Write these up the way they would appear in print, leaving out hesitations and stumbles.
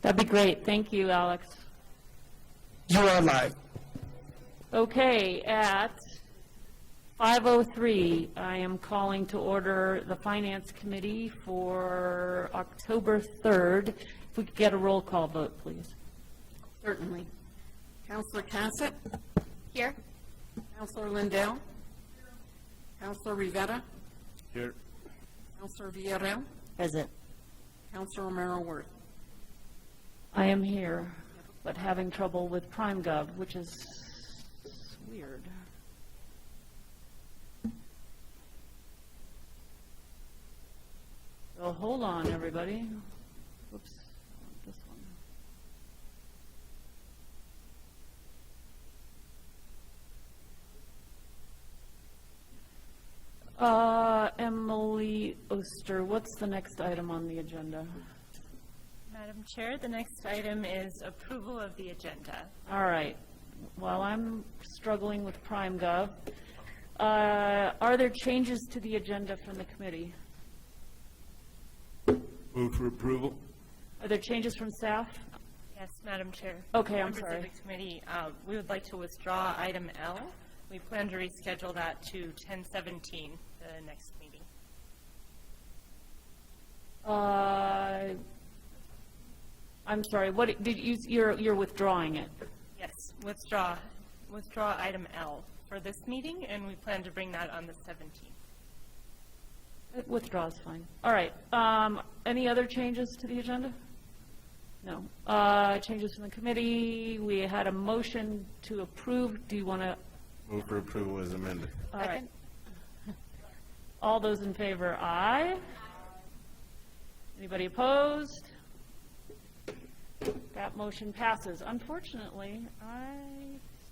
That'd be great. Thank you, Alex. You are live. Okay, at 5:03, I am calling to order the Finance Committee for October 3rd. If we could get a roll call vote, please. Certainly. Councillor Cassett? Here. Councillor Lindell? Councillor Rivera? Here. Councillor Villarreal? Present. Councillor Romero-Worth? I am here, but having trouble with PrimeGov, which is weird. So hold on, everybody. Whoops, this one. Emily Oster, what's the next item on the agenda? Madam Chair, the next item is approval of the agenda. All right. While I'm struggling with PrimeGov, are there changes to the agenda from the committee? Move for approval. Are there changes from staff? Yes, Madam Chair. Okay, I'm Members sorry. of the committee, we would like to withdraw item L. We plan to reschedule that to 10/17, the next meeting. I'm sorry, what, did you, you're withdrawing it? Yes, withdraw item L for this meeting, and we plan to bring that on the 17th. Withdraw is fine. All right, any other changes to the agenda? No. Changes from the committee, we had a motion to approve, do you want to? Move for approval as amended. All right. All those in favor, aye. Anybody opposed? That motion passes. Unfortunately, I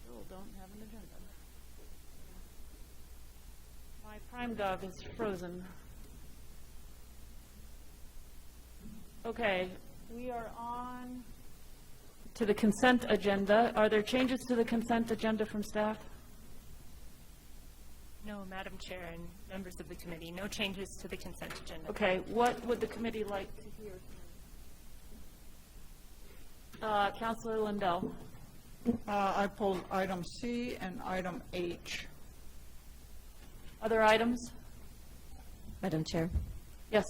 still don't have an agenda. My PrimeGov is frozen. Okay, we are on to the consent agenda. Are there changes to the consent agenda from staff? No, Madam Chair and members of the committee, no changes to the consent agenda. Okay, what would the committee like to hear? Councilor Lindell. I pulled item C and item H. Other items? Madam Chair, Yes.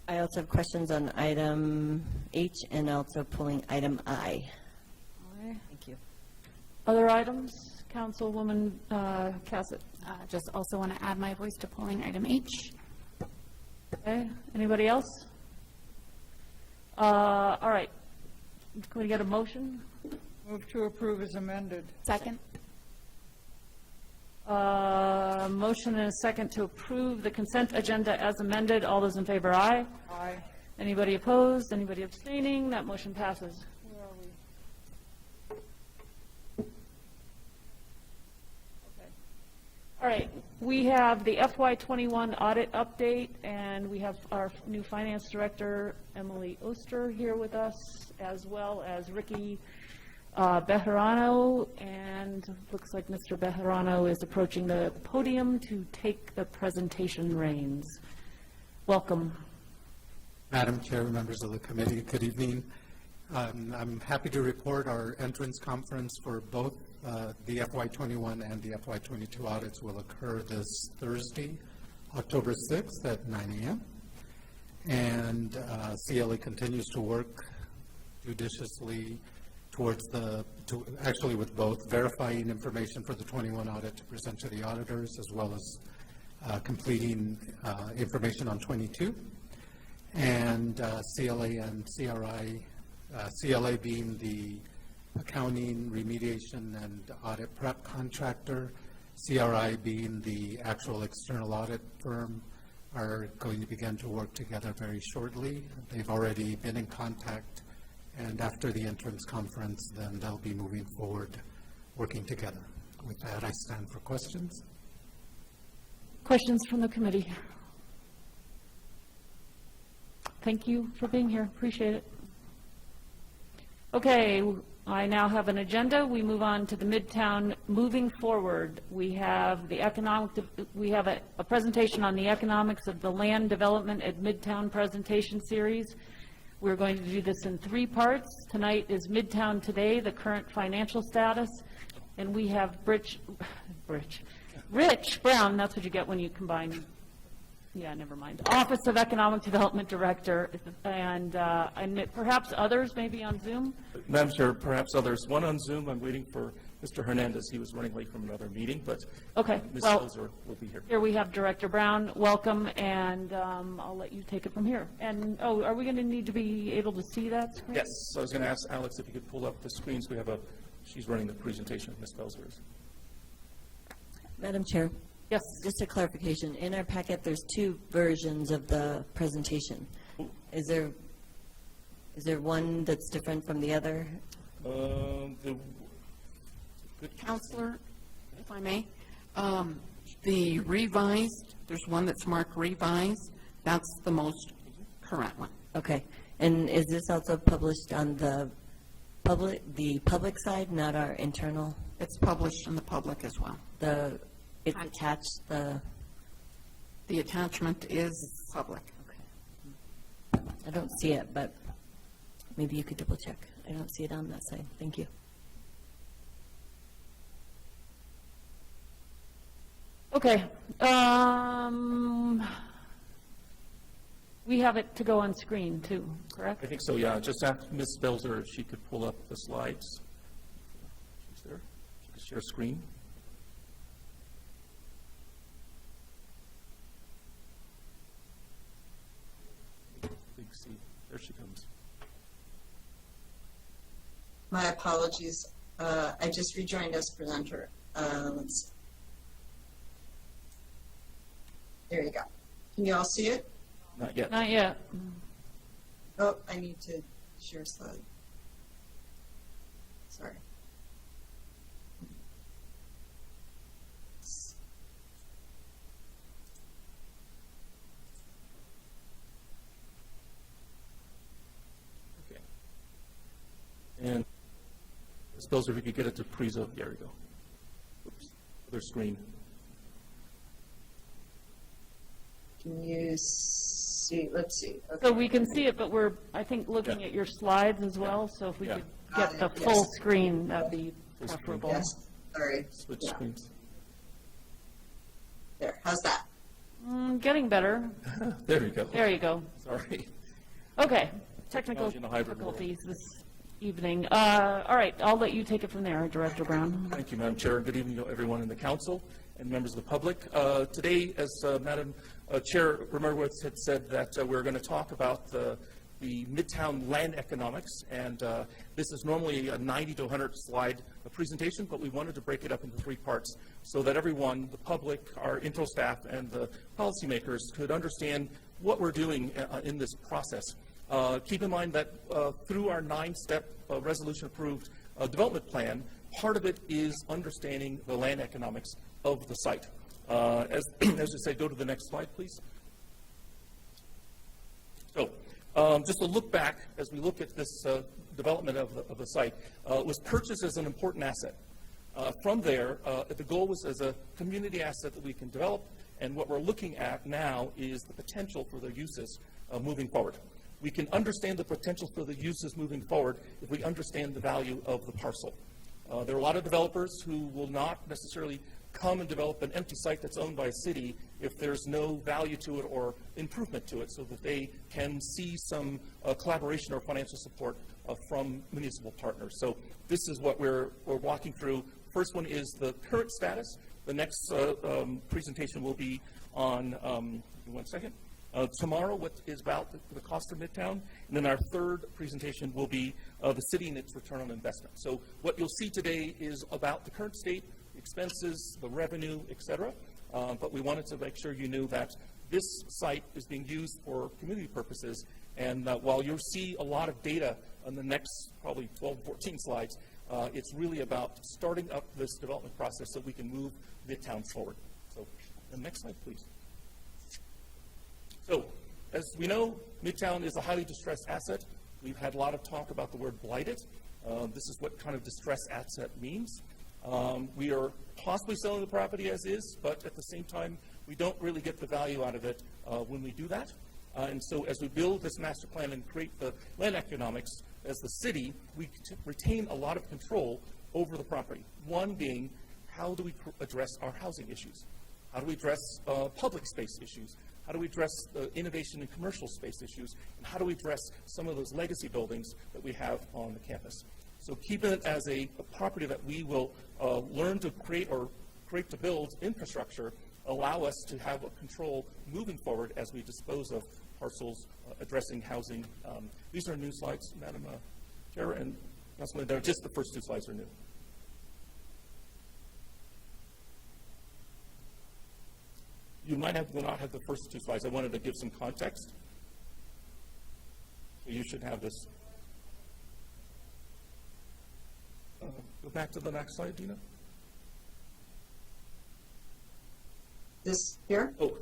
I also have questions on item H and also pulling item I. Okay. Thank you. Other items? Councilwoman Cassett. Just also want to add my voice to polling item H. Okay, anybody else? All right. Can we get a motion? Move to approve as amended. Second. Motion and a second to approve the consent agenda as amended. All those in favor, aye. Aye. Anybody opposed? Anybody abstaining? That motion passes. Where are we? Okay. All right, we have the FY21 audit update, and we have our new finance director, Emily Oster, here with us, as well as Ricky Bejarano, and looks like Mr. Bejarano is approaching the podium to take the presentation reins. Welcome. Madam Chair, members of the committee, good evening. I'm happy to report our entrance conference for both the FY21 and the FY22 audits will occur this Thursday, October 6th at 9 a.m. And CLA continues to work judiciously towards actually with both verifying information for the 21 audit to present to the auditors, as well as completing information on 22. And CLA and CRI, CLA being the accounting, remediation, and audit prep contractor, CRI being the actual external audit firm, are going to begin to work together very shortly. They've already been in contact, and after the entrance conference, then they'll be moving forward, working together. With that, I stand for questions. Questions from the committee? Thank you for being here. Appreciate it. Okay, I now have an agenda. We move on to the Midtown moving forward. We have the a presentation on the economics of the land development at Midtown presentation series. We're going to do this in 3 parts. Tonight is Midtown Today, the current financial status, and we have Rich Brown, that's what you get when you combine, yeah, never mind, Office of Economic Development Director, and perhaps others maybe on Zoom. Madam Chair, perhaps others. One on Zoom, I'm waiting for Mr. Hernandez. He was running late from another meeting, but Okay, Ms. well, Filzer will be here. here we have Director Brown. Welcome, and I'll let you take it from here. And, oh, are we going to need to be able to see that screen? Yes, so I was going to ask Alex if you could pull up the screens. We have she's running the presentation, Ms. Filzer is. Madam Chair, Yes. just a clarification. In our packet, there's 2 versions of the presentation. Is there one that's different from the other? Counselor, if I may, the revised, there's one that's marked revised. That's the most current one. Okay. And is this also published on the public side, not our internal? It's published in the public as well. It's attached, The attachment is public. I don't see it, but maybe you could double check. I don't see it on that side. Thank you. Okay. We have it to go on screen, too, correct? I think so, yeah. Just ask Ms. Filzer if she could pull up the slides. She's there. She could share screen. Big C. There she comes. My apologies. I just rejoined as presenter. Let's see. There you go. Can you all see it? Not yet. Not yet. Oh, I need to share slide. Sorry. Okay. And Ms. Filzer, if you could get it to Prezo. There we go. Oops. Other screen. Can you see? Let's see. So Okay. we can see it, but we're, I think, looking at your slides as well, so if we Yeah. could Got get the it, full yes. screen, that'd be Full screen. preferable. Yes. Sorry. Switch Yeah. screens. There. How's that? Getting better. There we go. There you go. Sorry. Okay, technical Technology in a hybrid world. difficulties this evening. All right, I'll let you take it from there, Director Brown. Thank you, Madam Chair. Good evening to everyone in the council and members of the public. Today, as Madam Chair Romerowitz had said, that we're going to talk about the Midtown land economics, and this is normally a 90 to 100 slide presentation, but we wanted to break it up into 3 parts so that everyone, the public, our intro staff, and the policymakers could understand what we're doing in this process. Keep in mind that through our 9-step resolution-approved development plan, part of it is understanding the land economics of the site. As I said, go to the next slide, please. So, just to look back, as we look at this development of the site, it was purchased as an important asset. From there, the goal was as a community asset that we can develop, and what we're looking at now is the potential for the uses moving forward. We can understand the potential for the uses moving forward if we understand the value of the parcel. There are a lot of developers who will not necessarily come and develop an empty site that's owned by a city if there's no value to it or improvement to it, so that they can see some collaboration or financial support from municipal partners. So this is what we're walking through. First one is the current status. The next presentation will be on, give me 1 second. Tomorrow, what is about the cost of Midtown, and then our third presentation will be the city and its return on investment. So what you'll see today is about the current state, expenses, the revenue, et cetera, but we wanted to make sure you knew that this site is being used for community purposes, and while you'll see a lot of data on the next probably 12, 14 slides, it's really about starting up this development process so we can move Midtown forward. So the next slide, please. So, as we know, Midtown is a highly distressed asset. We've had a lot of talk about the word blighted. This is what kind of distressed asset means. We are possibly selling the property as is, but at the same time, we don't really get the value out of it when we do that. And so as we build this master plan and create the land economics, as the city, we retain a lot of control over the property. One being, how do we address our housing issues? How do we address public space issues? How do we address innovation and commercial space issues? And how do we address some of those legacy buildings that we have on the campus? So keeping it as a property that we will learn to create or create to build infrastructure allow us to have a control moving forward as we dispose of parcels addressing housing. These are new slides, Madam Chair, and Councilman, they're just the first 2 slides are new. You might have not have the first 2 slides. I wanted to give some context. So you should have this. Go back to the next slide, Dina. This here? Oh.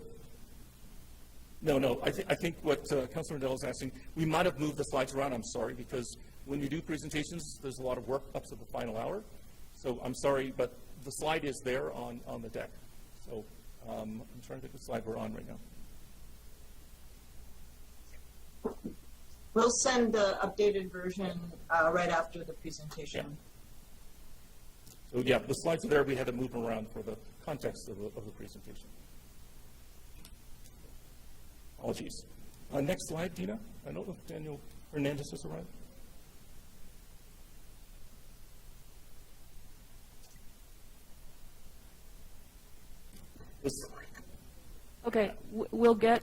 No. I think what Councilor Rendell is asking, we might have moved the slides around. I'm sorry, because when you do presentations, there's a lot of work up to the final hour. So I'm sorry, but the slide is there on the deck. So I'm trying to think what slide we're on right now. We'll send the updated version right after the presentation. So yeah, the slides are there. We had to move them around for the context of the presentation. Apologies. Next slide, Dina. I don't know if Daniel Hernandez has arrived. Okay, we'll get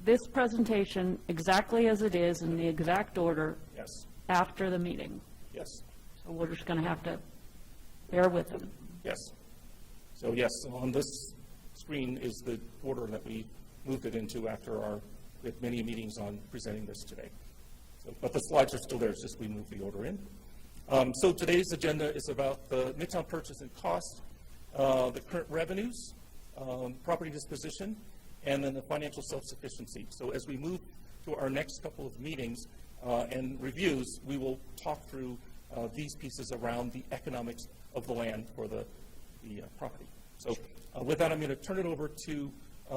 this presentation exactly as it is in the exact order Yes. after the meeting. Yes. So we're just going to have to bear with it. Yes. So yes, on this screen is the order that we moved it into after we had many meetings on presenting this today. So, but the slides are still there, it's just we moved the order in. So today's agenda is about the Midtown purchase and cost, the current revenues, property disposition, and then the financial self-sufficiency. So as we move to our next couple of meetings and reviews, we will talk through these pieces around the economics of the land for the property. So with that, I'm going to turn it over to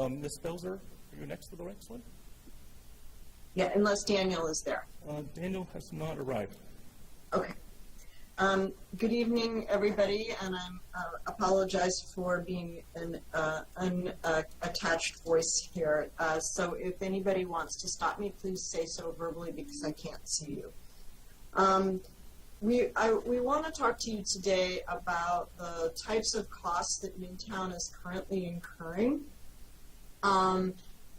Ms. Belzer. Are you next to the next one? Yeah, unless Daniel is there. Daniel has not arrived. Okay. Good evening, everybody, and I apologize for being an unattached voice here. So if anybody wants to stop me, please say so verbally because I can't see you. We want to talk to you today about the types of costs that Midtown is currently incurring.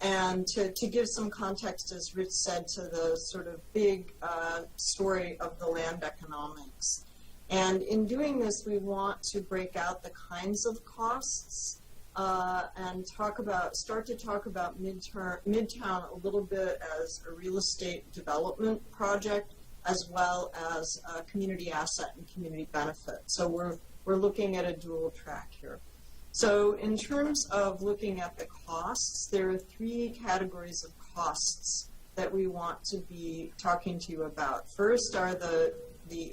And to give some context, as Rich said, to the sort of big story of the land economics. And in doing this, we want to break out the kinds of costs and start to talk about Midtown a little bit as a real estate development project, as well as a community asset and community benefit. So we're looking at a dual track here. So in terms of looking at the costs, there are 3 categories of costs that we want to be talking to you about. First are the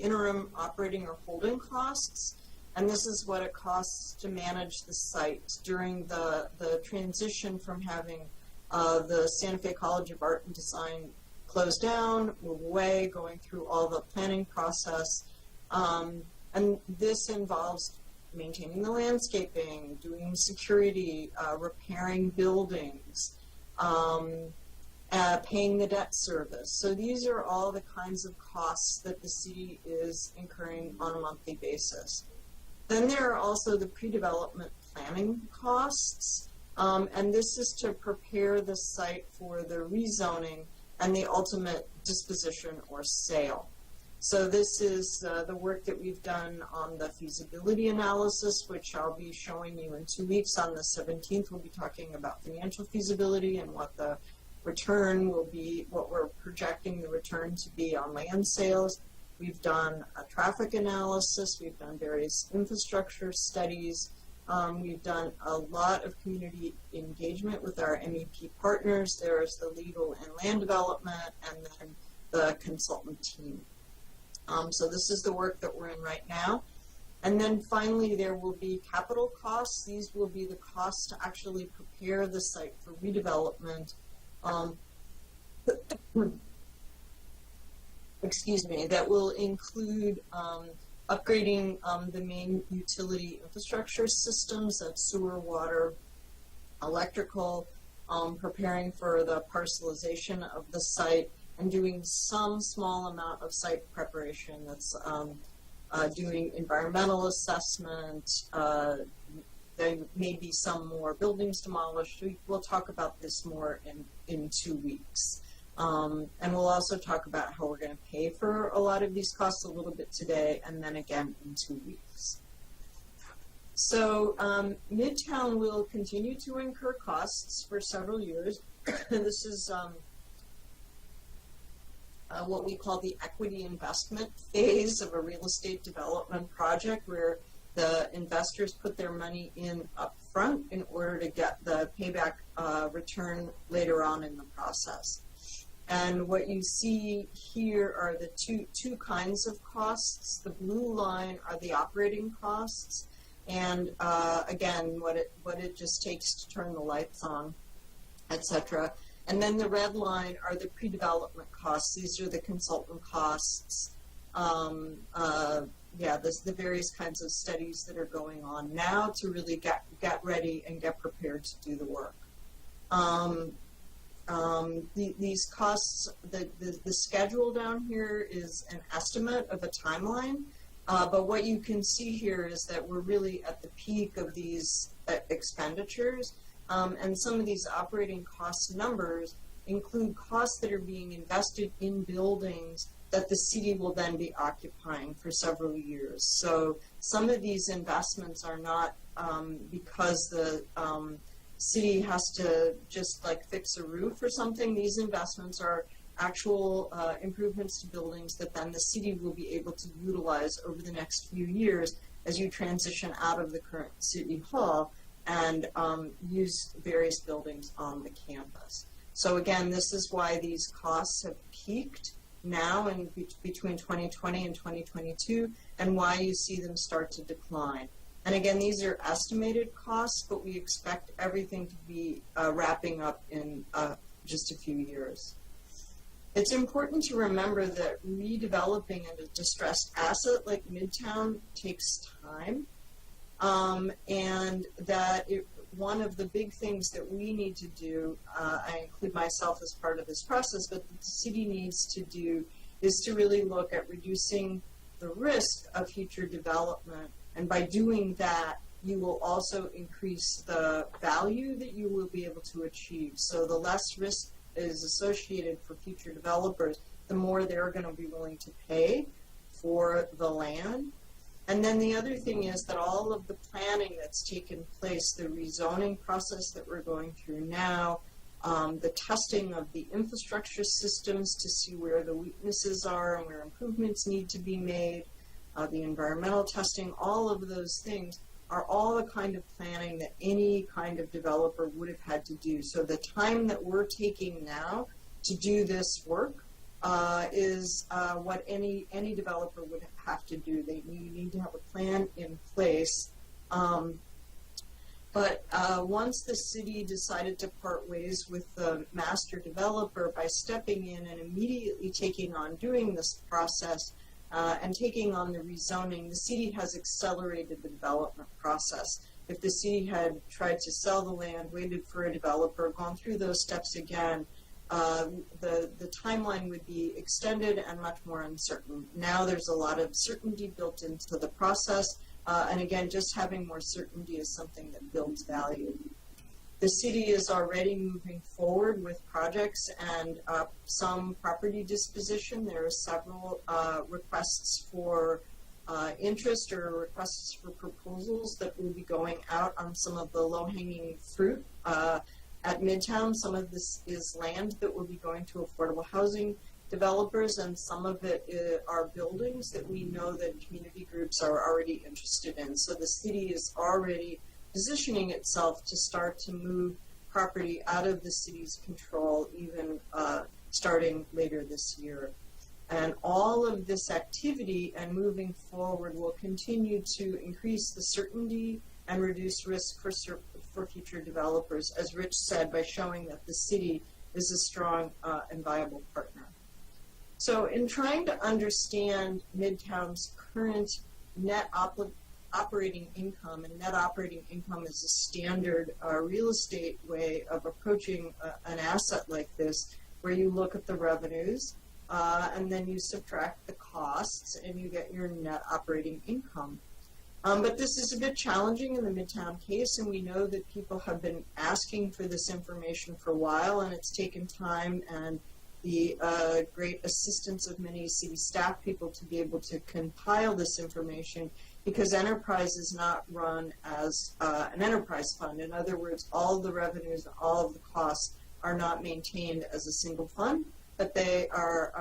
interim operating or holding costs, and this is what it costs to manage the site during the transition from having the Santa Fe College of Art and Design close down, move away, going through all the planning process. And this involves maintaining the landscaping, doing security, repairing buildings, paying the debt service. So these are all the kinds of costs that the city is incurring on a monthly basis. Then there are also the pre-development planning costs, and this is to prepare the site for the rezoning and the ultimate disposition or sale. So this is the work that we've done on the feasibility analysis, which I'll be showing you in 2 weeks. On the 17th, we'll be talking about financial feasibility and what the return will be, what we're projecting the return to be on land sales. We've done a traffic analysis. We've done various infrastructure studies. We've done a lot of community engagement with our MEP partners. There's the legal and land development, and then the consultant team. So this is the work that we're in right now. And then finally, there will be capital costs. These will be the costs to actually prepare the site for redevelopment, excuse me, that will include upgrading the main utility infrastructure systems, that's sewer, water, electrical, preparing for the parcelization of the site, and doing some small amount of site preparation. That's doing environmental assessment. There may be some more buildings demolished. We'll talk about this more in 2 weeks. And we'll also talk about how we're going to pay for a lot of these costs a little bit today, and then again in 2 weeks. So Midtown will continue to incur costs for several years. This is what we call the equity investment phase of a real estate development project, where the investors put their money in upfront in order to get the payback return later on in the process. And what you see here are the two kinds of costs. The blue line are the operating costs, and again, what it just takes to turn the lights on, etc. And then the red line are the pre-development costs. These are the consultant costs. The various kinds of studies that are going on now to really get ready and get prepared to do the work. These costs, the schedule down here is an estimate of a timeline, but what you can see here is that we're really at the peak of these expenditures, and some of these operating cost numbers include costs that are being invested in buildings that the city will then be occupying for several years. So some of these investments are not because the city has to just like fix a roof or something. These investments are actual improvements to buildings that then the city will be able to utilize over the next few years as you transition out of the current city hall and use various buildings on the campus. So again, this is why these costs have peaked now in between 2020 and 2022, and why you see them start to decline. And again, these are estimated costs, but we expect everything to be wrapping up in just a few years. It's important to remember that redeveloping a distressed asset like Midtown takes time, and that one of the big things that we need to do, I include myself as part of this process, but the city needs to do is to really look at reducing the risk of future development. And by doing that, you will also increase the value that you will be able to achieve. So the less risk is associated for future developers, the more they're going to be willing to pay for the land. And then the other thing is that all of the planning that's taken place, the rezoning process that we're going through now, the testing of the infrastructure systems to see where the weaknesses are and where improvements need to be made, the environmental testing, all of those things are all the kind of planning that any kind of developer would have had to do. So the time that we're taking now to do this work is what any developer would have to do. You need to have a plan in place. But once the city decided to part ways with the master developer by stepping in and immediately taking on doing this process and taking on the rezoning, the city has accelerated the development process. If the city had tried to sell the land, waited for a developer, gone through those steps again, the timeline would be extended and much more uncertain. Now there's a lot of certainty built into the process, and again, just having more certainty is something that builds value. The city is already moving forward with projects and some property disposition. There are several requests for interest or requests for proposals that will be going out on some of the low-hanging fruit at Midtown. Some of this is land that will be going to affordable housing developers, and some of it are buildings that we know that community groups are already interested in. So the city is already positioning itself to start to move property out of the city's control, even starting later this year. And all of this activity and moving forward will continue to increase the certainty and reduce risk for future developers, as Rich said, by showing that the city is a strong and viable partner. So in trying to understand Midtown's current net operating income, and net operating income is a standard real estate way of approaching an asset like this, where you look at the revenues and then you subtract the costs and you get your net operating income. But this is a bit challenging in the Midtown case, and we know that people have been asking for this information for a while, and it's taken time and the great assistance of many city staff people to be able to compile this information, because enterprise is not run as an enterprise fund. In other words, all of the revenues and all of the costs are not maintained as a single fund, but they are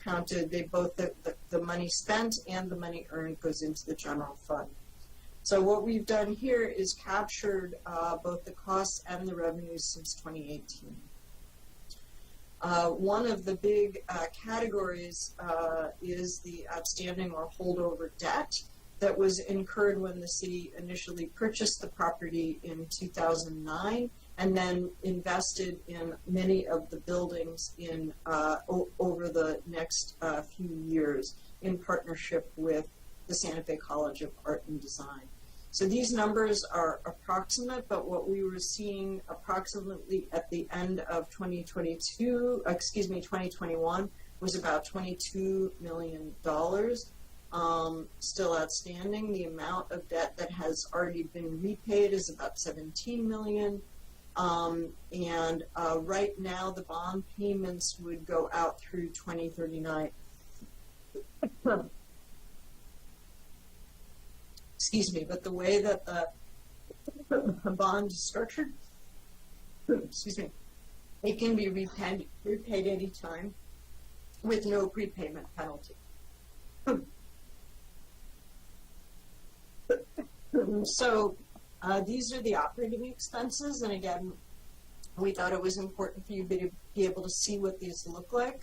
counted, they both, the money spent and the money earned goes into the general fund. So what we've done here is captured both the costs and the revenues since 2018. One of the big categories is the outstanding or holdover debt that was incurred when the city initially purchased the property in 2009 and then invested in many of the buildings in over the next few years in partnership with the Santa Fe College of Art and Design. So these numbers are approximate, but what we were seeing approximately at the end of 2021 was about $22 million still outstanding. The amount of debt that has already been repaid is about $17 million. Right now the bond payments would go out through 2039. Excuse me, but the way that the bond is structured, excuse me, it can be repaid any time with no prepayment penalty. So these are the operating expenses, and again, we thought it was important for you to be able to see what these look like.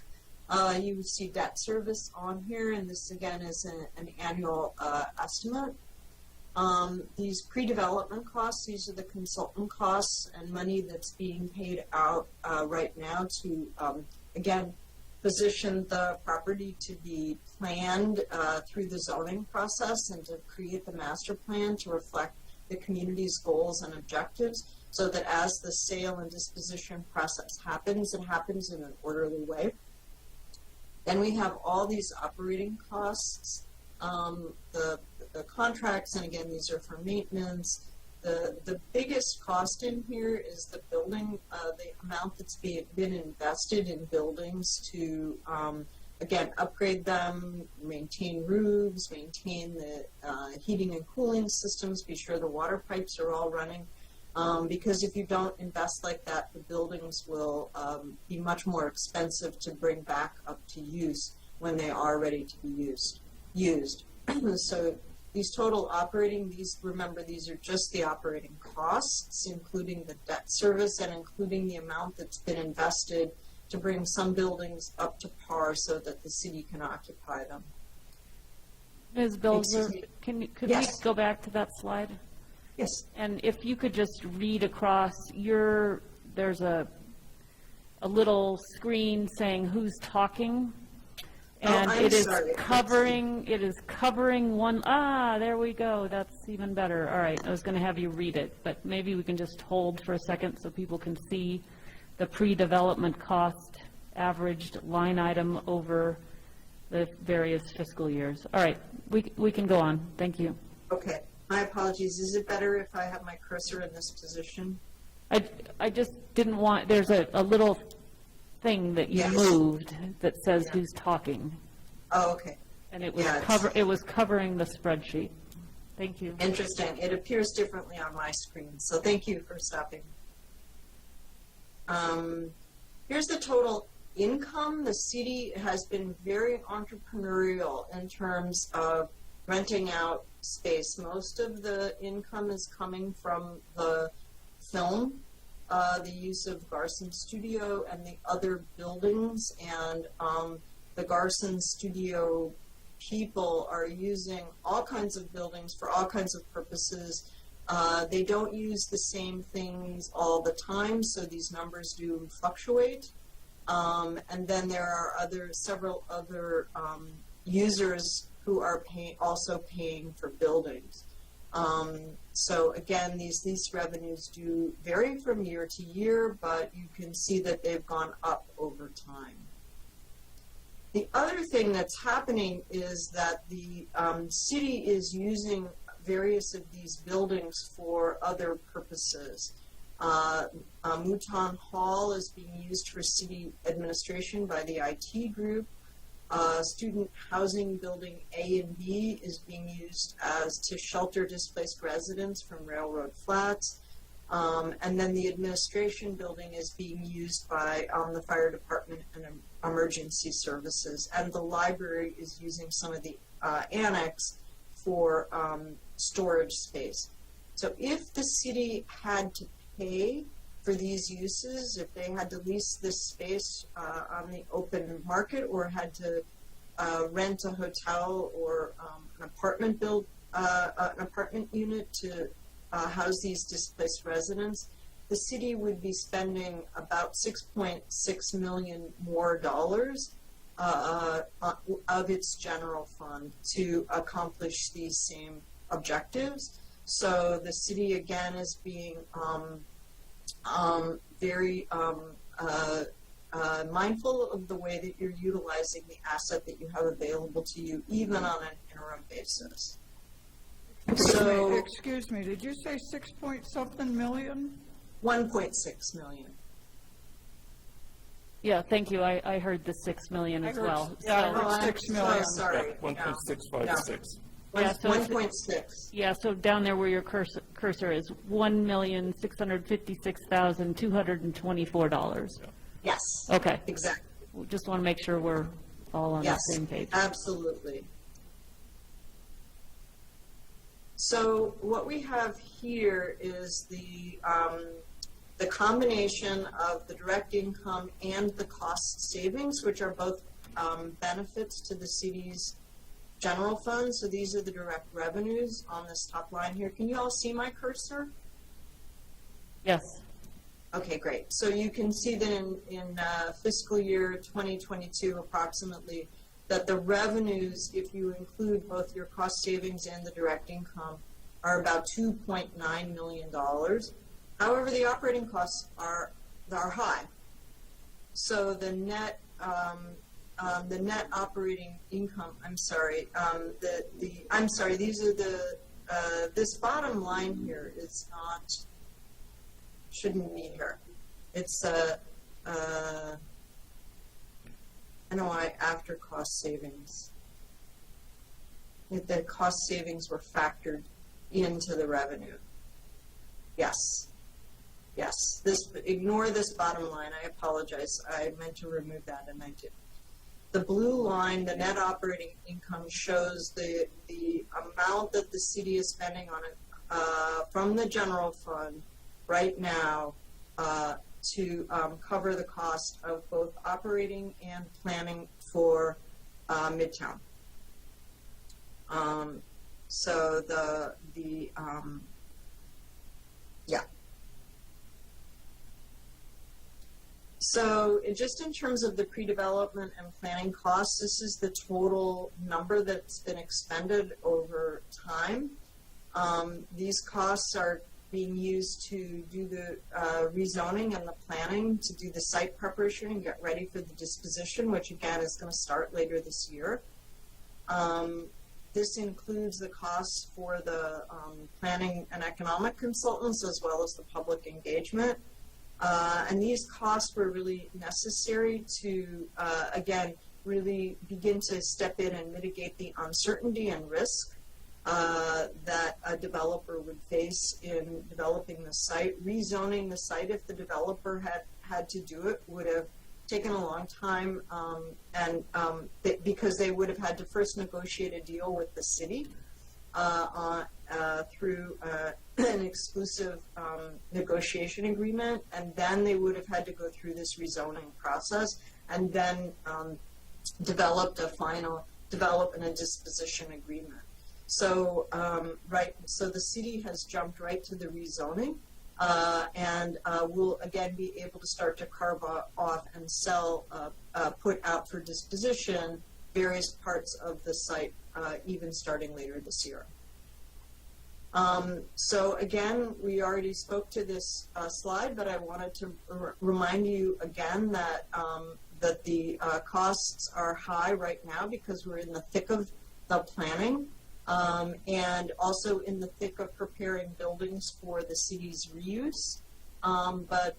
You see debt service on here, and this again is an annual estimate. These pre-development costs, these are the consultant costs and money that's being paid out right now to, again, position the property to be planned through the zoning process and to create the master plan to reflect the community's goals and objectives, so that as the sale and disposition process happens, it happens in an orderly way. Then we have all these operating costs, the contracts, and again, these are for maintenance. The biggest cost in here is the building, the amount that's been invested in buildings to, again, upgrade them, maintain roofs, maintain the heating and cooling systems, be sure the water pipes are all running. Because if you don't invest like that, the buildings will be much more expensive to bring back up to use when they are ready to be used. So these total operating, remember, these are just the operating costs, including the debt service and including the amount that's been invested to bring some buildings up to par so that the city can occupy them. Ms. Bilzer, could we Yes. go back to that slide? Yes. And if you could just read across there's a little screen saying who's talking. And I'm it is sorry. covering one, there we go, that's even better. All right, I was going to have you read it, but maybe we can just hold for a second so people can see the pre-development cost averaged line item over the various fiscal years. All right, we can go on. Thank you. Okay, my apologies. Is it better if I have my cursor in this position? I just didn't want, there's a little thing that you Yes. moved that says who's talking, Oh, okay. and it was Yeah, it's- it was covering the spreadsheet. Thank you. Interesting. It appears differently on my screen, so thank you for stopping. Here's the total income. The city has been very entrepreneurial in terms of renting out space. Most of the income is coming from the film, the use of Garson Studio and the other buildings, and the Garson Studio people are using all kinds of buildings for all kinds of purposes. They don't use the same things all the time, so these numbers do fluctuate. And then there are several other users who are also paying for buildings. So again, these lease revenues do vary from year to year, but you can see that they've gone up over time. The other thing that's happening is that the city is using various of these buildings for other purposes. Mouton Hall is being used for city administration by the IT group. Student housing building A and B is being used to shelter displaced residents from Railroad Flats. And then the administration building is being used by the fire department and emergency services. And the library is using some of the annex for storage space. So if the city had to pay for these uses, if they had to lease this space on the open market or had to rent a hotel or an apartment unit to house these displaced residents, the city would be spending about $6.6 million more of its general fund to accomplish these same objectives. So the city again is being very mindful of the way that you're utilizing the asset that you have available to you, even on an interim basis. So, Excuse me, did you say 6-point-something million? 1.6 million. Yeah, thank you. I heard the 6 million as well. Yeah, I So- heard I'm 6 so million. sorry. 1.656. Yeah, so it's- 1.6. Yeah, so down there where your cursor is, $1,656,224. Yes. Okay, Exactly. we just want to make sure we're all on the Yes, same page. absolutely. So what we have here is the combination of the direct income and the cost savings, which are both benefits to the city's general fund. So these are the direct revenues on this top line here. Can you all see my cursor? Yes, Okay, great. So you can see that in fiscal year 2022, approximately, that the revenues, if you include both your cost savings and the direct income, are about $2.9 million. However, the operating costs are high. So the net operating income, these are this bottom line here is shouldn't be here. It's NOI after cost savings. The cost savings were factored into the revenue. Yes. Ignore this bottom line. I apologize. I meant to remove that, and I did. The blue line, the net operating income, shows the amount that the city is spending on it from the general fund right now to cover the cost of both operating and planning for Midtown. So just in terms of the pre-development and planning costs, this is the total number that's been expended over time. These costs are being used to do the rezoning and the planning, to do the site preparation and get ready for the disposition, which again is going to start later this year. This includes the costs for the planning and economic consultants as well as the public engagement. And these costs were really necessary to, again, really begin to step in and mitigate the uncertainty and risk that a developer would face in developing the site. Rezoning the site, if the developer had to do it, would have taken a long time, because they would have had to first negotiate a deal with the city through an exclusive negotiation agreement, and then they would have had to go through this rezoning process, and then develop a disposition agreement. So, so the city has jumped right to the rezoning, and will again be able to start to carve off and sell, put out for disposition various parts of the site, even starting later this year. So again, we already spoke to this slide, but I wanted to remind you again that that the costs are high right now because we're in the thick of the planning, and also in the thick of preparing buildings for the city's reuse. But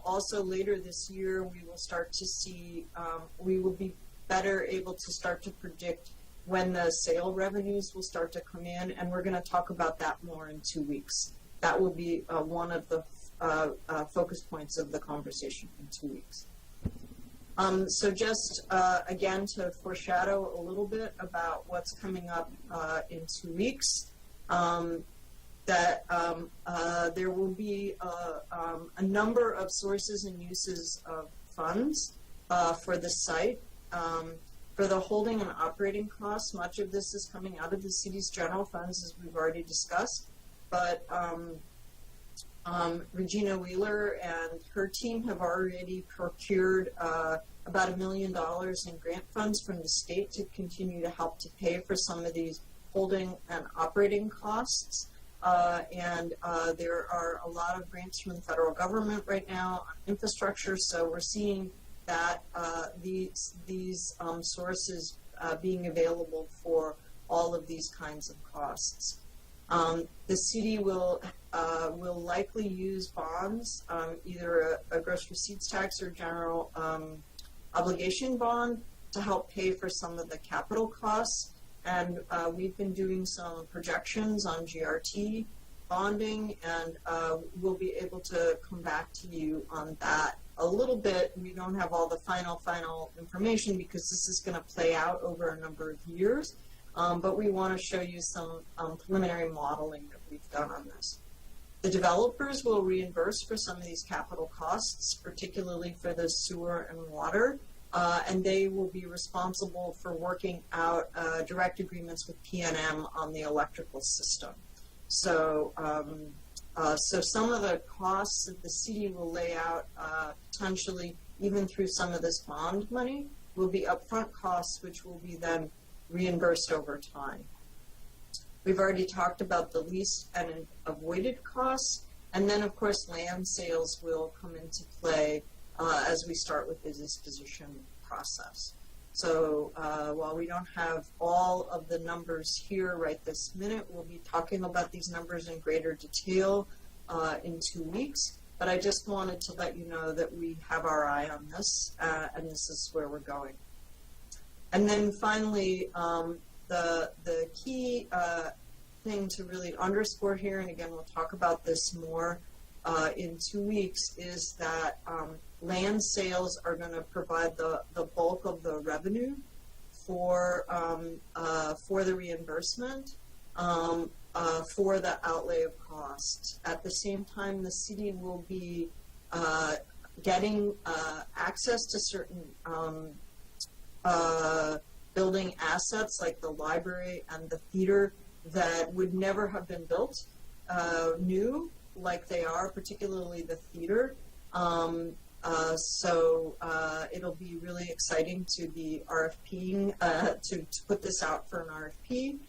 also later this year, we will start to see, we will be better able to start to predict when the sale revenues will start to come in, and we're going to talk about that more in 2 weeks. That will be one of the focus points of the conversation in 2 weeks. So just, again, to foreshadow a little bit about what's coming up in 2 weeks, that there will be a number of sources and uses of funds for the site. For the holding and operating costs, much of this is coming out of the city's general funds, as we've already discussed. But Regina Wheeler and her team have already procured about $1 million in grant funds from the state to continue to help to pay for some of these holding and operating costs. And there are a lot of grants from the federal government right now on infrastructure, so we're seeing that these sources being available for all of these kinds of costs. The city will likely use bonds, either a gross receipts tax or general obligation bond, to help pay for some of the capital costs. And we've been doing some projections on GRT bonding, and we'll be able to come back to you on that a little bit. We don't have all the final information because this is going to play out over a number of years, but we want to show you some preliminary modeling that we've done on this. The developers will reimburse for some of these capital costs, particularly for the sewer and water, and they will be responsible for working out direct agreements with PNM on the electrical system. So, so some of the costs that the city will lay out, potentially even through some of this bond money, will be upfront costs, which will be then reimbursed over time. We've already talked about the lease and avoided costs, and then of course land sales will come into play as we start with the disposition process. So while we don't have all of the numbers here right this minute, we'll be talking about these numbers in greater detail in 2 weeks. But I just wanted to let you know that we have our eye on this, and this is where we're going. And then finally, the key thing to really underscore here, and again, we'll talk about this more in 2 weeks, is that land sales are going to provide the bulk of the revenue for the reimbursement, for the outlay of costs. At the same time, the city will be getting access to certain building assets like the library and the theater that would never have been built new like they are, particularly the theater. So it'll be really exciting to be RFPing, to put this out for an RFP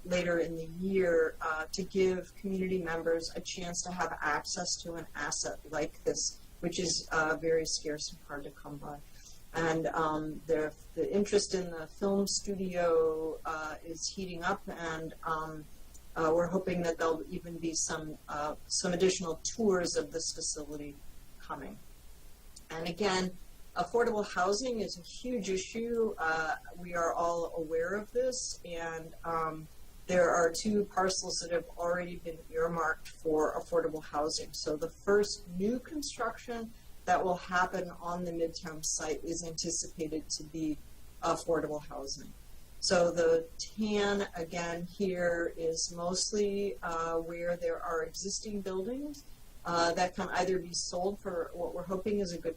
later in the year to give community members a chance to have access to an asset like this, which is very scarce and hard to come by. And the interest in the film studio is heating up, and we're hoping that there'll even be some additional tours of this facility coming. And again, affordable housing is a huge issue. We are all aware of this, and there are 2 parcels that have already been earmarked for affordable housing. So the first new construction that will happen on the Midtown site is anticipated to be affordable housing. So the tan, again, here is mostly where there are existing buildings that can either be sold for what we're hoping is a good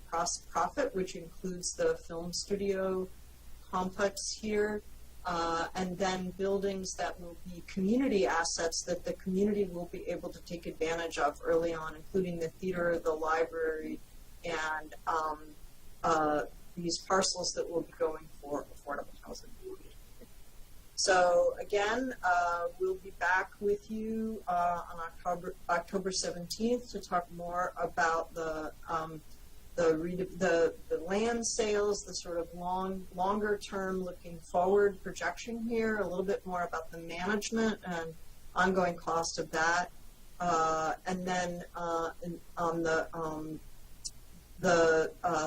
profit, which includes the film studio complex here, and then buildings that will be community assets that the community will be able to take advantage of early on, including the theater, the library, and these parcels that will be going for affordable housing. So again, we'll be back with you on October 17th to talk more about the land sales, the sort of longer term looking forward projection here, a little bit more about the management and ongoing cost of that, and then on the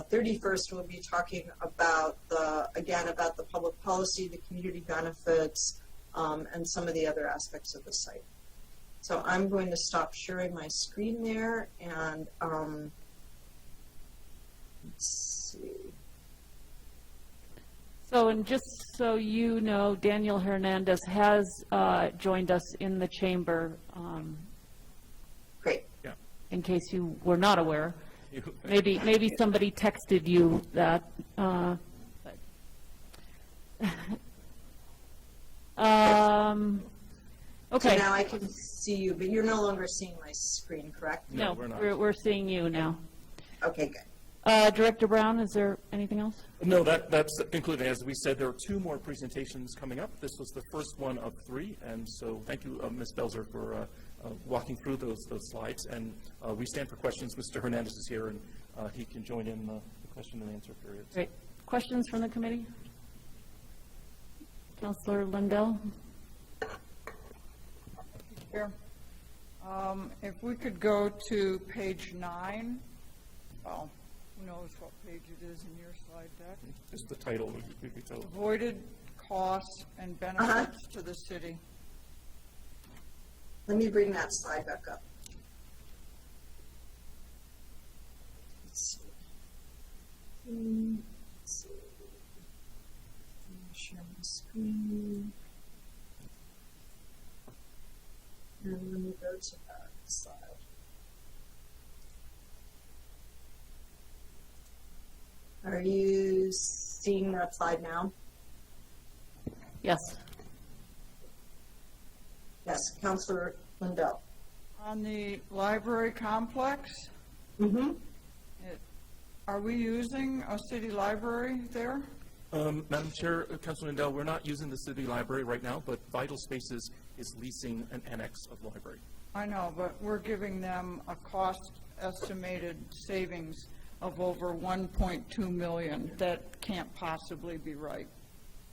31st, we'll be talking about about the public policy, the community benefits, and some of the other aspects of the site. So I'm going to stop sharing my screen there, and let's see. So, and just so you know, Daniel Hernandez has joined us in the chamber, Great. Yeah. in case you were not aware. Maybe somebody texted you that. Okay. So now I can see you, but you're no longer seeing my screen, correct? No, we're not. we're seeing you now. Okay, good. Director Brown, is there anything else? No, that's included. As we said, there are 2 more presentations coming up. This was the first one of 3, and so thank you, Ms. Belzer, for walking through those slides. And we stand for questions. Mr. Hernandez is here, and he can join in the question and answer period. Great. Questions from the committee? Councilor Lindell? Here. If we could go to page 9, well, who knows what page it is in your slide deck? Just the title would be told. Avoided costs and benefits to the city. Let me bring that slide back up. Let's see. Let's see. Let me share my screen. And let me go to that slide. Are you seeing that slide now? Yes. Yes, Councilor Lindell. On the library complex, Mm-hmm. are we using a city library there? Madam Chair, Councilor Lindell, we're not using the city library right now, but Vital Spaces is leasing an annex of the library. I know, but we're giving them a cost estimated savings of over 1.2 million. That can't possibly be right.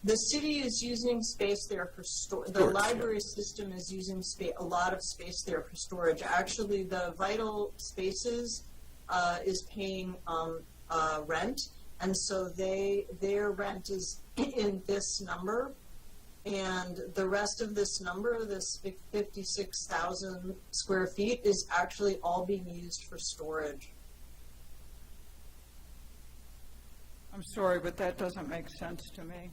The city is using space there for the Storage, yeah. library system is using a lot of space there for storage. Actually, the Vital Spaces is paying rent, and so their rent is in this number, and the rest of this number, this 56,000 square feet, is actually all being used for storage. I'm sorry, but that doesn't make sense to me,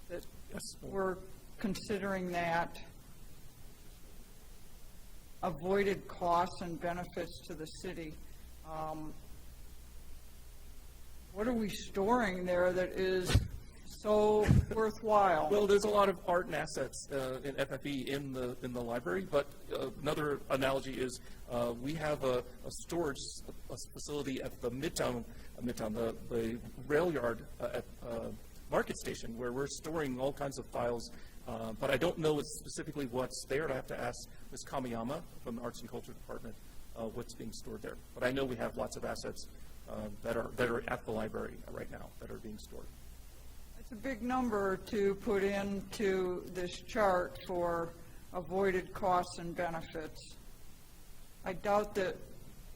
that Yes. we're considering that avoided costs and benefits to the city. What are we storing there that is so worthwhile? Well, there's a lot of art and assets in FFE in the library, but another analogy is we have a storage facility at the the rail yard at Market Station, where we're storing all kinds of files, but I don't know specifically what's there. I have to ask Ms. Kamiyama from the Arts and Culture Department what's being stored there. But I know we have lots of assets that are at the library right now that are being stored. It's a big number to put into this chart for avoided costs and benefits. I doubt that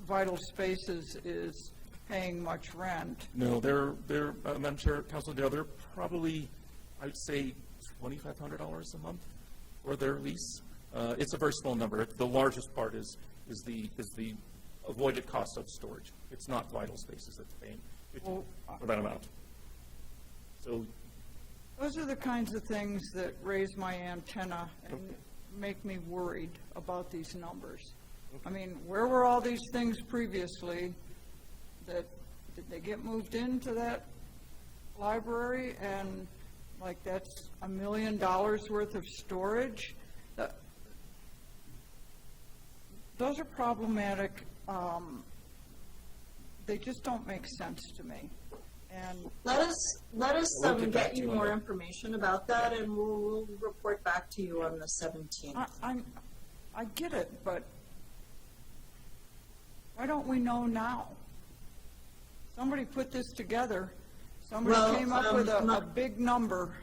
Vital Spaces is paying much rent. No, they're Madam Chair, Councilor Dale, they're probably, I'd say, $2,500 a month for their lease. It's a very small number. The largest part is the avoided cost of storage. It's not Vital Spaces that's paying for that amount. So, Those are the kinds of things that raise my antenna and make me worried about these numbers. I mean, where were all these things previously? Did they get moved into that library? And like that's $1 million worth of storage. Those are problematic. They just don't make sense to me. And Let us We'll get back get to you you on more that. information about that, and we'll report back to you on the 17th. I get it, but why don't we know now? Somebody put this together. Somebody Well, came up with a my- big number.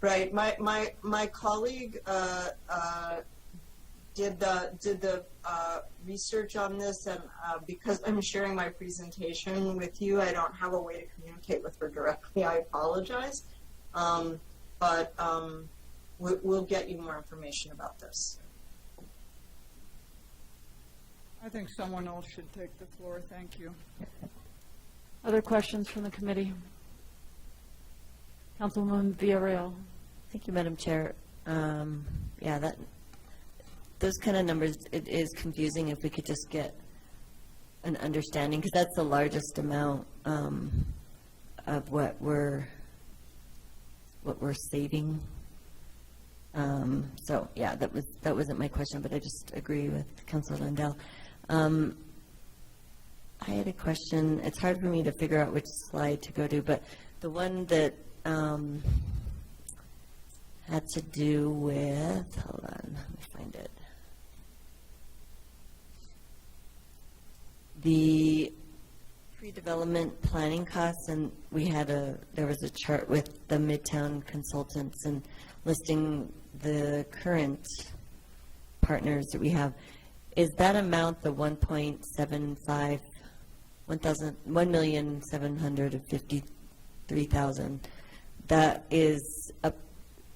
Right, my colleague did the research on this, and because I'm sharing my presentation with you, I don't have a way to communicate with her directly. I apologize, but we'll get you more information about this. I think someone else should take the floor. Thank you. Other questions from the committee? Councilwoman Villarreal. Thank you, Madam Chair. Yeah, those kind of numbers, it is confusing if we could just get an understanding, because that's the largest amount of what we're saving. So, yeah, that wasn't my question, but I just agree with Councilor Lindell. I had a question. It's hard for me to figure out which slide to go to, but the one that had to do with, hold on, let me find it. The pre-development planning costs, and there was a chart with the Midtown consultants and listing the current partners that we have. Is that amount the 1,753,000? That is up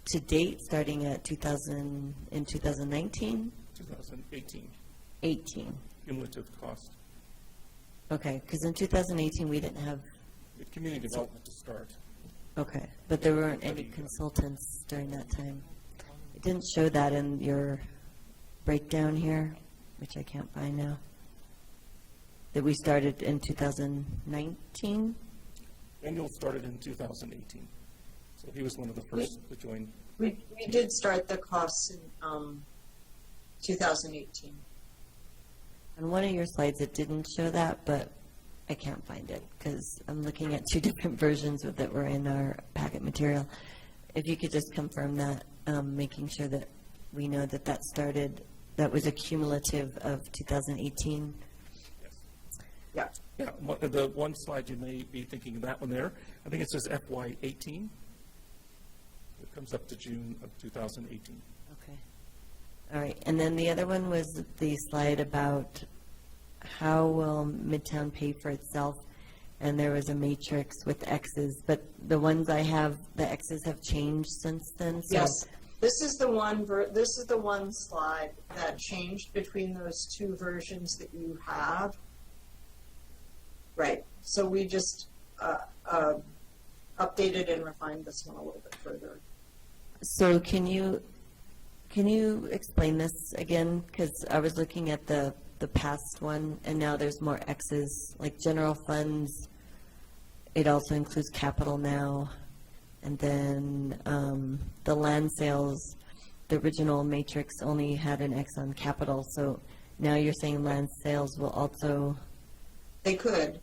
to date, starting at 2019? 2018, 18. cumulative cost. Okay, because in 2018, we didn't have, With community development to start. okay, but there weren't any consultants during that time. It didn't show that in your breakdown here, which I can't find now, that we started in 2019? Daniel started in 2018, so he was one of the first to join. We did start the costs in 2018. On one of your slides, it didn't show that, but I can't find it because I'm looking at two different versions that were in our packet material. If you could just confirm that, making sure that we know that that started, that was a cumulative of 2018. Yeah, the one slide you may be thinking of that one there. I think it says FY18. It comes up to June of 2018. Okay. All right. And then the other one was the slide about how will Midtown pay for itself, and there was a matrix with X's, but the ones I have, the X's have changed since then. So Yes, this is the one slide that changed between those two versions that you have. Right, so we just updated and refined this one a little bit further. So can you explain this again? Because I was looking at the past one, and now there's more X's, like general funds. It also includes capital now. And then the land sales, the original matrix only had an X on capital. So now you're saying land sales will also... They could.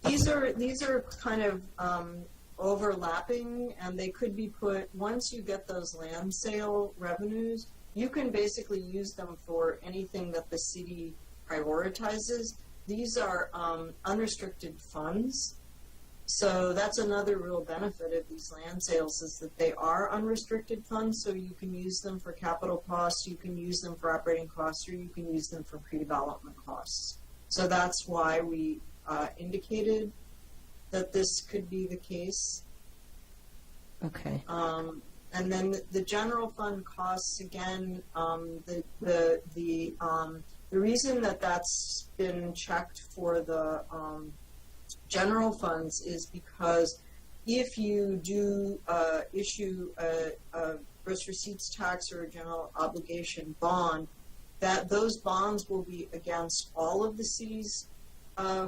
These are kind of overlapping, and they could be put, once you get those land sale revenues, you can basically use them for anything that the city prioritizes. These are unrestricted funds. So that's another real benefit of these land sales, is that they are unrestricted funds, so you can use them for capital costs, you can use them for operating costs, or you can use them for pre-development costs. So that's why we indicated that this could be the case. Okay. And then the general fund costs, again, the reason that that's been checked for the general funds is because if you do issue a gross receipts tax or a general obligation bond, that those bonds will be against all of the city's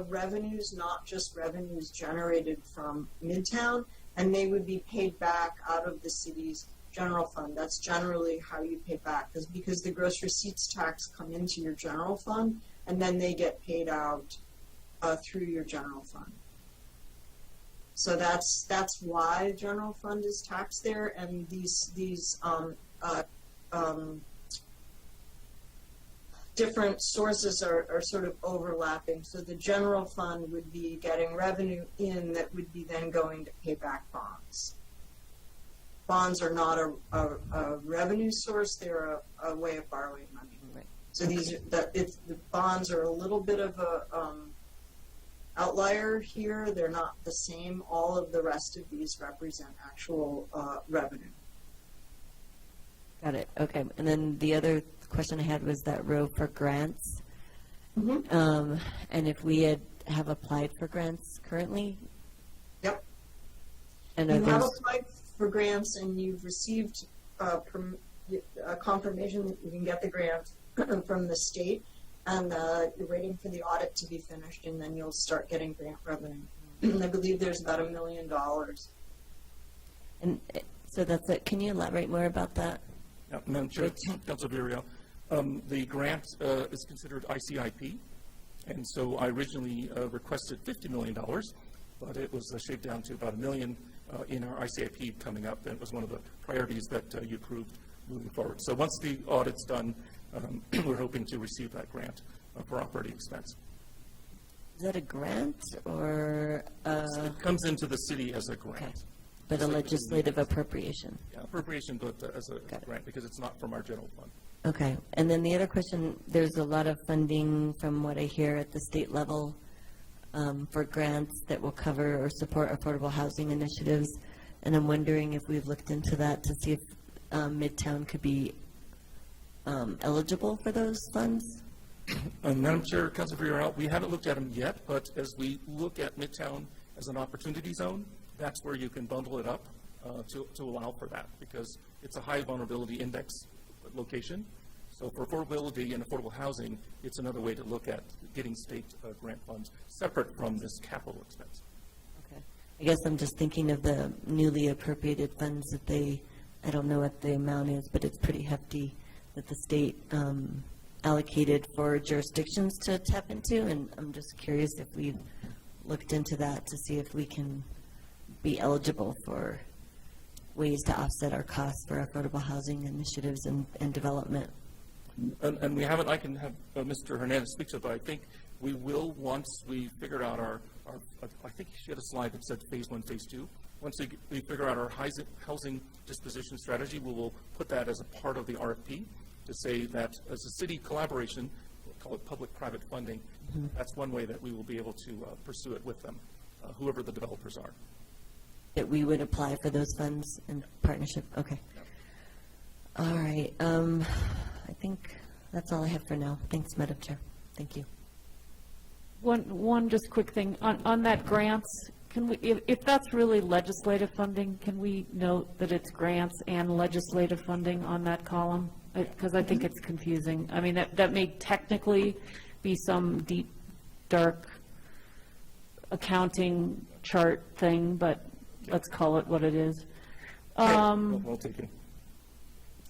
revenues, not just revenues generated from Midtown. and they would be paid back out of the city's general fund. That's generally how you pay back, because the gross receipts tax come into your general fund, and then they get paid out through your general fund. So that's why general fund is taxed there, and these different sources are sort of overlapping. So the general fund would be getting revenue in that would be then going to pay back bonds. Bonds are not a revenue source; they're a way of borrowing money. Right. So the bonds are a little bit of a outlier here. They're not the same. All of the rest of these represent actual revenue. Got it, okay. And then the other question I had was that row for grants. Mm-hmm. And if we have applied for grants currently? Yep. And You are have those, applied for grants and you've received a confirmation that you can get the grant from the state, and you're waiting for the audit to be finished, and then you'll start getting grant revenue. I believe there's about $1 million. and so that's it. Can you elaborate more about that? Yeah, Madam Chair, Councilor Villarreal, the grant is considered ICIP, and so I originally requested $50 million, but it was shaved down to about $1 million in our ICIP coming up, and it was one of the priorities that you approved moving forward. So once the audit's done, we're hoping to receive that grant for operating expense. Is that a grant or It comes into the city as a grant. but a legislative appropriation? Yeah, appropriation, but as a Got it. grant, because it's not from our general fund. Okay, and then the other question, there's a lot of funding from what I hear at the state level for grants that will cover or support affordable housing initiatives, and I'm wondering if we've looked into that to see if Midtown could be eligible for those funds? Madam Chair, Councilor Villarreal, we haven't looked at them yet, but as we look at Midtown as an opportunity zone, that's where you can bundle it up to allow for that, because it's a high vulnerability index location. So for affordability and affordable housing, it's another way to look at getting state grant funds separate from this capital expense. Okay. I guess I'm just thinking of the newly appropriated funds that I don't know what the amount is, but it's pretty hefty, that the state allocated for jurisdictions to tap into, and I'm just curious if we've looked into that to see if we can be eligible for ways to offset our costs for affordable housing initiatives and development. And we haven't, I can have Mr. Hernandez speak to it, but I think we will, once we figure out our I think she had a slide that said phase 1, phase 2. Once we figure out our housing disposition strategy, we will put that as a part of the RFP to say that as a city collaboration, we'll call it public-private funding, that's one way that we will be able to pursue it with them, whoever the developers are. That we would apply for those funds in partnership? Okay. All right. I think that's all I have for now. Thanks, Madam Chair. Thank you. One just quick thing, on that grants, can we, if that's really legislative funding, can we note that it's grants and legislative funding on that column? Because I think it's confusing. I mean, that may technically be some deep, dark accounting chart thing, but let's call it what it is. Well taken.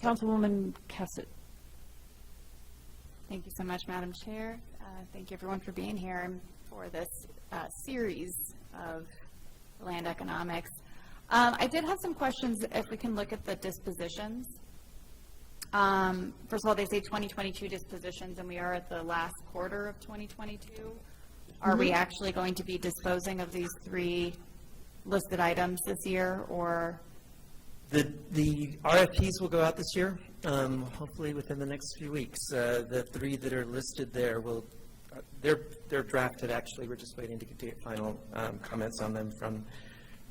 Councilwoman Cassett. Thank you so much, Madam Chair. Thank you, everyone, for being here and for this series of land economics. I did have some questions if we can look at the dispositions. First of all, they say 2022 dispositions, and we are at the last quarter of 2022. Are we actually going to be disposing of these 3 listed items this year, or? The RFPs will go out this year, hopefully within the next few weeks. The 3 that are listed there will, they're drafted actually. We're just waiting to get final comments on them from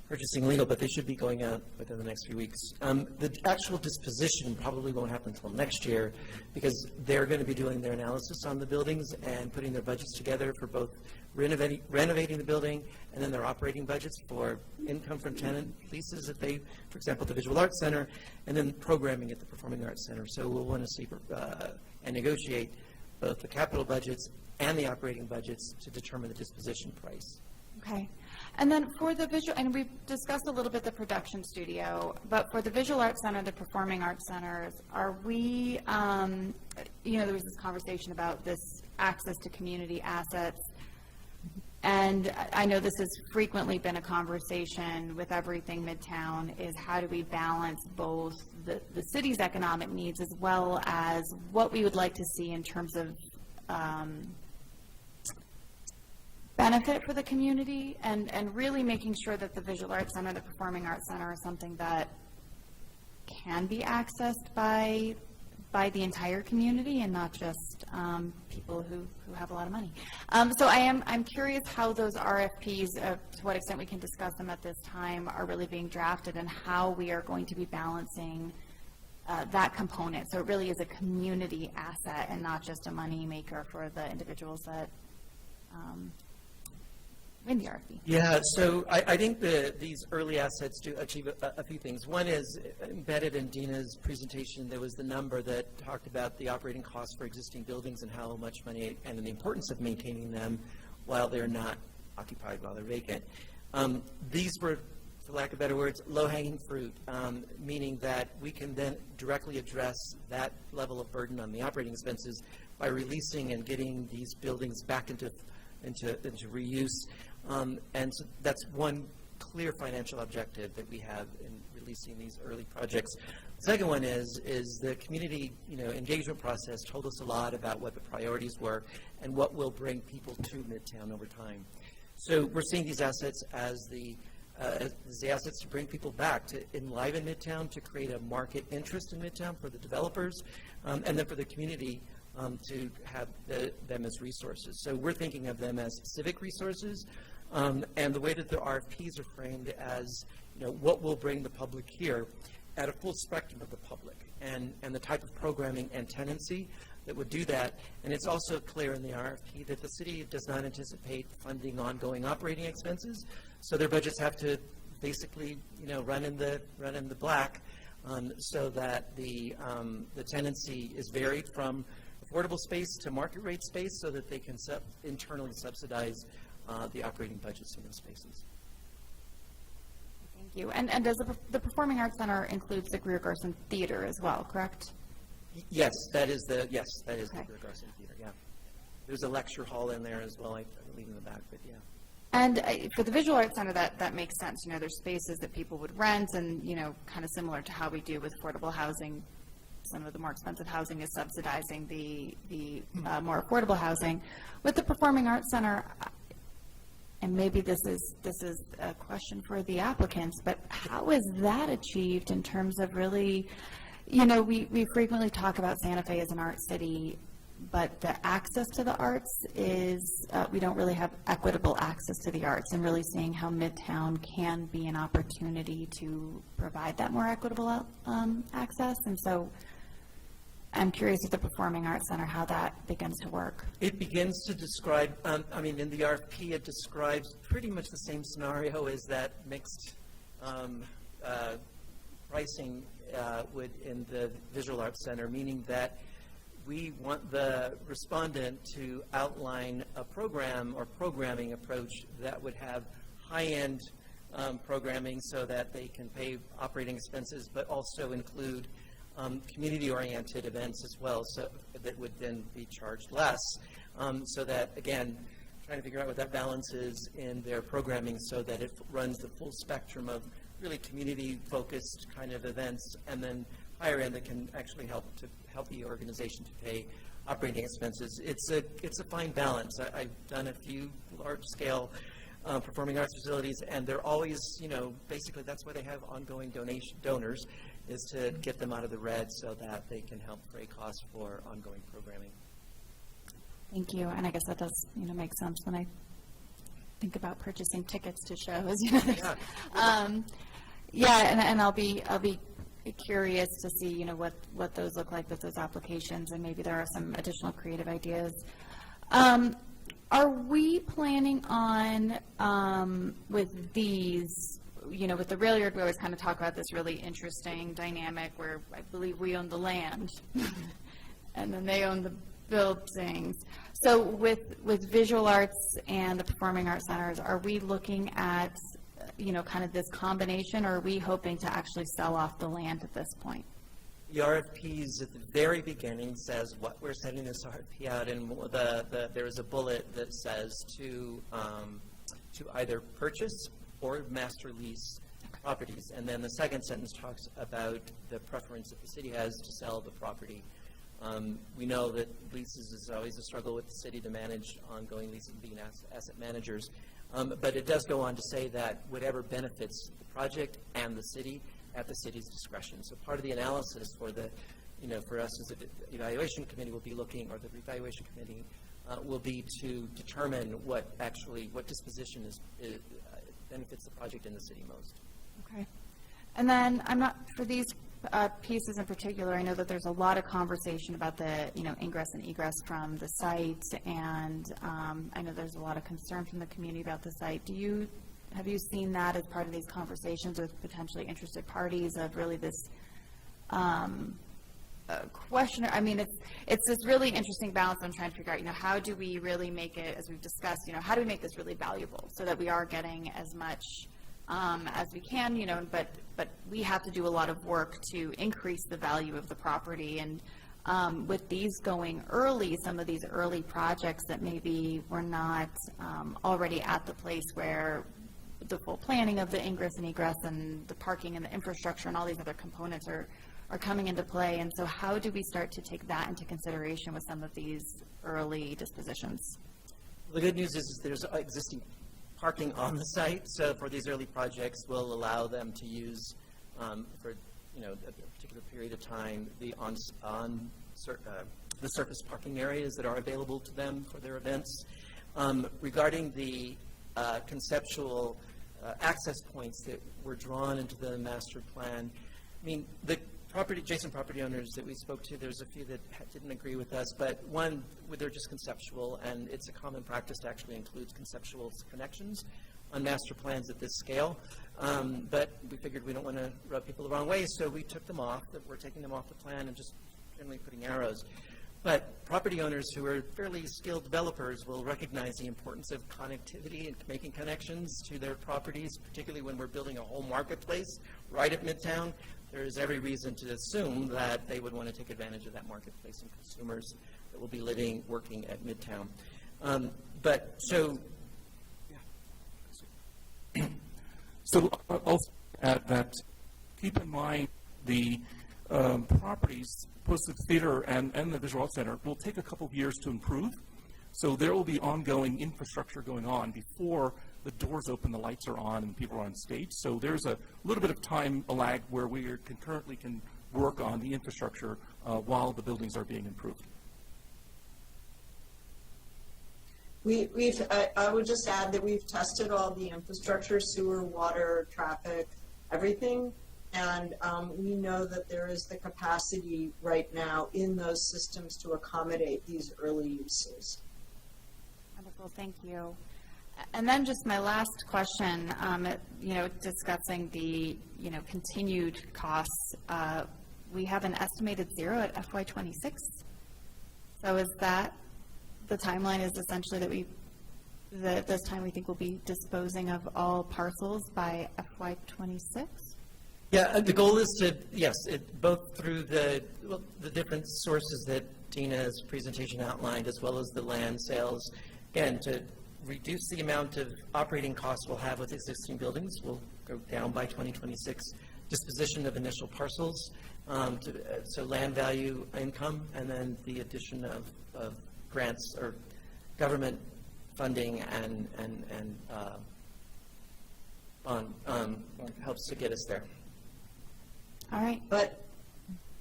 purchasing legal, but they should be going out within the next few weeks. The actual disposition probably won't happen until next year, because they're going to be doing their analysis on the buildings and putting their budgets together for both renovating the building and then their operating budgets for income from tenant leases that they, for example, the Visual Arts Center, and then programming at the Performing Arts Center. So we'll want to see and negotiate both the capital budgets and the operating budgets to determine the disposition price. Okay. And then for the visual, and we've discussed a little bit the production studio, but for the Visual Arts Center, the Performing Arts Centers, are we, there was this conversation about this access to community assets. And I know this has frequently been a conversation with everything Midtown, is how do we balance both the city's economic needs as well as what we would like to see in terms of benefit for the community, and really making sure that the Visual Arts Center, the Performing Arts Center, is something that can be accessed by the entire community and not just people who have a lot of money. So I'm curious how those RFPs, to what extent we can discuss them at this time, are really being drafted, and how we are going to be balancing that component. So it really is a community asset and not just a money maker for the individuals that win the RFP. Yeah, so I think these early assets do achieve a few things. One is embedded in Dina's presentation, there was the number that talked about the operating costs for existing buildings and how much money and the importance of maintaining them while they're not occupied, while they're vacant. These were, for lack of better words, low-hanging fruit, meaning that we can then directly address that level of burden on the operating expenses by releasing and getting these buildings back into reuse. And so that's one clear financial objective that we have in releasing these early projects. The second one is the community engagement process told us a lot about what the priorities were and what will bring people to Midtown over time. So we're seeing these assets as the assets to bring people back, to enliven Midtown, to create a market interest in Midtown for the developers, and then for the community to have them as resources. So we're thinking of them as civic resources, and the way that the RFPs are framed as, what will bring the public here at a full spectrum of the public, and the type of programming and tenancy that would do that. And it's also clear in the RFP that the city does not anticipate funding ongoing operating expenses, so their budgets have to basically, run in the black, so that the tenancy is varied from affordable space to market rate space, so that they can internally subsidize the operating budgets in those spaces. Thank you. And does the Performing Arts Center includes the Greer Garson Theater as well, correct? Yes, that is the Okay. Greer Garson Theater, yeah. There's a lecture hall in there as well, I believe, in the back, but yeah. And for the Visual Arts Center, that makes sense. There's spaces that people would rent, and, kind of similar to how we do with affordable housing. Some of the more expensive housing is subsidizing the more affordable housing. With the Performing Arts Center, and maybe this is a question for the applicants, but how is that achieved in terms of really, we frequently talk about Santa Fe as an art city, but the access to the arts is, we don't really have equitable access to the arts, and really seeing how Midtown can be an opportunity to provide that more equitable access. And so I'm curious with the Performing Arts Center, how that begins to work. It begins to describe, in the RFP, it describes pretty much the same scenario as that mixed pricing would in the Visual Arts Center, meaning that we want the respondent to outline a program or programming approach that would have high-end programming so that they can pay operating expenses, but also include community-oriented events as well, so that would then be charged less. So that, again, trying to figure out what that balance is in their programming so that it runs the full spectrum of really community-focused kind of events, and then higher end that can actually help the organization to pay operating expenses. It's a fine balance. I've done a few large-scale performing arts facilities, and they're always, basically that's why they have ongoing donors, is to get them out of the red so that they can help fray costs for ongoing programming. Thank you. And I guess that does, make sense when I think about purchasing tickets to shows. And I'll be curious to see, what those look like with those applications, and maybe there are some additional creative ideas. Are we planning on, with these, with the rail yard, we always kind of talk about this really interesting dynamic where I believe we own the land, and then they own buildings. So with visual arts and the performing arts centers, are we looking at, kind of this combination, or are we hoping to actually sell off the land at this point? The RFPs at the very beginning says what we're sending this RFP out, and there is a bullet that says to either purchase or master lease properties. And then the second sentence talks about the preference that the city has to sell the property. We know that leases is always a struggle with the city to manage ongoing leases, being asset managers. But it does go on to say that whatever benefits the project and the city at the city's discretion. So part of the analysis for the, for us as an evaluation committee will be looking, or the revaluation committee will be to determine what disposition benefits the project and the city most. Okay. And then for these pieces in particular, I know that there's a lot of conversation about the, ingress and egress from the site, and I know there's a lot of concern from the community about the site. Have you seen that as part of these conversations with potentially interested parties of really this question? I mean, it's this really interesting balance I'm trying to figure out, how do we really make it, as we've discussed, how do we make this really valuable so that we are getting as much as we can, but we have to do a lot of work to increase the value of the property. And with these going early, some of these early projects that maybe were not already at the place where the full planning of the ingress and egress and the parking and the infrastructure and all these other components are coming into play. And so how do we start to take that into consideration with some of these early dispositions? The good news is there's existing parking on the site, so for these early projects, we'll allow them to use for a particular period of time the surface parking areas that are available to them for their events. Regarding the conceptual access points that were drawn into the master plan, I mean, the adjacent property owners that we spoke to, there's a few that didn't agree with us, but one, they're just conceptual, and it's a common practice to actually include conceptual connections on master plans at this scale. But we figured we don't want to rub people the wrong way, so we took them off. We're taking them off the plan and just generally putting arrows. But property owners who are fairly skilled developers will recognize the importance of connectivity and making connections to their properties, particularly when we're building a whole marketplace right at Midtown. There is every reason to assume that they would want to take advantage of that marketplace and consumers that will be living, working at Midtown. So I'll also add that keep in mind the properties, both the theater and the visual arts center, will take a couple of years to improve. So there will be ongoing infrastructure going on before the doors open, the lights are on, and people are on stage. So there's a little bit of time lag where we concurrently can work on the infrastructure while the buildings are being improved. I would just add that we've tested all the infrastructure, sewer, water, traffic, everything, and we know that there is the capacity right now in those systems to accommodate these early uses. Wonderful, thank you. And then just my last question, discussing the, continued costs. We have an estimated zero at FY26. So is that the timeline is essentially that this time we think we'll be disposing of all parcels by FY26? Yeah, the goal is to, yes, both through the different sources that Tina's presentation outlined, as well as the land sales, again, to reduce the amount of operating costs we'll have with existing buildings. We'll go down by 2026. Disposition of initial parcels, so land value income, and then the addition of grants or government funding and bond helps to get us there. All right. But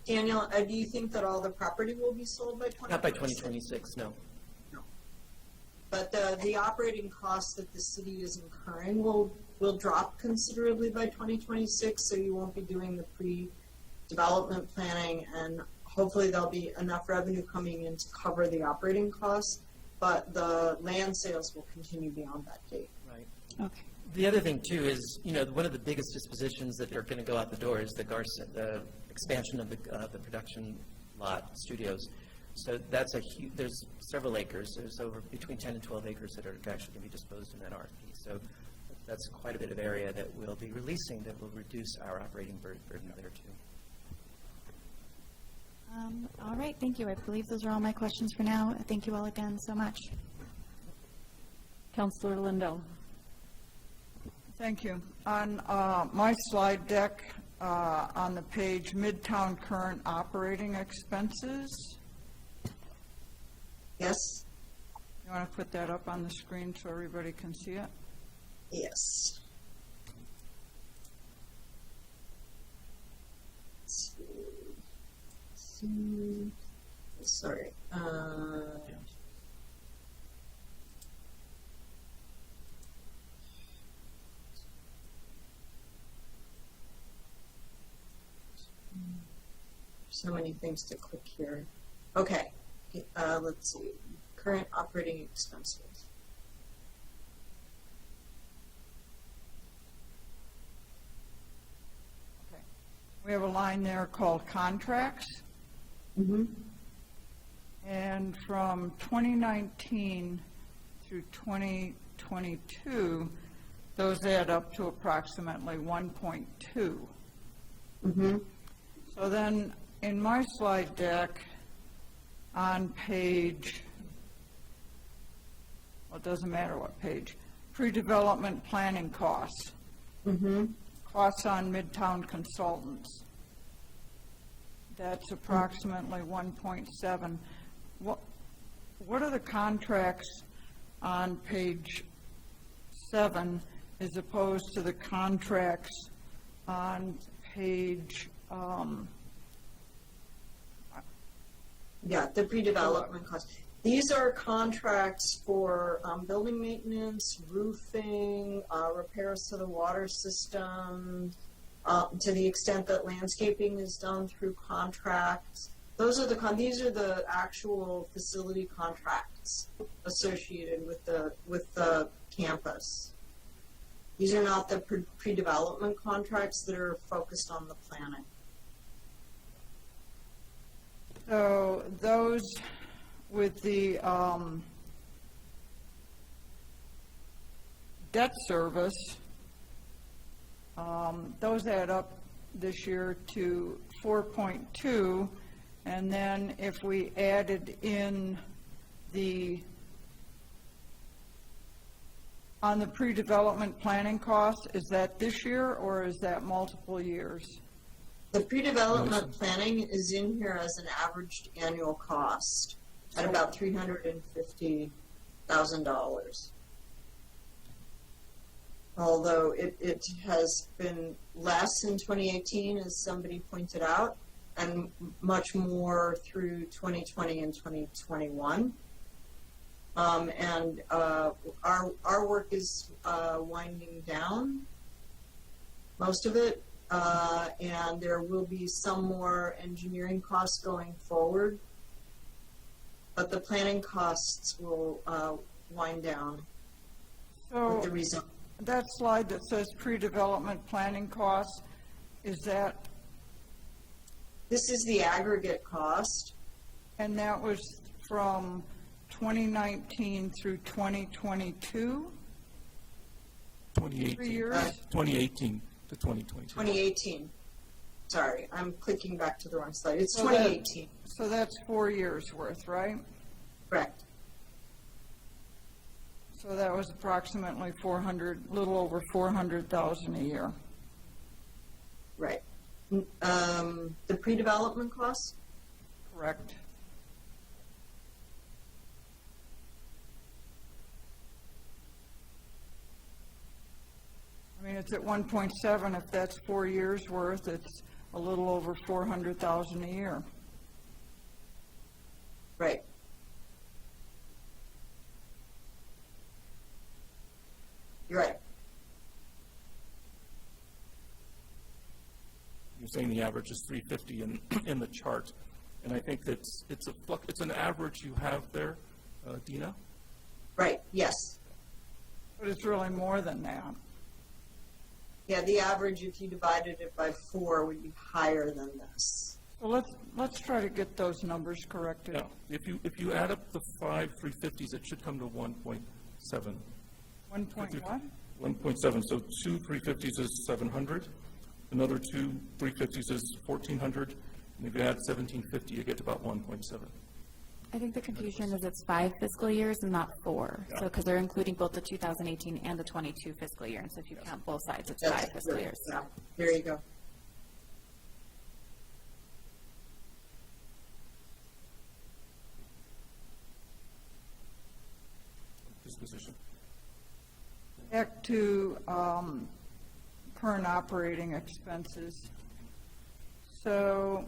Daniel, do you think that all the property will be sold by 2026? Not by 2026, no. But the operating costs that the city is incurring will drop considerably by 2026, so you won't be doing the pre-development planning, and hopefully there'll be enough revenue coming in to cover the operating costs, but the land sales will continue beyond that date. Right. Okay. The other thing, too, is, one of the biggest dispositions that are going to go out the door is the expansion of the production lot studios. So that's there's several acres, there's over between 10 and 12 acres that are actually going to be disposed in that RFP. So that's quite a bit of area that we'll be releasing that will reduce our operating burden there too. All right, thank you. I believe those are all my questions for now. Thank you all again so much. Counselor Lindell. Thank you. On my slide deck, on the page Midtown Current Operating Expenses, Yes? you want to put that up on the screen so everybody can see it? Yes. Let's see. Sorry. So many things to click here. Okay, let's see. Current operating expenses. Okay. We have a line there called contracts. Mm-hmm. And from 2019 through 2022, those add up to approximately 1.2. Mm-hmm. So then, in my slide deck, on page, well, it doesn't matter what page, pre-development planning costs, Mm-hmm. costs on Midtown consultants. That's approximately 1.7. What are the contracts on page 7 as opposed to the contracts on page, Yeah, the pre-development costs. These are contracts for building maintenance, roofing, repairs to the water system, to the extent that landscaping is done through contracts. These are the actual facility contracts associated with the campus. These are not the pre-development contracts that are focused on the planning. so those with the debt service, those add up this year to 4.2, and then if we added in on the pre-development planning cost, is that this year or is that multiple years? The pre-development planning is in here as an averaged annual cost at about $350,000. Although it has been less in 2018, as somebody pointed out, and much more through 2020 and 2021. And our work is winding down, most of it, and there will be some more engineering costs going forward, but the planning costs will wind down with the result. That slide that says pre-development planning costs, is that, This is the aggregate cost. and that was from 2019 through 2022? 2018. 3 years? 2018 to 2022. 2018. Sorry, I'm clicking back to the wrong slide. It's So that- 2018, So that's 4 years worth, right? correct. So that was approximately little over 400,000 a year. Right. The pre-development costs? Correct. I mean, it's at 1.7, if that's 4 years worth, it's a little over 400,000 a year. Right. You're right. You're saying the average is 350 in the chart, and I think it's an average you have there, Dina? Right, yes. But it's really more than that. Yeah, the average, if you divided it by 4, would be higher than this. Well, let's try to get those numbers corrected. Yeah, if you add up the 5 350s, it should come to 1.7. 1 point what? 1.7, so 2 350s is 700, another 2 350s is 1,400, and if you add 1,750, you get to about 1.7. I think the confusion is it's 5 fiscal years and not 4. So, because they're including both the 2018 and the 22 fiscal year, and so if you count both sides, it's 5 fiscal years. Yeah, there you go. Disposition. Back to current operating expenses. So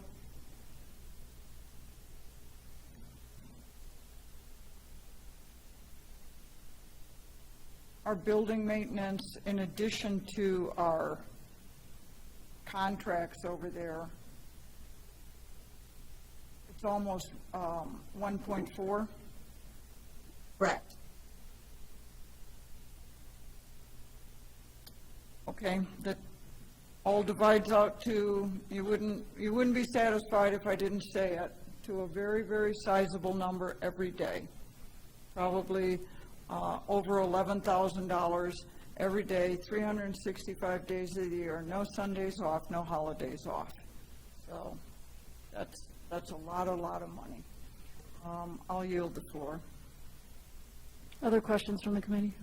our building maintenance, in addition to our contracts over there, it's almost 1.4. Correct. Okay, that all divides out to, you wouldn't be satisfied if I didn't say it, to a very, very sizable number every day. Probably over $11,000 every day, 365 days of the year, no Sundays off, no holidays off. So that's a lot of money. I'll yield the floor. Other questions from the committee?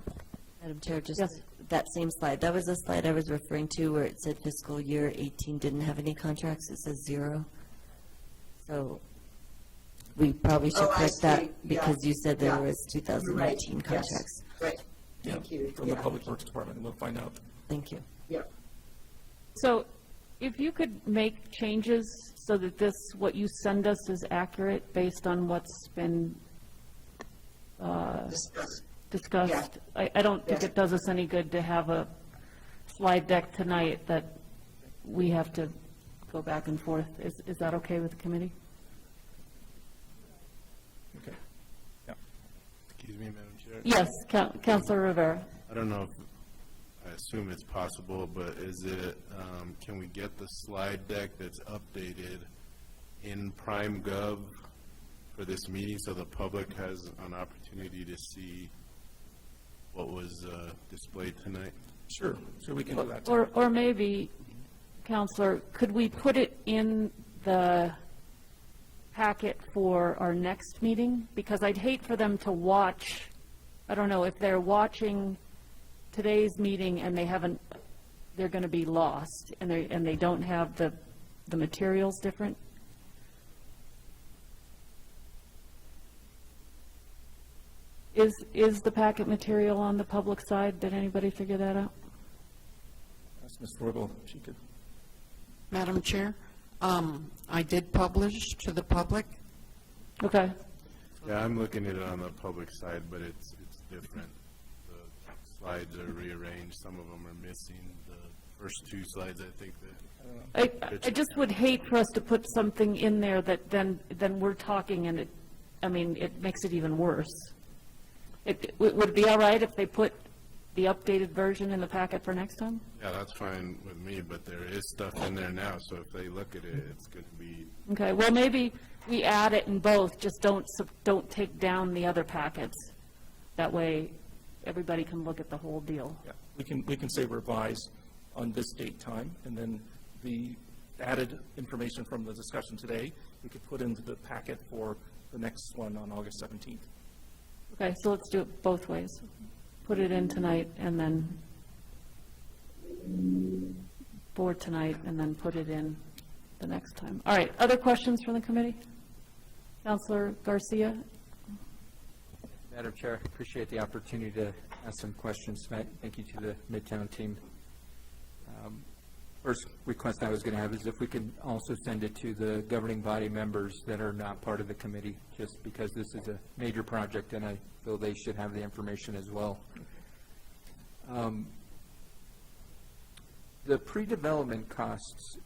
Madam Chair, just Yes. that same slide, that was the slide I was referring to where it said fiscal year 18 didn't have any contracts, it says 0. So we probably should Oh, I correct that see. because Yeah. you said there Yeah. was You're 2019 right. Yes. contracts. Right, Yeah, thank you. from the Yeah. Public Works Department, and we'll find out. Thank you. Yeah. So if you could make changes so that this, what you send us is accurate based on what's been discussed. I don't think Yes. it does us any good to have a slide deck tonight that we have to go back and forth. Is that okay with the committee? Okay. Yeah. Excuse me, Madam Chair? Yes, Councilor Rivera. I don't know if, I assume it's possible, but is it, can we get the slide deck that's updated in Prime Gov for this meeting so the public has an opportunity to see what was displayed tonight? Sure, we can do that. Or maybe, Counselor, could we put it in the packet for our next meeting? Because I'd hate for them to watch, I don't know, if they're watching today's meeting and they haven't, they're going to be lost and they don't have the materials different. Is the packet material on the public side? Did anybody figure that out? Ask Ms. Roybal if she could. Madam Chair, I did publish to the public. Okay. Yeah, I'm looking at it on the public side, but it's different. The slides are rearranged, some of them are missing. The first two slides, I think that. I just would hate for us to put something in there that then we're talking and it makes it even worse. Would it be all right if they put the updated version in the packet for next time? Yeah, that's fine with me, but there is stuff in there now, so if they look at it, it's going to be, Okay, well, maybe we add it in both, just don't take down the other packets. That way, everybody can look at the whole deal. Yeah, we can say revise on this date time, and then the added information from the discussion today, we could put into the packet for the next one on August 17th. Okay, so let's do it both ways. Put it in tonight and then for tonight and then put it in the next time. All right, other questions from the committee? Councilor Garcia? Madam Chair, appreciate the opportunity to ask some questions. Thank you to the Midtown team. First request I was going to have is if we could also send it to the governing body members that are not part of the committee, just because this is a major project and I feel they should have the information as well. The pre-development costs,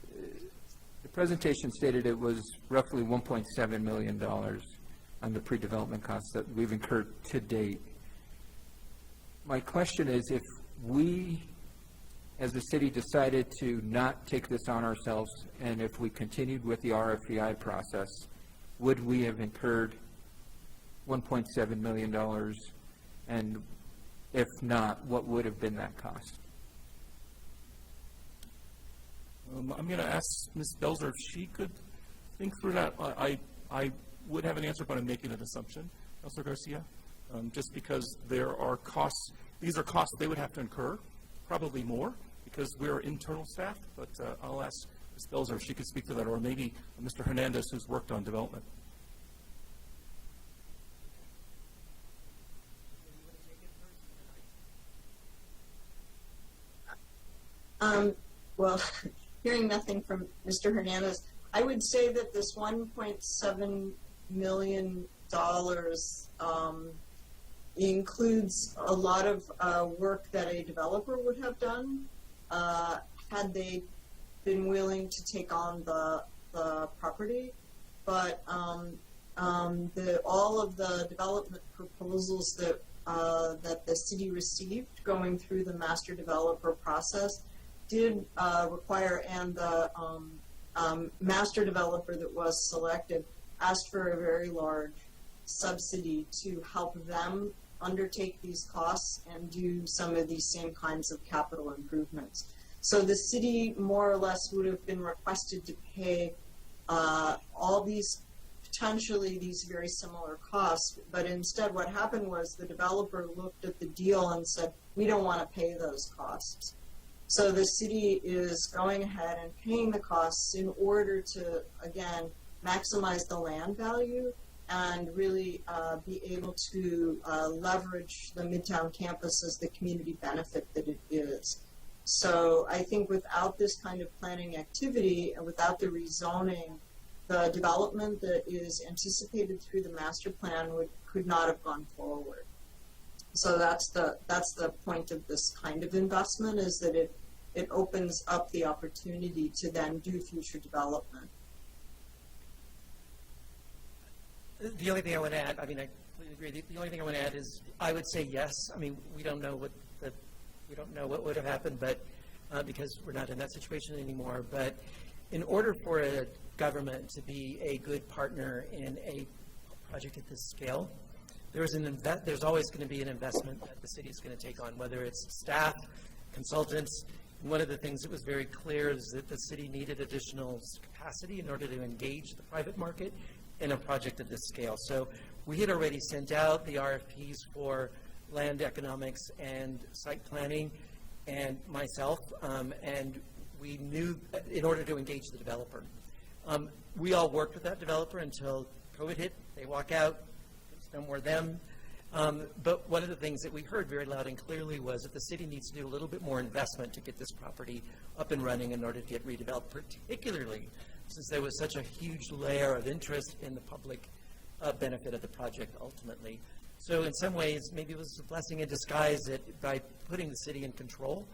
the presentation stated it was roughly $1.7 million on the pre-development costs that we've incurred to date. My question is, if we has the city decided to not take this on ourselves, and if we continued with the RFEI process, would we have incurred $1.7 million? And if not, what would have been that cost? I'm going to ask Ms. Belzer if she could think through that. I would have an answer, but I'm making an assumption, Councilor Garcia, just because there are costs, these are costs they would have to incur, probably more, because we're internal staff, but I'll ask Ms. Belzer if she could speak to that, or maybe Mr. Hernandez, who's worked on development. Well, hearing nothing from Mr. Hernandez, I would say that this $1.7 million includes a lot of work that a developer would have done had they been willing to take on the property. But all of the development proposals that the city received going through the master developer process did require, and the master developer that was selected asked for a very large subsidy to help them undertake these costs and do some of these same kinds of capital improvements. So the city more or less would have been requested to pay all these, potentially these very similar costs, but instead what happened was the developer looked at the deal and said, we don't want to pay those costs. So the city is going ahead and paying the costs in order to, again, maximize the land value and really be able to leverage the Midtown campus as the community benefit that it is. So I think without this kind of planning activity and without the rezoning, the development that is anticipated through the master plan could not have gone forward. So that's the point of this kind of investment, is that it opens up the opportunity to then do future development. The only thing I would add, I mean, I completely agree. The only thing I would add is I would say yes. I mean, we don't know what would have happened, but because we're not in that situation anymore. But in order for a government to be a good partner in a project at this scale, there's always going to be an investment that the city is going to take on, whether it's staff, consultants. One of the things that was very clear is that the city needed additional capacity in order to engage the private market in a project of this scale. So we had already sent out the RFPs for land economics and site planning and myself, and we knew in order to engage the developer. We all worked with that developer until COVID hit. They walk out, it's no more them. But one of the things that we heard very loud and clearly was that the city needs to do a little bit more investment to get this property up and running in order to get redeveloped, particularly since there was such a huge layer of interest in the public benefit of the project ultimately. So in some ways, maybe it was a blessing in disguise that by putting the city in control,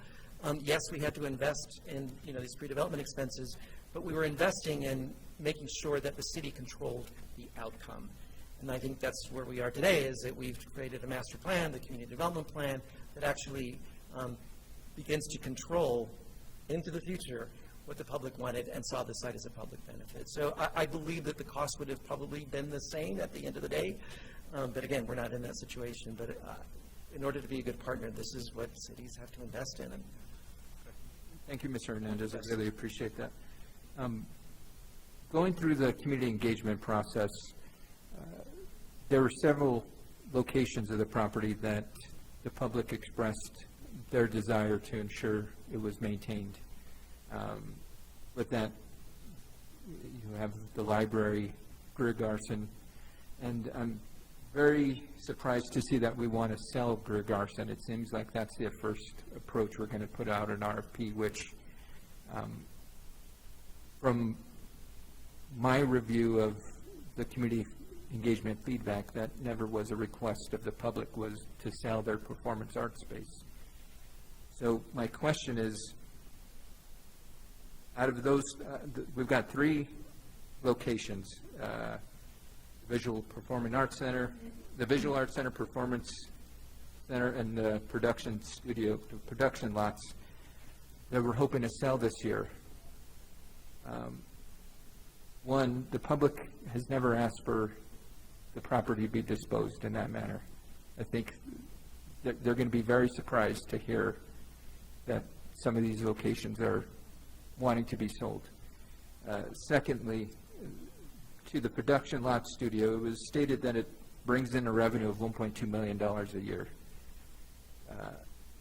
yes, we had to invest in these pre-development expenses, but we were investing in making sure that the city controlled the outcome. And I think that's where we are today, is that we've created a master plan, the community development plan, that actually begins to control into the future what the public wanted and saw the site as a public benefit. So I believe that the cost would have probably been the same at the end of the day. But again, we're not in that situation. But in order to be a good partner, this is what cities have to invest in. Thank you, Mr. Hernandez. I really appreciate that. Going through the community engagement process, there were several locations of the property that the public expressed their desire to ensure it was maintained. With that, you have the library, Greer Garson, and I'm very surprised to see that we want to sell Greer Garson. It seems like that's the first approach. We're going to put out an RFP, which from my review of the community engagement feedback, that never was a request of the public, was to sell their performance art space. So my question is, out of those, we've got 3 locations, Visual Performing Arts Center, the Visual Arts Center, Performance Center, and the production studio, the production lots. that we're hoping to sell this year. One, the public has never asked for the property to be disposed in that manner. I think that they're going to be very surprised to hear that some of these locations are wanting to be sold. Secondly, to the production lot studio, it was stated that it brings in a revenue of $1.2 million a year.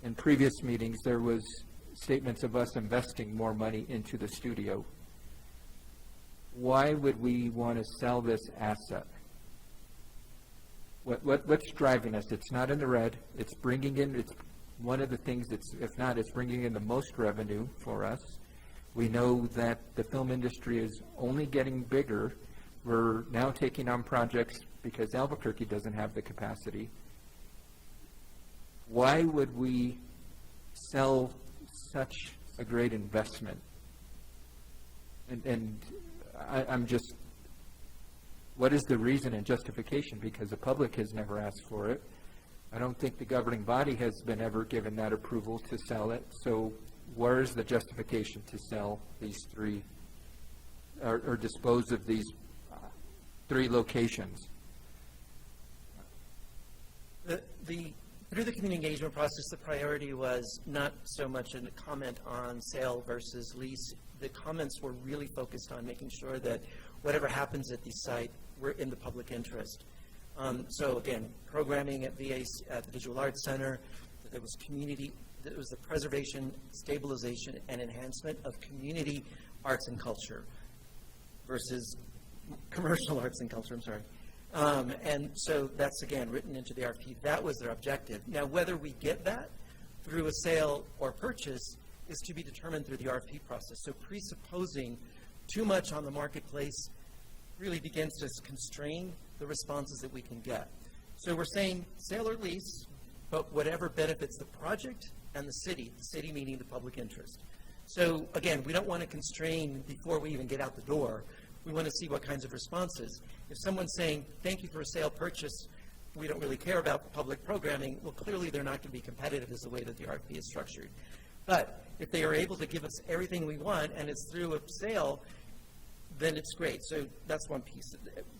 In previous meetings, there was statements of us investing more money into the studio. Why would we want to sell this asset? What's driving us? It's not in the red. It's bringing in, it's one of the things that's, if not, it's bringing in the most revenue for us. We know that the film industry is only getting bigger. We're now taking on projects because Albuquerque doesn't have the capacity. Why would we sell such a great investment? And I'm just, what is the reason and justification? Because the public has never asked for it. I don't think the governing body has been ever given that approval to sell it. So where is the justification to sell these three, or dispose of these 3 locations? Through the community engagement process, the priority was not so much a comment on sale versus lease. The comments were really focused on making sure that whatever happens at the site, we're in the public interest. So again, programming at VA, at the Visual Arts Center, that there was community, that it was the preservation, stabilization, and enhancement of community arts and culture versus commercial arts and culture, I'm sorry. And so that's, again, written into the RFP. That was their objective. Now, whether we get that through a sale or purchase is to be determined through the RFP process. So presupposing too much on the marketplace really begins to constrain the responses that we can get. So we're saying sale or lease, but whatever benefits the project and the city meaning the public interest. So again, we don't want to constrain before we even get out the door. We want to see what kinds of responses. If someone's saying, thank you for a sale purchase, we don't really care about public programming, well, clearly they're not going to be competitive as the way that the RFP is structured. But if they are able to give us everything we want and it's through a sale, then it's great. So that's one piece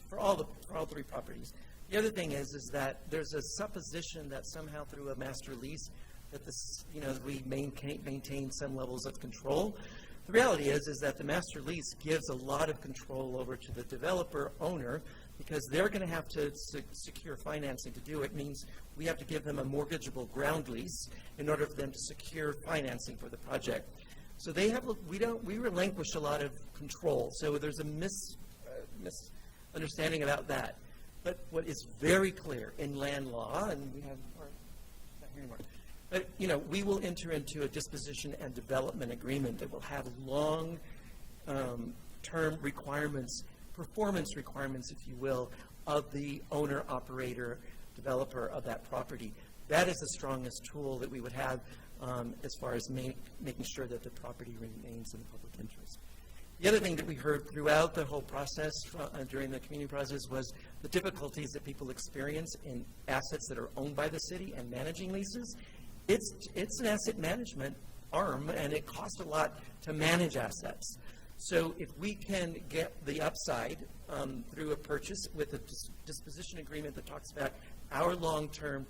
for all 3 properties. The other thing is that there's a supposition that somehow through a master lease that this, we maintain some levels of control. The reality is that the master lease gives a lot of control over to the developer owner because they're going to have to secure financing to do it. It means we have to give them a mortgageable ground lease in order for them to secure financing for the project. So they have, we relinquish a lot of control. So there's a misunderstanding about that. But what is very clear in land law, and we have, not here anymore, but, we will enter into a disposition and development agreement that will have long-term requirements, performance requirements, if you will, of the owner, operator, developer of that property. That is the strongest tool that we would have as far as making sure that the property remains in the public interest. The other thing that we heard throughout the whole process, during the community process, was the difficulties that people experience in assets that are owned by the city and managing leases. It's an asset management arm, and it costs a lot to manage assets. So if we can get the upside through a purchase with a disposition agreement that talks about our long-term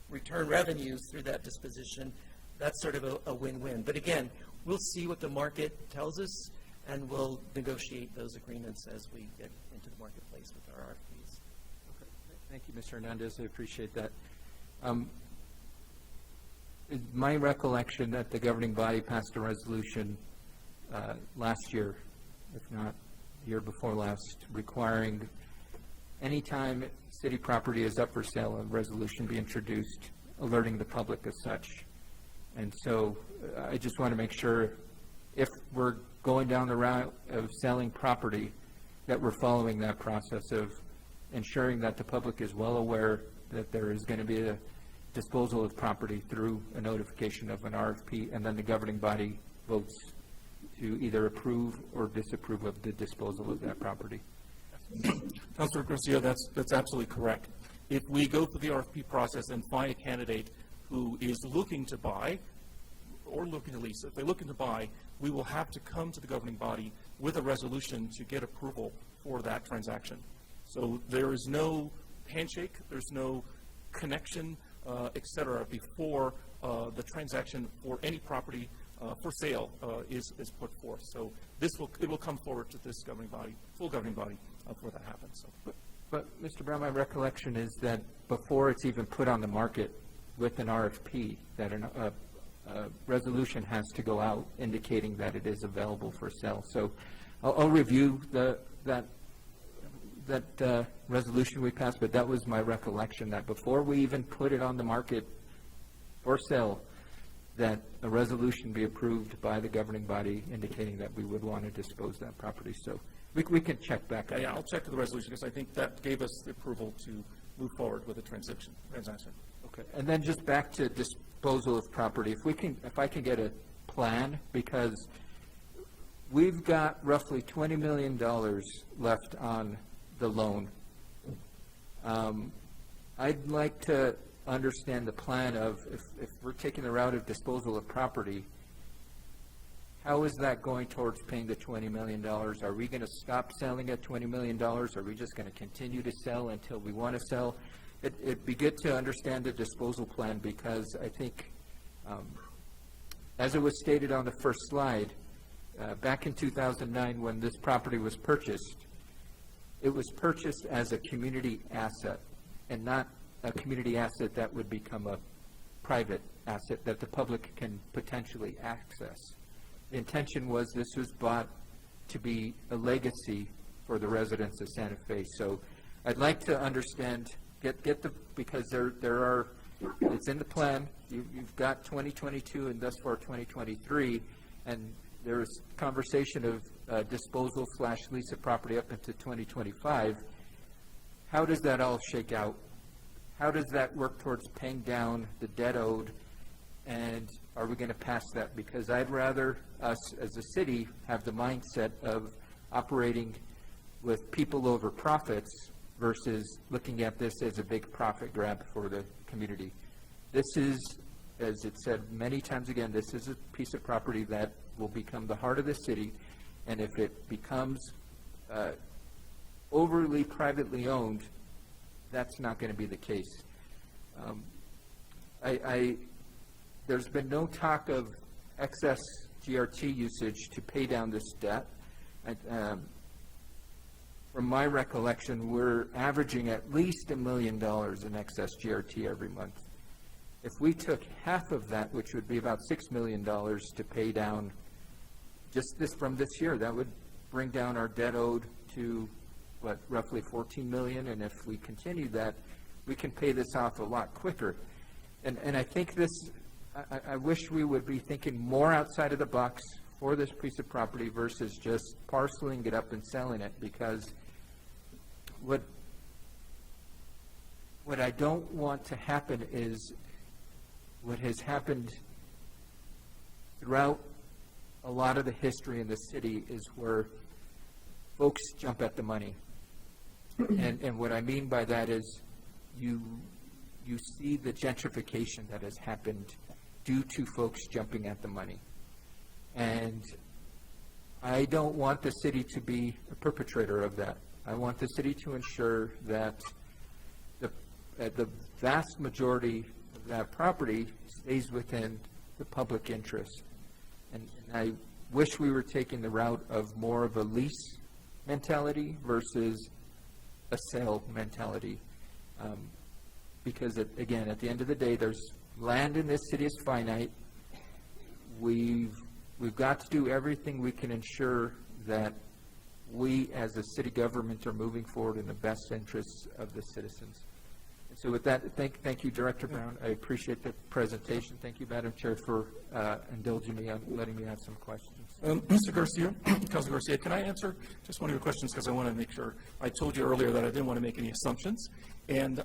return revenues through that disposition, that's sort of a win-win. But again, we'll see what the market tells us, and we'll negotiate those agreements as we get into the marketplace with our RFPs. Okay. Thank you, Mr. Hernandez. I appreciate that. My recollection that the governing body passed a resolution last year, if not the year before last, requiring any time city property is up for sale, a resolution be introduced alerting the public as such. And so I just want to make sure if we're going down the route of selling property, that we're following that process of ensuring that the public is well aware that there is going to be a disposal of property through a notification of an RFP, and then the governing body votes to either approve or disapprove of the disposal of that property. Councilor Garcia, that's absolutely correct. If we go through the RFP process and find a candidate who is looking to buy, or looking to lease, if they're looking to buy, we will have to come to the governing body with a resolution to get approval for that transaction. So there is no handshake, there's no connection, et cetera, before the transaction for any property for sale is put forth. So it will come forward to this governing body, full governing body, before that happens. So. But, Mr. Brown, my recollection is that before it's even put on the market with an RFP, that a resolution has to go out indicating that it is available for sale. So I'll review that resolution we passed, but that was my recollection, that before we even put it on the market for sale, that a resolution be approved by the governing body indicating that we would want to dispose that property. So we can check back on Yeah, that. I'll check the resolution, because I think that gave us the approval to move forward with the transaction. Okay, and then just back to disposal of property, if I can get a plan, because we've got roughly $20 million left on the loan. I'd like to understand the plan of, if we're taking the route of disposal of property, how is that going towards paying the $20 million? Are we going to stop selling at $20 million? Are we just going to continue to sell until we want to sell? It'd be good to understand the disposal plan, because I think, as it was stated on the first slide, back in 2009 when this property was purchased, it was purchased as a community asset and not a community asset that would become a private asset that the public can potentially access. The intention was this was bought to be a legacy for the residents of Santa Fe. So I'd like to understand, because there are, it's in the plan, you've got 2022 and thus far 2023, and there is conversation of disposal / lease of property up into 2025. How does that all shake out? How does that work towards paying down the debt owed? And are we going to pass that? Because I'd rather us as a city have the mindset of operating with people over profits versus looking at this as a big profit grab for the community. This is, as it said many times again, this is a piece of property that will become the heart of the city, and if it becomes overly privately owned, that's not going to be the case. There's been no talk of excess GRT usage to pay down this debt. From my recollection, we're averaging at least $1 million in excess GRT every month. If we took half of that, which would be about $6 million to pay down just from this year, that would bring down our debt owed to, roughly $14 million, and if we continue that, we can pay this off a lot quicker. And I think I wish we would be thinking more outside of the box for this piece of property versus just parceling it up and selling it, because what I don't want to happen is what has happened throughout a lot of the history in the city, is where folks jump at the money. And what I mean by that is you see the gentrification that has happened due to folks jumping at the money. And I don't want the city to be a perpetrator of that. I want the city to ensure that the vast majority of that property stays within the public interest. And I wish we were taking the route of more of a lease mentality versus a sale mentality. Because, again, at the end of the day, there's land in this city is finite. We've got to do everything we can ensure that we as a city government are moving forward in the best interests of the citizens. And so with that, thank you, Director Brown. I appreciate the presentation. Thank you, Madam Chair, for indulging me on letting me have some questions. Mr. Garcia, Councilor Garcia, can I answer just one of your questions, because I want to make sure? I told you earlier that I didn't want to make any assumptions, and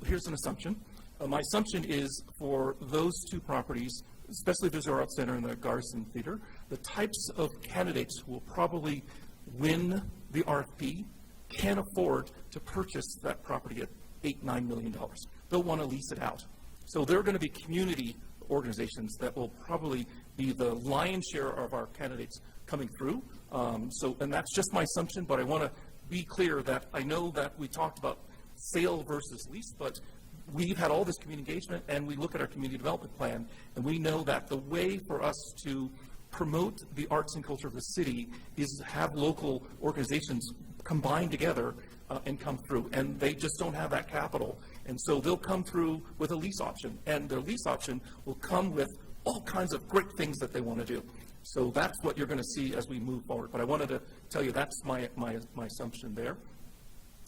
here's an assumption. My assumption is for those two properties, especially the Zero Out Center and the Garrison Theater, the types of candidates who will probably win the RFP can afford to purchase that property at $8-9 million. They'll want to lease it out. So they're going to be community organizations that will probably be the lion's share of our candidates coming through. And that's just my assumption, but I want to be clear that I know that we talked about sale versus lease, but we've had all this community engagement, and we look at our community development plan, and we know that the way for us to promote the arts and culture of the city is have local organizations combine together and come through, and they just don't have that capital. And so they'll come through with a lease option, and their lease option will come with all kinds of great things that they want to do. So that's what you're going to see as we move forward. But I wanted to tell you that's my assumption there.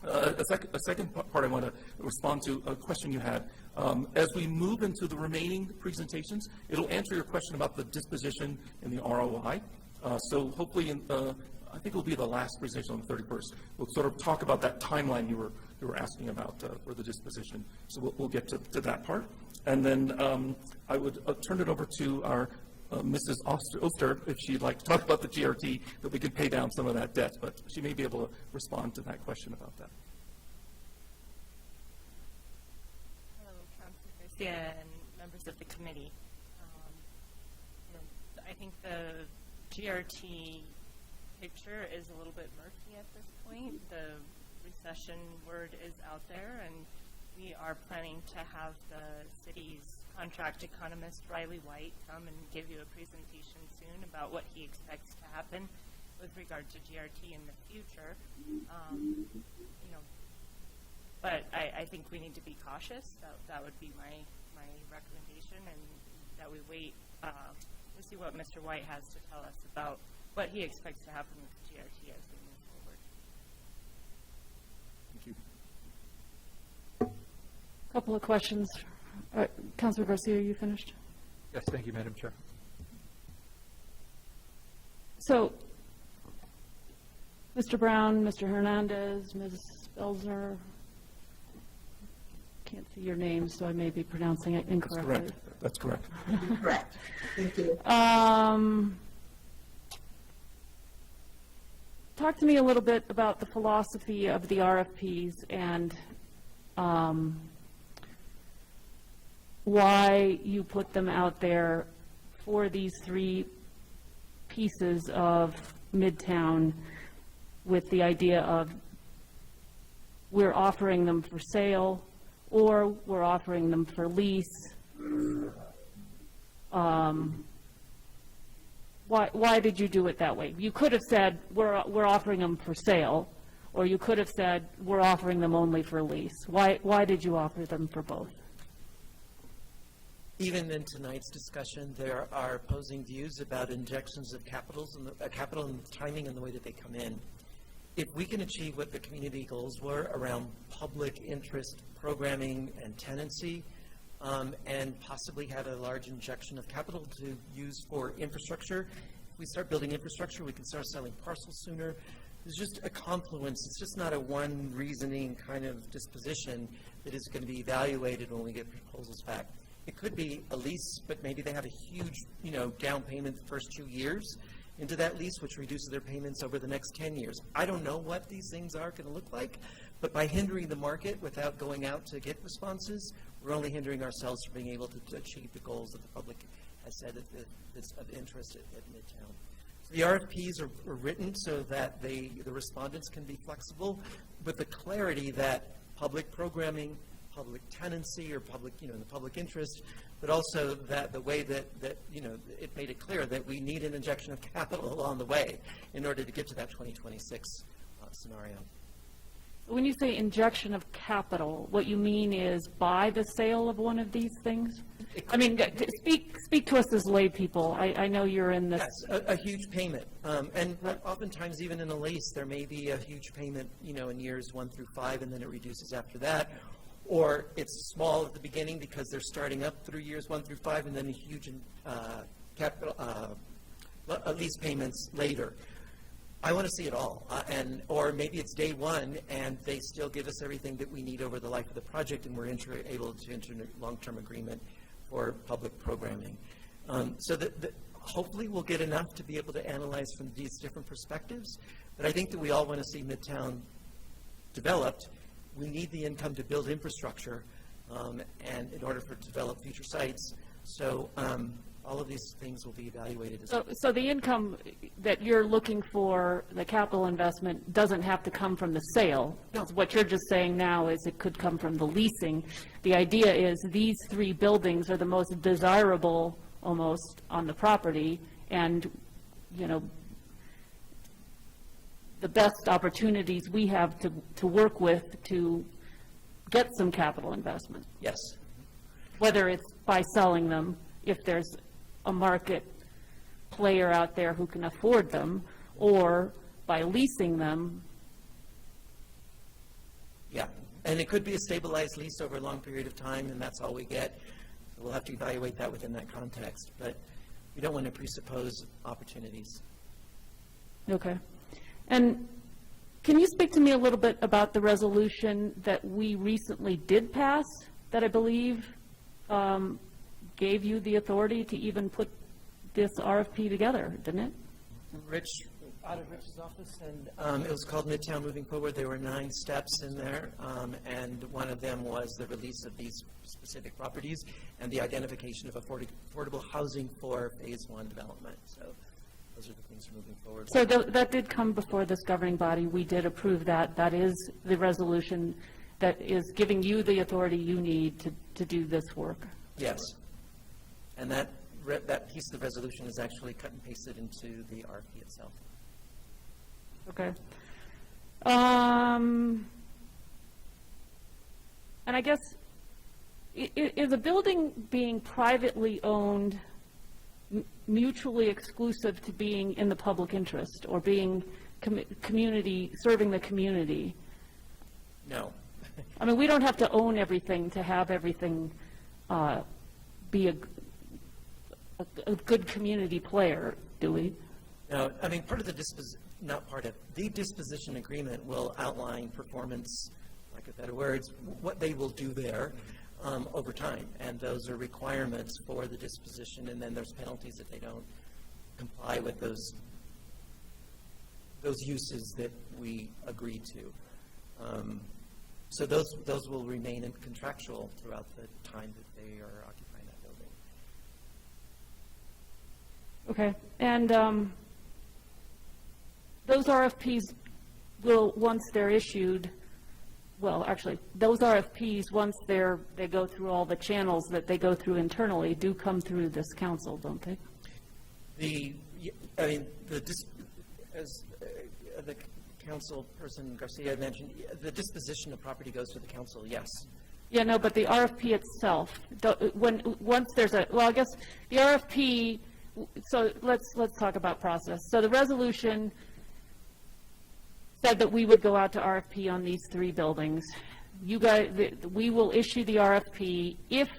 A second part I want to respond to a question you had. As we move into the remaining presentations, it'll answer your question about the disposition and the ROI. So hopefully, I think it'll be the last presentation on the 31st. We'll sort of talk about that timeline you were asking about for the disposition. So we'll get to that part. And then I would turn it over to our Mrs. Oster, if she'd like to talk about the GRT, that we could pay down some of that debt, but she may be able to respond to that question about that. Hello, Councilor Garcia and members of the committee. I think the GRT picture is a little bit murky at this point. The recession word is out there, and we are planning to have the city's contract economist, Riley White, come and give you a presentation soon about what he expects to happen with regard to GRT in the future. But I think we need to be cautious. That would be my recommendation, and that we wait to see what Mr. White has to tell us about what he expects to happen with GRT as we move forward. Thank you. Couple of questions. Councilor Garcia, are you finished? Yes, thank you, Madam Chair. So, Mr. Brown, Mr. Hernandez, Ms. Belzner, can't see your name, so I may be pronouncing it incorrectly. That's correct. Correct. Thank you. Talk to me a little bit about the philosophy of the RFPs and why you put them out there for these three pieces of Midtown with the idea of we're offering them for sale or we're offering them for lease. Why did you do it that way? You could have said we're offering them for sale, or you could have said we're offering them only for lease. Why did you offer them for both? Even in tonight's discussion, there are opposing views about injections of capital and the timing and the way that they come in. If we can achieve what the community goals were around public interest programming and tenancy, and possibly have a large injection of capital to use for infrastructure, if we start building infrastructure, we can start selling parcels sooner. There's just a confluence. It's just not a one reasoning kind of disposition that is going to be evaluated when we get proposals back. It could be a lease, but maybe they have a huge, down payment the first 2 years into that lease, which reduces their payments over the next 10 years. I don't know what these things are going to look like, but by hindering the market without going out to get responses, we're only hindering ourselves from being able to achieve the goals that the public has said that's of interest at Midtown. So the RFPs are written so that the respondents can be flexible, with the clarity that public programming, public tenancy, or public, in the public interest, but also that the way that it made it clear that we need an injection of capital along the way in order to get to that 2026 scenario. When you say injection of capital, what you mean is buy the sale of one of these things? I mean, speak to us as lay people. I know you're in this. Yes, a huge payment. And oftentimes, even in a lease, there may be a huge payment, in years 1 through 5, and then it reduces after that. Or it's small at the beginning because they're starting up through years 1 through 5, and then a huge lease payments later. I want to see it all, or maybe it's day one and they still give us everything that we need over the life of the project, and we're able to enter a long-term agreement for public programming. So that hopefully we'll get enough to be able to analyze from these different perspectives. But I think that we all want to see Midtown developed. We need the income to build infrastructure, and in order to develop future sites. So all of these things will be evaluated as So the income that you're looking for, the capital investment, doesn't have to come from the sale? No. What you're just saying now is it could come from the leasing. The idea is these 3 buildings are the most desirable, almost, on the property, and, you know, the best opportunities we have to work with to get some capital investment, yes. whether it's by selling them, if there's a market player out there who can afford them, or by leasing them. Yeah, and it could be a stabilized lease over a long period of time, and that's all we get. So we'll have to evaluate that within that context, but we don't want to presuppose opportunities. Okay. And can you speak to me a little bit about the resolution that we recently did pass, that I believe gave you the authority to even put this RFP together, didn't it? Rich, out of Rich's office, and it was called Midtown Moving Forward. There were 9 steps in there, and one of them was the release of these specific properties and the identification of affordable housing for Phase 1 development. So those are the things we're moving forward. So that did come before this governing body. We did approve that. That is the resolution that is giving you the authority you need to do this work. Yes. And that piece of the resolution is actually cut and pasted into the RFP itself. Okay. And I guess, is a building being privately owned mutually exclusive to being in the public interest or being community, serving the community? No. I mean, we don't have to own everything to have everything be a good community player, do we? No, I mean, the disposition agreement will outline performance, like a better words, what they will do there over time. And those are requirements for the disposition, and then there's penalties if they don't comply with those uses that we agree to. So those will remain in contractual throughout the time that they are occupying that building. Okay. And those RFPs will, once they're issued, well, actually, those RFPs, once they go through all the channels that they go through internally, do come through this council, don't they? As the council person Garcia mentioned, the disposition of property goes to the council, yes. Yeah, no, but the RFP itself, once there's well, I guess the RFP, so let's talk about process. So the resolution said that we would go out to RFP on these 3 buildings. You guys, we will issue the RFP. If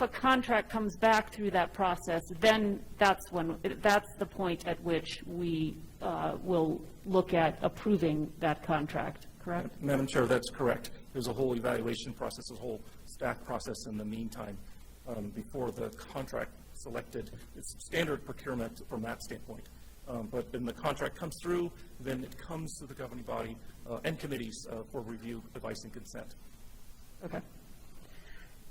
a contract comes back through that process, then that's the point at which we will look at approving that contract, correct? Madam Chair, that's correct. There's a whole evaluation process, a whole staff process in the meantime before the contract selected. It's standard procurement from that standpoint. But when the contract comes through, then it comes to the governing body and committees for review, advice, and consent. Okay.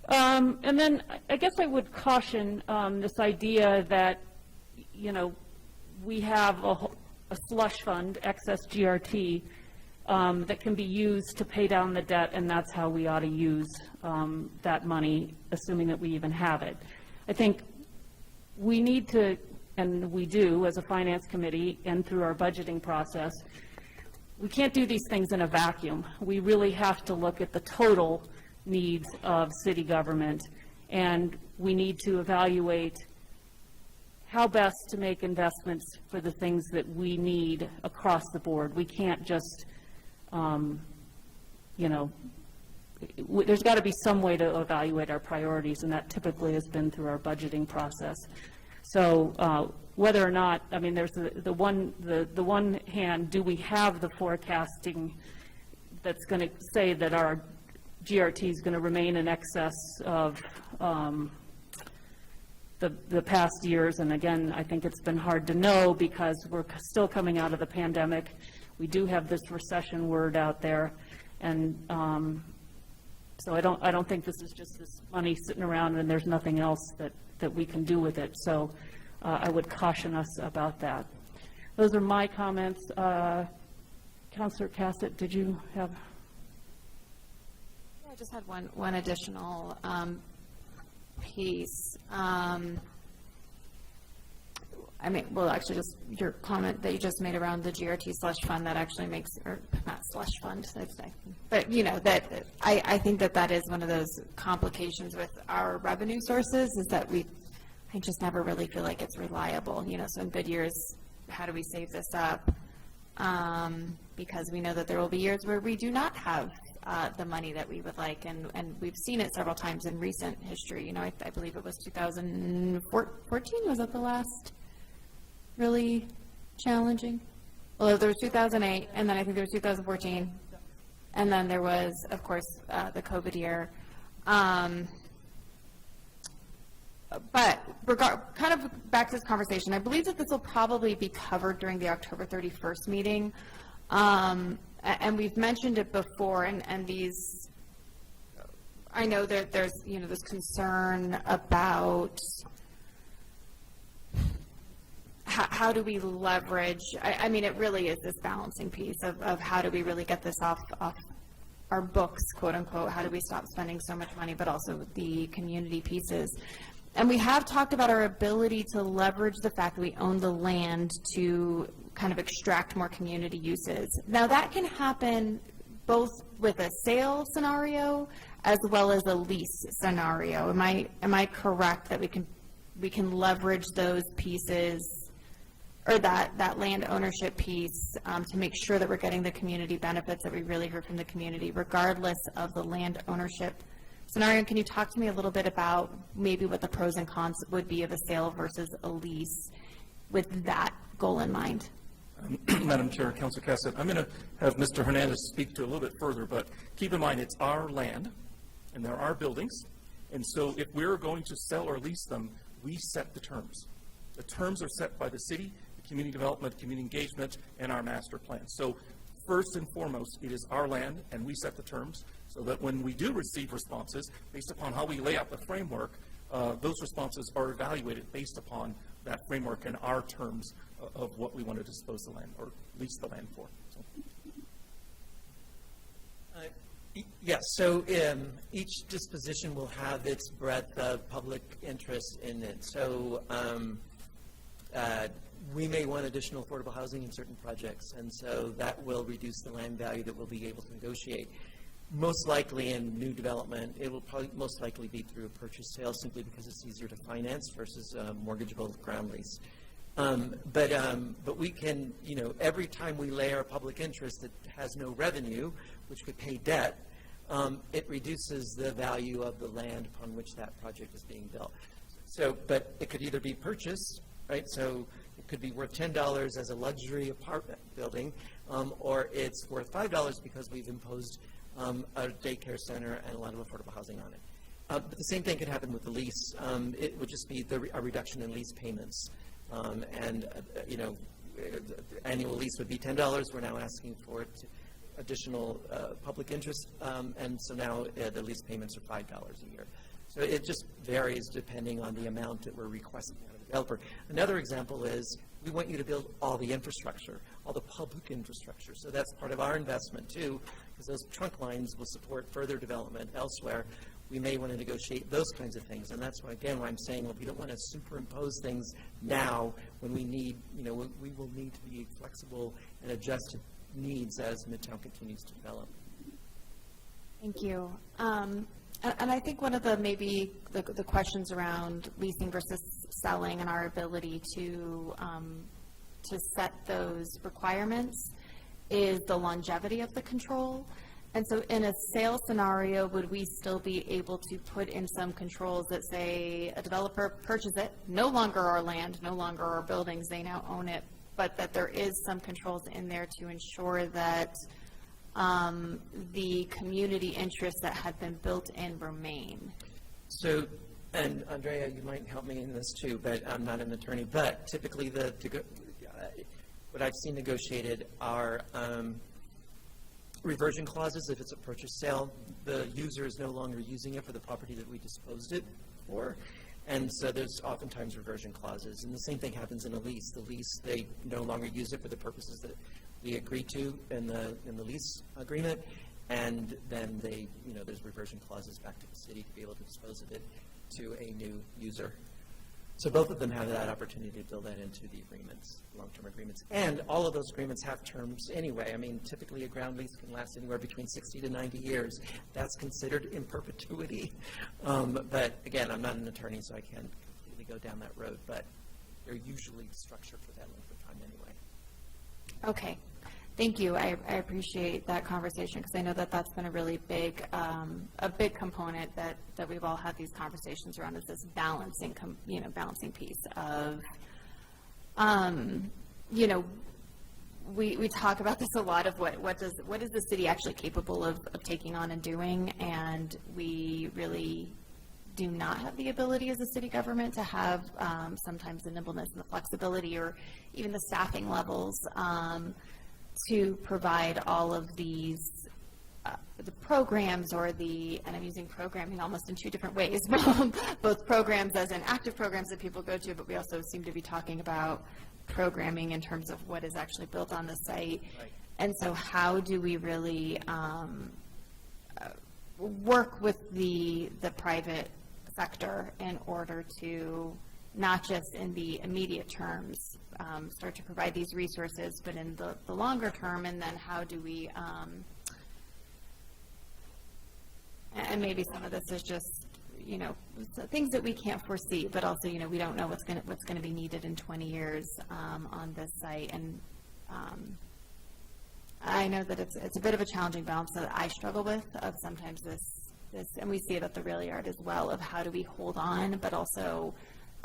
And then I guess I would caution this idea that, you know, we have a slush fund, excess GRT, that can be used to pay down the debt, and that's how we ought to use that money, assuming that we even have it. I think we need to, and we do as a finance committee and through our budgeting process, we can't do these things in a vacuum. We really have to look at the total needs of city government, and we need to evaluate how best to make investments for the things that we need across the board. We can't just, you know, there's got to be some way to evaluate our priorities, and that typically has been through our budgeting process. So whether or not, I mean, there's the one hand, do we have the forecasting that's going to say that our GRT is going to remain in excess of the past years? And again, I think it's been hard to know because we're still coming out of the pandemic. We do have this recession word out there, and So I don't think this is just this money sitting around and there's nothing else that we can do with it. So I would caution us about that. Those are my comments. Councilor Cassett, did you have? Yeah, I just had one additional piece. I mean, well, actually, just your comment that you just made around the GRT slush fund, that actually makes, or not slush fund, but, you know, that I think that is one of those complications with our revenue sources, is that I just never really feel like it's reliable. You know, so in good years, how do we save this up? Because we know that there will be years where we do not have the money that we would like, and we've seen it several times in recent history. You know, I believe it was 2014, was that the last really challenging? Well, there was 2008, and then I think there was 2014, and then there was, of course, the COVID year. But kind of back to this conversation, I believe that this will probably be covered during the October 31st meeting. And we've mentioned it before, and these, I know that there's, you know, this concern about how do we leverage, I mean, it really is this balancing piece of how do we really get this off our books, quote unquote, how do we stop spending so much money, but also the community pieces. And we have talked about our ability to leverage the fact that we own the land to kind of extract more community uses. Now that can happen both with a sale scenario as well as a lease scenario. Am I correct that we can leverage those pieces, or that land ownership piece, to make sure that we're getting the community benefits that we really heard from the community, regardless of the land ownership scenario? Can you talk to me a little bit about maybe what the pros and cons would be of a sale versus a lease with that goal in mind? Madam Chair, Councilor Cassett, I'm going to have Mr. Hernandez speak to it a little bit further, but keep in mind it's our land and there are buildings, and so if we're going to sell or lease them, we set the terms. The terms are set by the city, the community development, community engagement, and our master plan. So first and foremost, it is our land, and we set the terms so that when we do receive responses, based upon how we lay out the framework, those responses are evaluated based upon that framework and our terms of what we want to dispose the land or lease the land for. So. Yes, so each disposition will have its breadth of public interest in it. So we may want additional affordable housing in certain projects, and so that will reduce the land value that we'll be able to negotiate. Most likely in new development, it will probably most likely be through a purchase sale, simply because it's easier to finance versus a mortgageable ground lease. But we can, you know, every time we lay our public interest that has no revenue, which could pay debt, it reduces the value of the land upon which that project is being built. So, but it could either be purchased, right? So it could be worth $10 as a luxury apartment building, or it's worth $5 because we've imposed a daycare center and a lot of affordable housing on it. But the same thing could happen with the lease. It would just be a reduction in lease payments. You know, the annual lease would be $10. We're now asking for additional public interest, and so now the lease payments are $5 a year. So it just varies depending on the amount that we're requesting out of the developer. Another example is we want you to build all the infrastructure, all the public infrastructure. So that's part of our investment too, because those trunk lines will support further development elsewhere. We may want to negotiate those kinds of things. And that's why, again, why I'm saying, well, we don't want to superimpose things now when we need, you know, we will need to be flexible and adjust to needs as Midtown continues to develop. Thank you. And I think one of the maybe the questions around leasing versus selling and our ability to set those requirements is the longevity of the control. And so in a sale scenario, would we still be able to put in some controls that say a developer purchases it, no longer our land, no longer our buildings, they now own it, but that there is some controls in there to ensure that the community interests that have been built in remain? So, and Andrea, you might help me in this too, but I'm not an attorney, but typically what I've seen negotiated are reversion clauses. If it's a purchase sale, the user is no longer using it for the property that we disposed it for. And so there's oftentimes reversion clauses. And the same thing happens in a lease. The lease, they no longer use it for the purposes that we agreed to in the lease agreement. And then they, there's reversion clauses back to the city to be able to dispose of it to a new user. So both of them have that opportunity to build that into the agreements, long-term agreements. And all of those agreements have terms anyway. I mean, typically a ground lease can last anywhere between 60 to 90 years. That's considered in perpetuity. But again, I'm not an attorney, so I can't completely go down that road, but they're usually structured for that length of time anyway. Okay, thank you. I appreciate that conversation because I know that that's been a really big, component that we've all had these conversations around is this balancing piece of, we talk about this a lot of what is the city actually capable of taking on and doing, and we really do not have the ability as a city government to have sometimes the nimbleness and the flexibility or even the staffing levels to provide all of these the programs and I'm using programming almost in two different ways, both programs as in active programs that people go to, but we also seem to be talking about programming in terms of what is actually built on the site. Right. And so how do we really work with the private sector in order to not just in the immediate terms start to provide these resources, but in the longer term, and then how do we, and maybe some of this is just, things that we can't foresee, but also, we don't know what's going to be needed in 20 years on this site. And I know that it's a bit of a challenging balance that I struggle with of sometimes this, and we see it at the Rail Yard as well, of how do we hold on, but also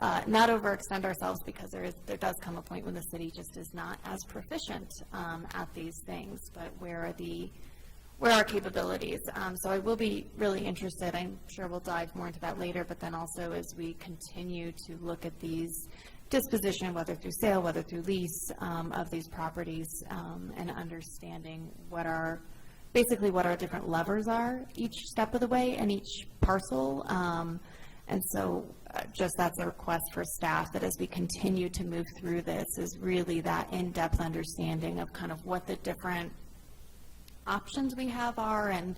not overextend ourselves, because there does come a point when the city just is not as proficient at these things, but where are our capabilities? So I will be really interested. I'm sure we'll dive more into that later, but then also as we continue to look at these disposition, whether through sale, whether through lease of these properties, and understanding what our different levers are each step of the way and each parcel. And so just that's a request for staff, that as we continue to move through this is really that in-depth understanding of kind of what the different options we have are and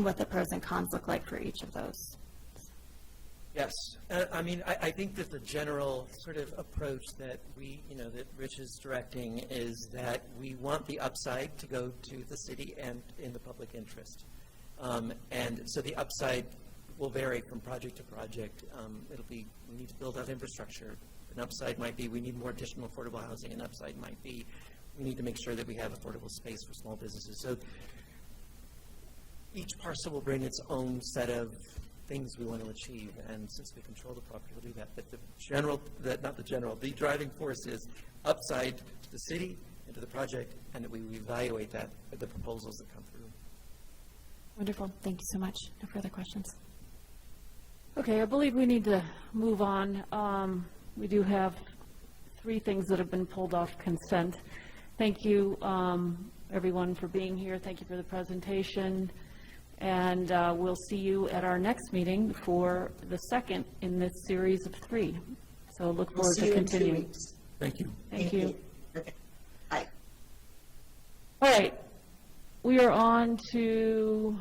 what the pros and cons look like for each of those. Yes. I mean, I think that the general sort of approach that that Rich is directing is that we want the upside to go to the city and in the public interest. And so the upside will vary from project to project. It'll be, we need to build out infrastructure. An upside might be we need more additional affordable housing. An upside might be we need to make sure that we have affordable space for small businesses. So each parcel will bring its own set of things we want to achieve, and since we control the property, we'll do that. But the driving force is upside to the city and to the project, and that we evaluate that, the proposals that come through. Wonderful. Thank you so much. No further questions. Okay, I believe we need to move on. We do have 3 things that have been pulled off consent. Thank you, everyone, for being here. Thank you for the presentation. And we'll see you at our next meeting for the second in this series of 3. So look forward to continuing. Thank you. Thank you. Okay. Bye. All right, we are on to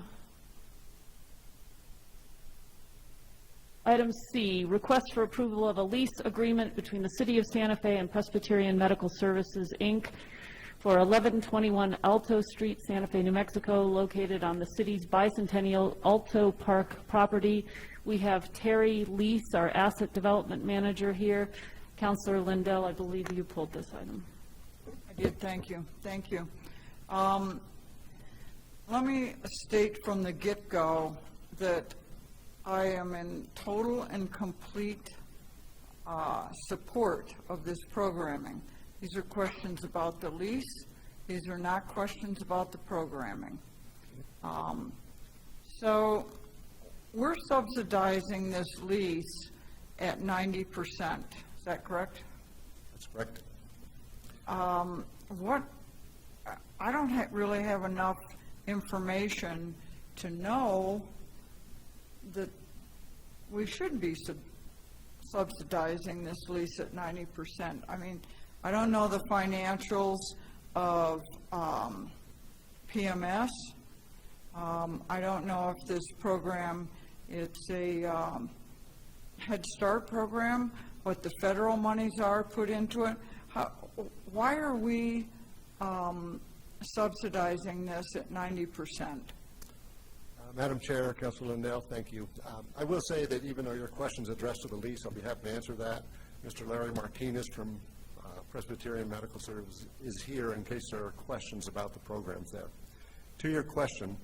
item C, request for approval of a lease agreement between the City of Santa Fe and Presbyterian Medical Services, Inc. for 1121 Alto Street, Santa Fe, New Mexico, located on the city's bicentennial Alto Park property. We have Terry Lease, our Asset Development Manager, here. Councilor Lindell, I believe you pulled this item. I did, thank you, thank you. Let me state from the get-go that I am in total and complete support of this programming. These are questions about the lease. These are not questions about the programming. So we're subsidizing this lease at 90%. Is that correct? That's correct. I don't really have enough information to know that we should be subsidizing this lease at 90%. I mean, I don't know the financials of PMS. I don't know if this program, it's a Head Start program, what the federal monies are put into it. Why are we subsidizing this at 90%? Madam Chair, Councilor Lindell, thank you. I will say that even though your question's addressed to the lease, I'll be happy to answer that. Mr. Larry Martinez from Presbyterian Medical Services is here in case there are questions about the programs there. To your question,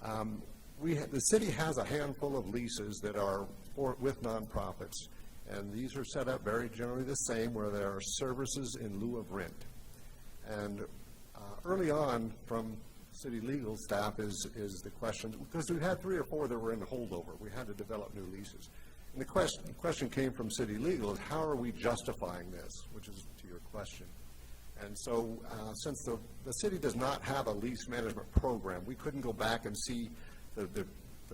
the city has a handful of leases that are with nonprofits, and these are set up very generally the same, where there are services in lieu of rent. And early on, from city legal staff is the question, because we had 3 or 4 that were in holdover. We had to develop new leases. And the question came from city legal is, how are we justifying this, which is to your question. And so since the city does not have a lease management program, we couldn't go back and see the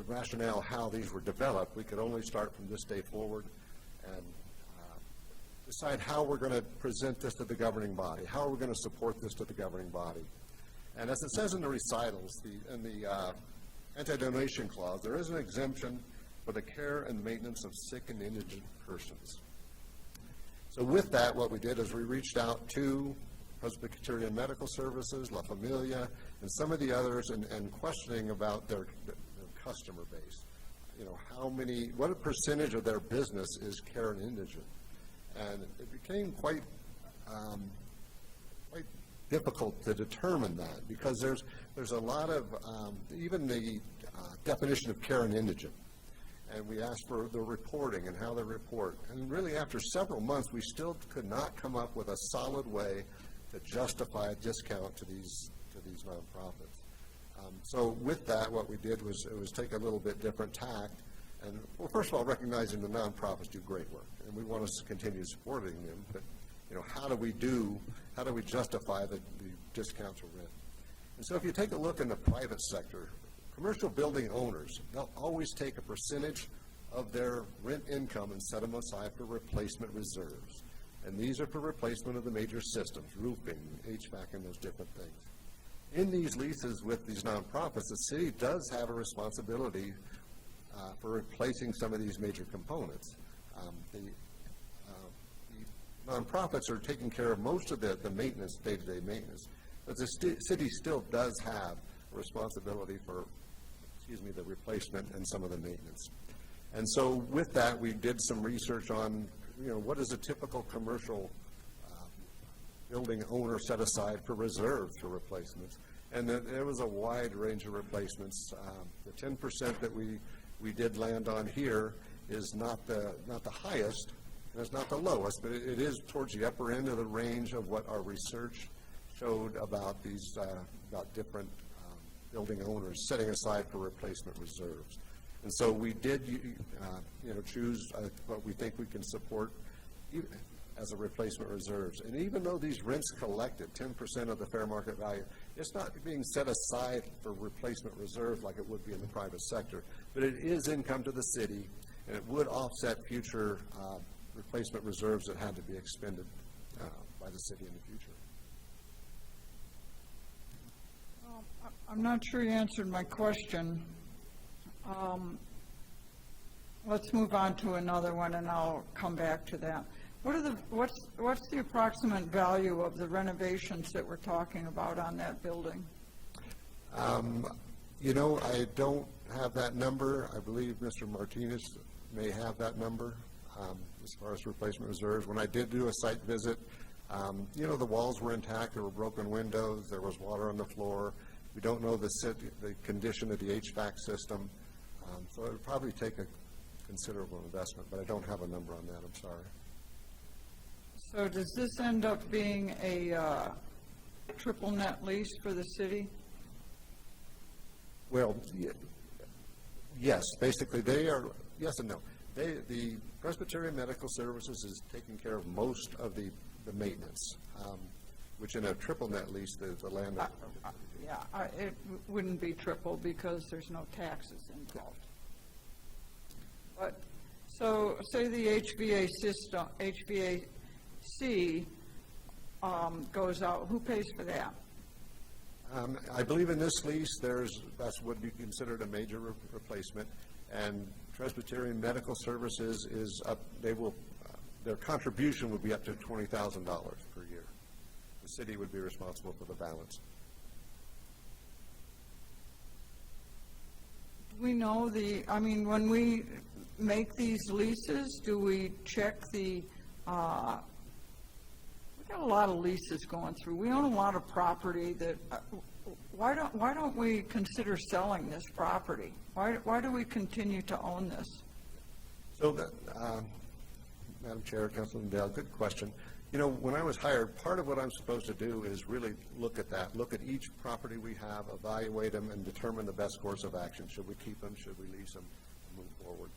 rationale how these were developed. We could only start from this day forward and decide how we're going to present this to the governing body, how are we going to support this to the governing body. And as it says in the recitals, in the anti-donation clause, there is an exemption for the care and maintenance of sick and indigent persons. So with that, what we did is we reached out to Presbyterian Medical Services, La Familia, and some of the others, and questioning about their customer base. You know, what a percentage of their business is care and indigent. And it became quite difficult to determine that, because there's a lot of, even the definition of care and indigent. And we asked for the reporting and how they report. And really, after several months, we still could not come up with a solid way to justify a discount to these nonprofits. So with that, what we did was take a little bit different tact. And, well, first of all, recognizing the nonprofits do great work, and we want to continue supporting them. But, you know, how do we justify the discounts for rent? And so if you take a look in the private sector, commercial building owners, they'll always take a percentage of their rent income and set them aside for replacement reserves. And these are for replacement of the major systems, roofing, HVAC, and those different things. In these leases with these nonprofits, the city does have a responsibility for replacing some of these major components. The nonprofits are taking care of most of the maintenance, day-to-day maintenance, but the city still does have a responsibility for, the replacement and some of the maintenance. And so with that, we did some research on, what is a typical commercial building owner set aside for reserves for replacements. And there was a wide range of replacements. The 10% that we did land on here is not the highest, and it's not the lowest, but it is towards the upper end of the range of what our research showed about these about different building owners setting aside for replacement reserves. And so we did, choose what we think we can support as a replacement reserves. And even though these rents collected, 10% of the fair market value, it's not being set aside for replacement reserves like it would be in the private sector, but it is income to the city, and it would offset future replacement reserves that had to be expended by the city in the future. I'm not sure you answered my question. Let's move on to another one, and I'll come back to that. What's the approximate value of the renovations that we're talking about on that building? I don't have that number. I believe Mr. Martinez may have that number as far as replacement reserves. When I did do a site visit, the walls were intact. There were broken windows. There was water on the floor. We don't know the condition of the HVAC system. So it would probably take a considerable investment, but I don't have a number on that. I'm sorry. So does this end up being a triple net lease for the city? Well, yes. Basically, they are, yes and no. The Presbyterian Medical Services is taking care of most of the maintenance. which in a triple net lease, the land. Yeah, it wouldn't be triple because there's no taxes involved. But, so, say the HVAC system, HVAC goes out, who pays for that? I believe in this lease, that's what would be considered a major replacement, and Presbyterian Medical Services is up, their contribution would be up to $20,000 per year. The city would be responsible for the balance. We know when we make these leases, do we check we got a lot of leases going through. We own a lot of property that, why don't we consider selling this property? Why do we continue to own this? So, Madam Chair, Councilman Dale, good question. You know, when I was hired, part of what I'm supposed to do is really look at that, look at each property we have, evaluate them, and determine the best course of action. Should we keep them? Should we lease them? And move forward.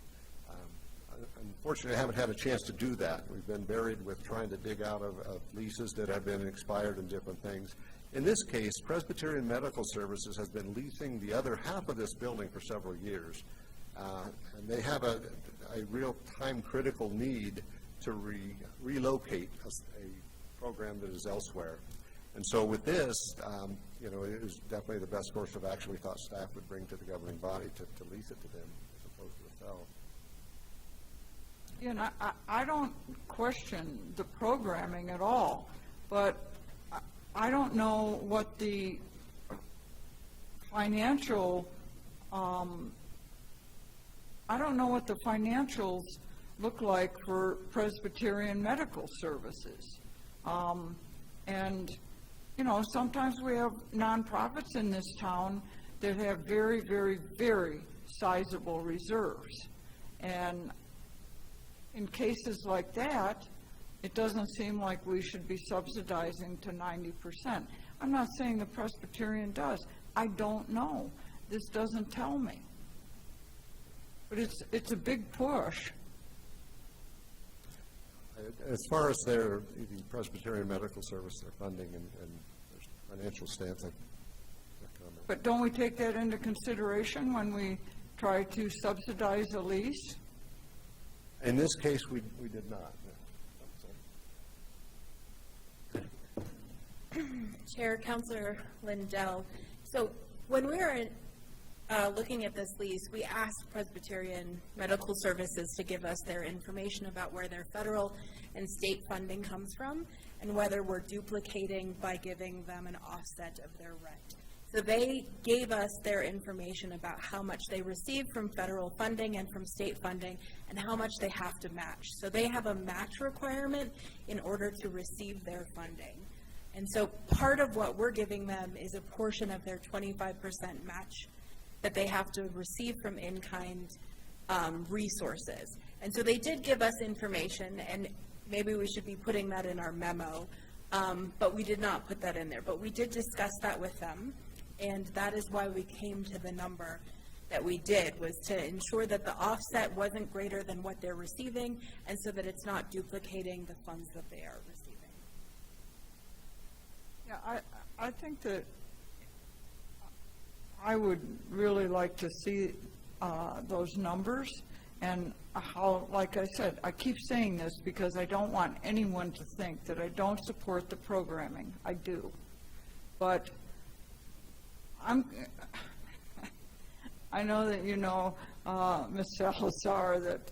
Unfortunately, I haven't had a chance to do that. We've been buried with trying to dig out of leases that have been expired and different things. In this case, Presbyterian Medical Services has been leasing the other half of this building for several years. And they have a real time-critical need to relocate a program that is elsewhere. And so with this, you know, it is definitely the best course of action we thought staff would bring to the governing body to lease it to them as opposed to a sell. You know, I don't question the programming at all, but I don't know what the financial, I don't know what the financials look like for Presbyterian Medical Services. And, you know, sometimes we have nonprofits in this town that have very, very, very sizable reserves. And in cases like that, it doesn't seem like we should be subsidizing to 90%. I'm not saying the Presbyterian does. I don't know. This doesn't tell me. But it's a big push. As far as the Presbyterian Medical Service, their funding and their financial stance, I can't comment. But don't we take that into consideration when we try to subsidize a lease? In this case, we did not. Chair, Councilor Lindell. So when we were looking at this lease, we asked Presbyterian Medical Services to give us their information about where their federal and state funding comes from and whether we're duplicating by giving them an offset of their rent. So they gave us their information about how much they receive from federal funding and from state funding and how much they have to match. So they have a match requirement in order to receive their funding. And so part of what we're giving them is a portion of their 25% match that they have to receive from in-kind resources. And so they did give us information, and maybe we should be putting that in our memo, but we did not put that in there. But we did discuss that with them, and that is why we came to the number that we did, was to ensure that the offset wasn't greater than what they're receiving, and so that it's not duplicating the funds that they are receiving. Yeah, I think that I would really like to see those numbers and how, like I said, I keep saying this because I don't want anyone to think that I don't support the programming. I do. But I know that you know, Ms. Salazar, that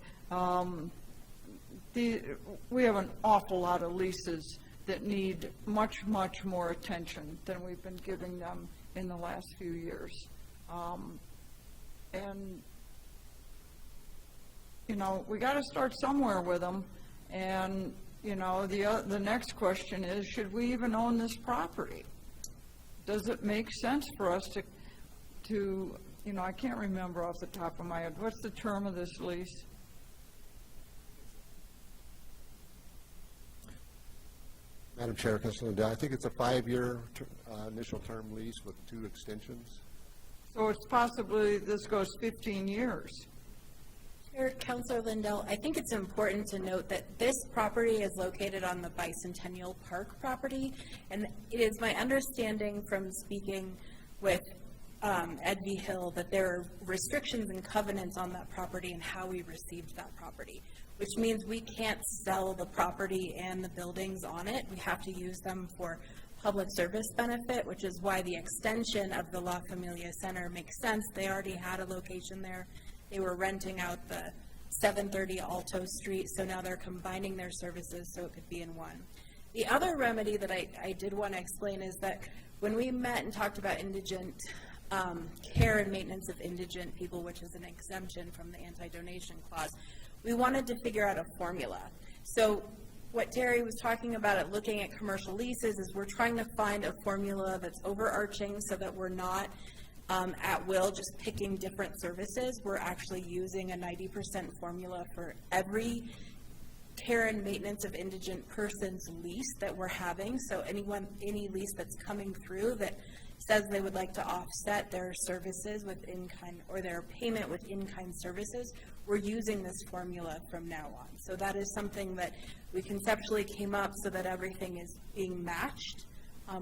we have an awful lot of leases that need much, much more attention than we've been giving them in the last few years. And, you know, we got to start somewhere with them. And, you know, the next question is, should we even own this property? Does it make sense for us to, you know, I can't remember off the top of my head, what's the term of this lease? Madam Chair, Councilor Lindell, I think it's a 5-year initial term lease with 2 extensions. So it's possibly, this goes 15 years. Chair, Councilor Lindell, I think it's important to note that this property is located on the Bicentennial Park property, and it is my understanding from speaking with Ed V. Hill that there are restrictions and covenants on that property and how we received that property, which means we can't sell the property and the buildings on it. We have to use them for public service benefit, which is why the extension of the La Familia Center makes sense. They already had a location there. They were renting out the 730 Alto Street, so now they're combining their services so it could be in one. The other remedy that I did want to explain is that when we met and talked about indigent care and maintenance of indigent people, which is an exemption from the anti-donation clause, we wanted to figure out a formula. So what Terry was talking about at looking at commercial leases is we're trying to find a formula that's overarching so that we're not at will just picking different services. We're actually using a 90% formula for every care and maintenance of indigent persons lease that we're having. So any lease that's coming through that says they would like to offset their services with in-kind or their payment with in-kind services, we're using this formula from now on. So that is something that we conceptually came up so that everything is being matched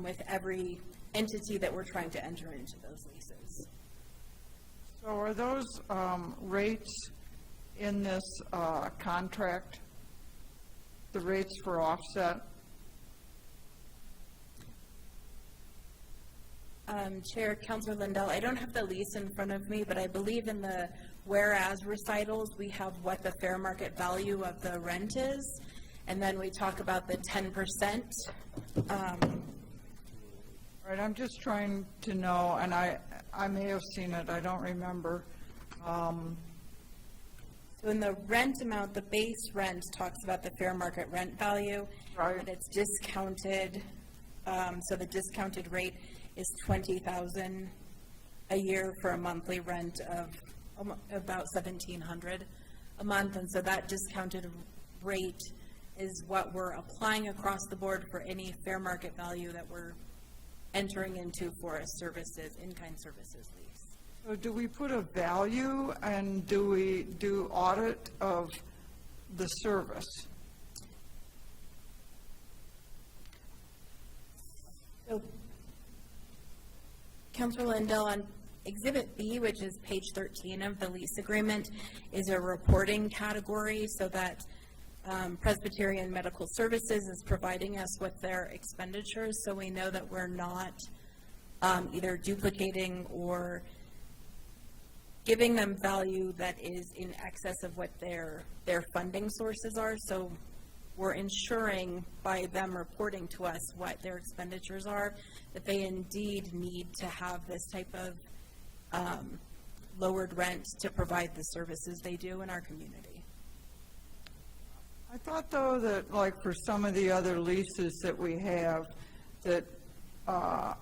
with every entity that we're trying to enter into those leases. So are those rates in this contract, the rates for offset? Chair, Councilor Lindell, I don't have the lease in front of me, but I believe in the whereas recitals, we have what the fair market value of the rent is, and then we talk about the 10%. Right, I'm just trying to know, and I may have seen it, I don't remember. So in the rent amount, the base rent talks about the fair market rent value. Right. And it's discounted, so the discounted rate is $20,000 a year for a monthly rent of about $1,700 a month. And so that discounted rate is what we're applying across the board for any fair market value that we're entering into for a services, in-kind services lease. So do we put a value and do we do audit of the service? So, Councilor Lindell, on Exhibit B, which is page 13 of the lease agreement, is a reporting category so that Presbyterian Medical Services is providing us with their expenditures, so we know that we're not either duplicating or giving them value that is in excess of what their funding sources are. So we're ensuring by them reporting to us what their expenditures are, that they indeed need to have this type of lowered rent to provide the services they do in our community. I thought, though, that like for some of the other leases that we have, that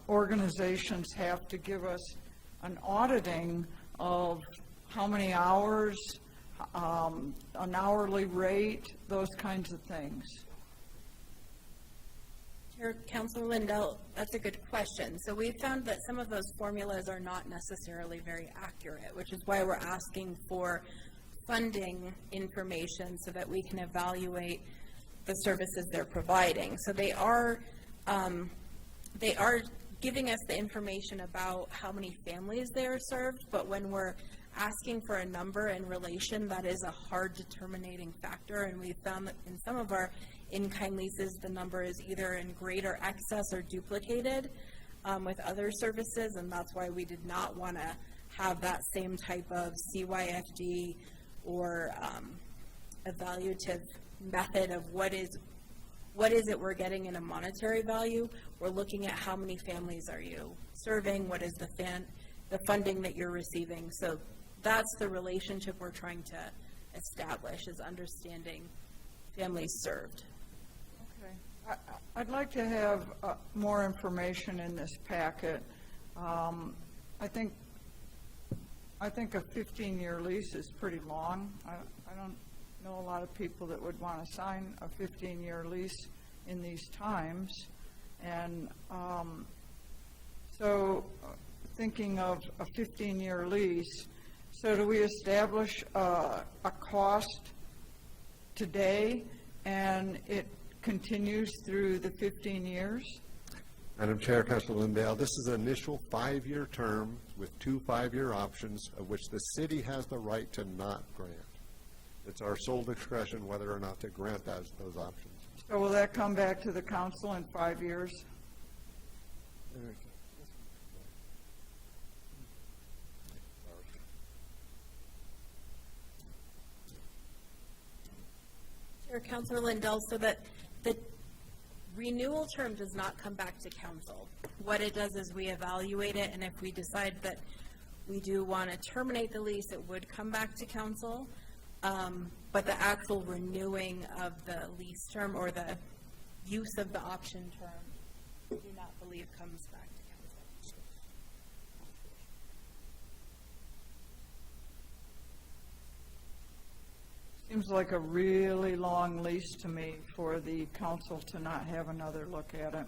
organizations have to give us an auditing of how many hours, an hourly rate, those kinds of things. Chair, Councilor Lindell, that's a good question. So we found that some of those formulas are not necessarily very accurate, which is why we're asking for funding information so that we can evaluate the services they're providing. So they are giving us the information about how many families they are served, but when we're asking for a number in relation, that is a hard determining factor, and we found that in some of our in-kind leases, the number is either in greater excess or duplicated with other services, and that's why we did not want to have that same type of CYFD or evaluative method of what is it we're getting in a monetary value. We're looking at how many families are you serving, what is the funding that you're receiving. So that's the relationship we're trying to establish, is understanding families served. Okay. I'd like to have more information in this packet. I think a 15-year lease is pretty long. I don't know a lot of people that would want to sign a 15-year lease in these times. And so thinking of a 15-year lease, So do we establish a cost today, and it continues through the 15 years? Madam Chair, Councilor Lindell, this is an initial 5-year term with 2 5-year options, of which the city has the right to not grant. It's our sole discretion whether or not to grant those options. So will that come back to the council in 5 years? Chair, Councilor Lindell, so that the renewal term does not come back to council. What it does is we evaluate it, and if we decide that we do want to terminate the lease, it would come back to council. But the actual renewing of the lease term or the use of the option term, I do not believe comes back to council. Seems like a really long lease to me for the council to not have another look at it.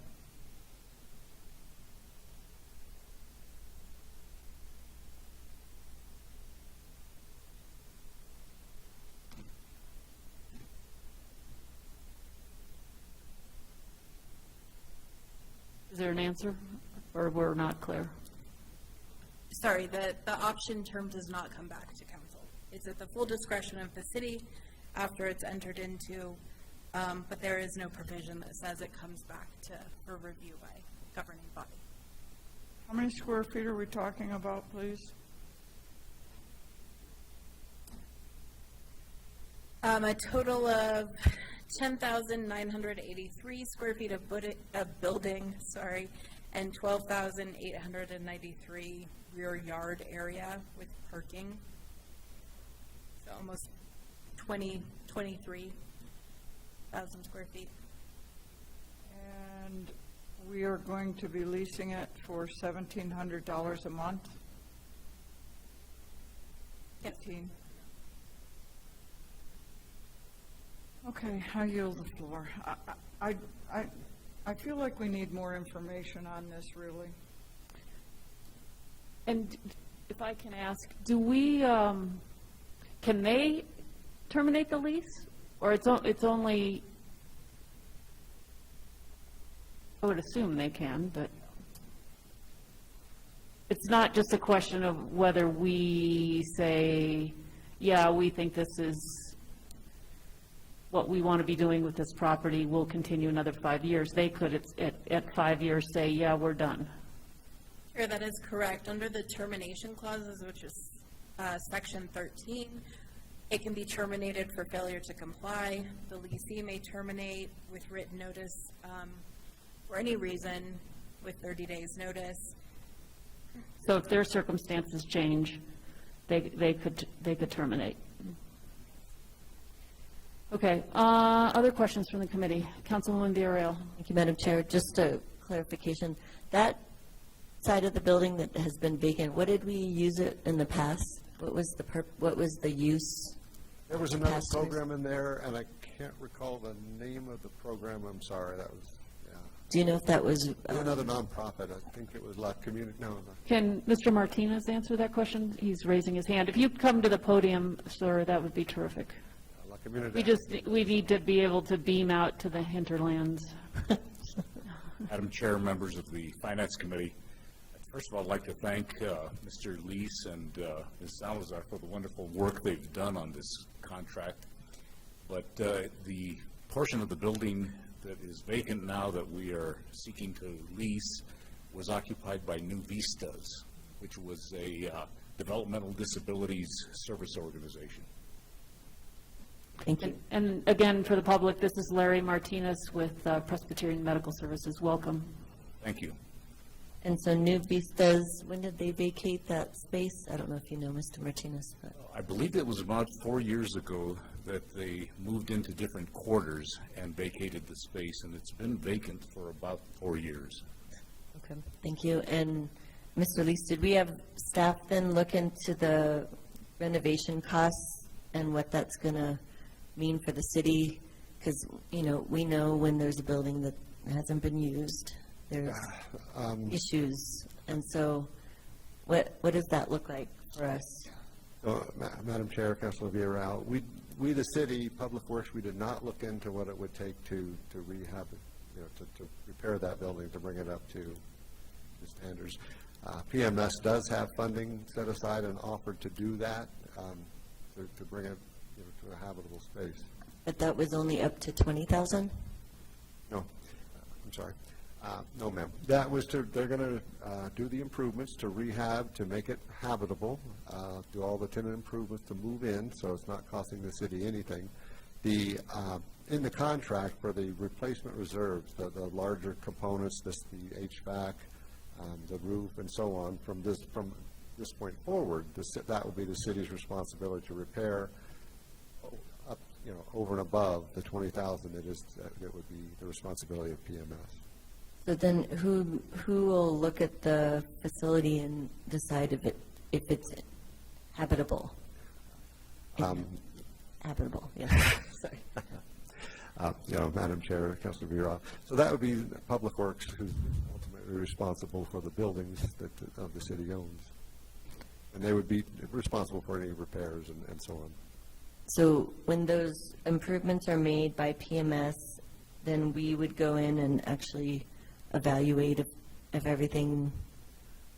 Is there an answer, or we're not clear? Sorry, the option term does not come back to council. It's at the full discretion of the city after it's entered into, but there is no provision that says it comes back for review by governing body. How many square feet are we talking about, please? A total of 10,983 square feet of building, and 12,893 rear yard area with parking. So almost 23,000 square feet. And we are going to be leasing it for $1,700 a month? Yep. 15. Okay, I yield the floor. I feel like we need more information on this, really. And if I can ask, do we, can they terminate the lease? Or it's only, I would assume they can, but it's not just a question of whether we say, yeah, we think this is what we want to be doing with this property, we'll continue another 5 years. They could, at 5 years, say, yeah, we're done. Sure, that is correct. Under the termination clauses, which is section 13, it can be terminated for failure to comply. The leasee may terminate with written notice for any reason with 30 days notice. So if their circumstances change, they could terminate. Okay, other questions from the committee? Councilwoman Villarreal. Thank you, Madam Chair. Just a clarification. That side of the building that has been vacant, what did we use it in the past? What was the use? There was another Past years? program in there, and I can't recall the name of the program. I'm sorry. That was, yeah. Do you know if that was? Another nonprofit. I think it was La Community. No. Can Mr. Martinez answer that question? He's raising his hand. If you'd come to the podium, sir, that would be terrific. La Community. We need to be able to beam out to the hinterlands. Madam Chair, members of the Finance Committee, first of all, I'd like to thank Mr. Lease and Ms. Salazar for the wonderful work they've done on this contract. But the portion of the building that is vacant now that we are seeking to lease was occupied by New Vistas, which was a developmental disabilities service organization. Thank you. And again, for the public, this is Larry Martinez with Presbyterian Medical Services. Welcome. Thank you. And so New Vistas, when did they vacate that space? I don't know if you know, Mr. Martinez. But. I believe it was about 4 years ago that they moved into different quarters and vacated the space, and it's been vacant for about 4 years. Okay, thank you. And Mr. Lease, did we have staff then look into the renovation costs and what that's going to mean for the city? Because, you know, we know when there's a building that hasn't been used, there's issues. And so what does that look like for us? Madam Chair, Councilor Villarreal, we, the city, Public Works, we did not look into what it would take to rehab, to repair that building, to bring it up to standards. PMS does have funding set aside and offered to do that, to bring it, to a habitable space. But that was only up to 20,000? No, I'm sorry. No, ma'am. That was they're going to do the improvements to rehab, to make it habitable, do all the tenant improvements to move in, so it's not costing the city anything. In the contract for the replacement reserves, the larger components, the HVAC, the roof, and so on, from this point forward, that will be the city's responsibility to repair up, over and above the 20,000. It would be the responsibility of PMS. So then who will look at the facility and decide if it's habitable? Habitable, yeah. Sorry. Madam Chair, Councilor Villarreal. So that would be Public Works, who's ultimately responsible for the buildings of the city owns. And they would be responsible for any repairs and so on. So when those improvements are made by PMS, then we would go in and actually evaluate if everything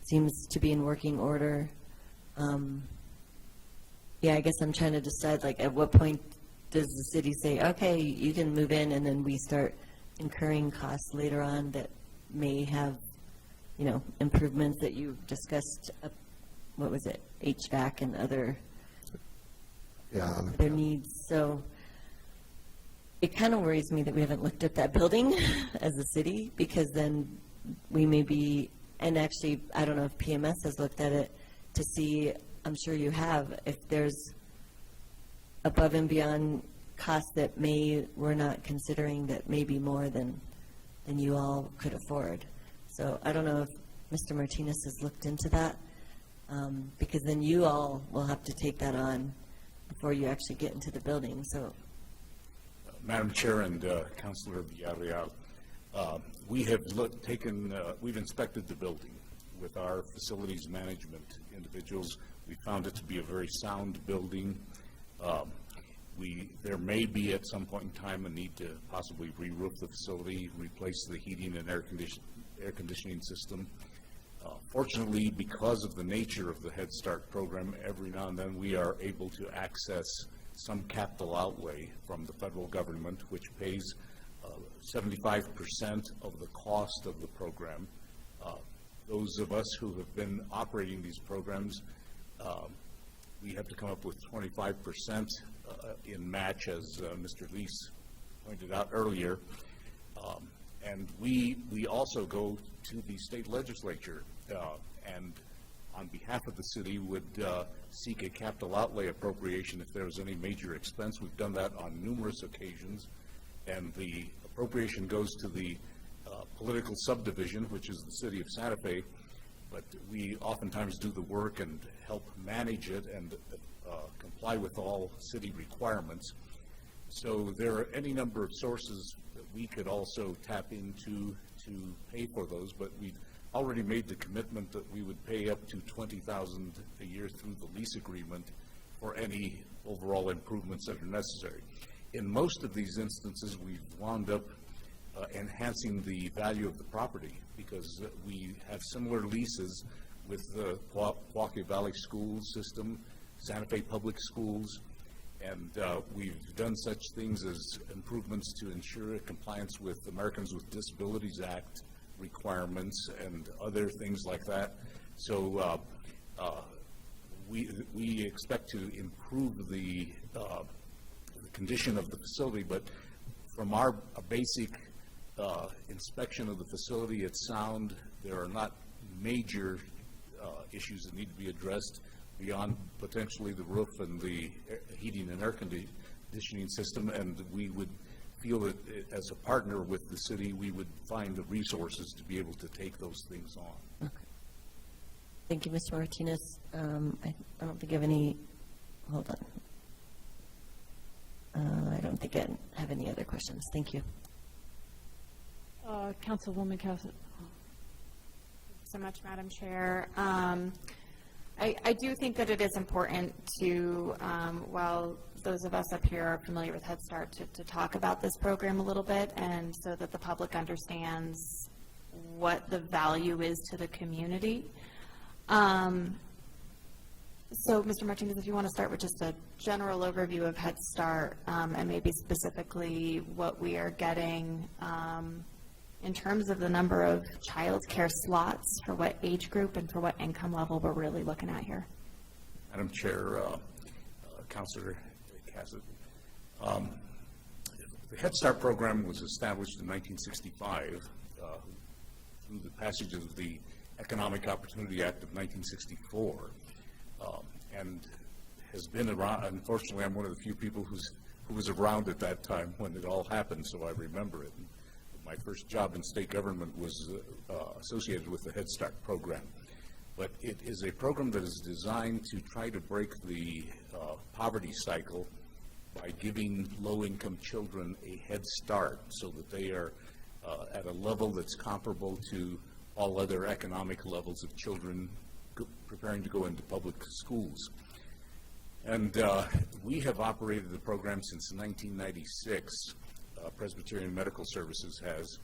seems to be in working order. Yeah, I guess I'm trying to decide, like, at what point does the city say, okay, you can move in, and then we start incurring costs later on that may have, improvements that you discussed, what was it, HVAC and other their needs. So it kind of worries me that we haven't looked at that building as a city, because then we may be, and actually, I don't know if PMS has looked at it to see, I'm sure you have, if there's above and beyond costs that we're not considering that may be more than you all could afford. So I don't know if Mr. Martinez has looked into that, because then you all will have to take that on before you actually get into the building. So, Madam Chair and Councilor Villarreal, we have we've inspected the building with our facilities management individuals. We found it to be a very sound building. There may be at some point in time a need to possibly re-roof the facility, replace the heating and air conditioning system. Fortunately, because of the nature of the Head Start program, every now and then we are able to access some capital outlay from the federal government, which pays 75% of the cost of the program. Those of us who have been operating these programs, we have to come up with 25% in match, as Mr. Lease pointed out earlier. And we also go to the state legislature and on behalf of the city would seek a capital outlay appropriation if there was any major expense. We've done that on numerous occasions, and the appropriation goes to the political subdivision, which is the city of Santa Fe, but we oftentimes do the work and help manage it and comply with all city requirements. So there are any number of sources that we could also tap into to pay for those, but we've already made the commitment that we would pay up to $20,000 a year through the lease agreement for any overall improvements that are necessary. In most of these instances, we've wound up enhancing the value of the property because we have similar leases with the Milwaukee Valley School System, Santa Fe Public Schools, and we've done such things as improvements to ensure compliance with Americans with Disabilities Act requirements and other things like that. So we expect to improve the condition of the facility, but from our basic inspection of the facility, it's sound. There are not major issues that need to be addressed beyond potentially the roof and the heating and air conditioning system, and we would feel that as a partner with the city, we would find the resources to be able to take those things on. okay. Thank you, Mr. Martinez. I don't think I have any, hold on. I don't think I have any other questions. Thank you. Councilwoman Cassidy. so much, Madam Chair. I do think that it is important to, while those of us up here are familiar with Head Start, to talk about this program a little bit, and so that the public understands what the value is to the community. So, Mr. Martinez, if you want to start with just a general overview of Head Start, and maybe specifically what we are getting in terms of the number of child care slots, for what age group and for what income level we're really looking at here. Madam Chair, Councilor Cassidy, the Head Start program was established in 1965 through the passage of the Economic Opportunity Act of 1964, and has been around. Unfortunately, I'm one of the few people who was around at that time when it all happened, so I remember it. My first job in state government was associated with the Head Start program. But it is a program that is designed to try to break the poverty cycle by giving low-income children a head start so that they are at a level that's comparable to all other economic levels of children preparing to go into public schools. And we have operated the program since 1996. Presbyterian Medical Services has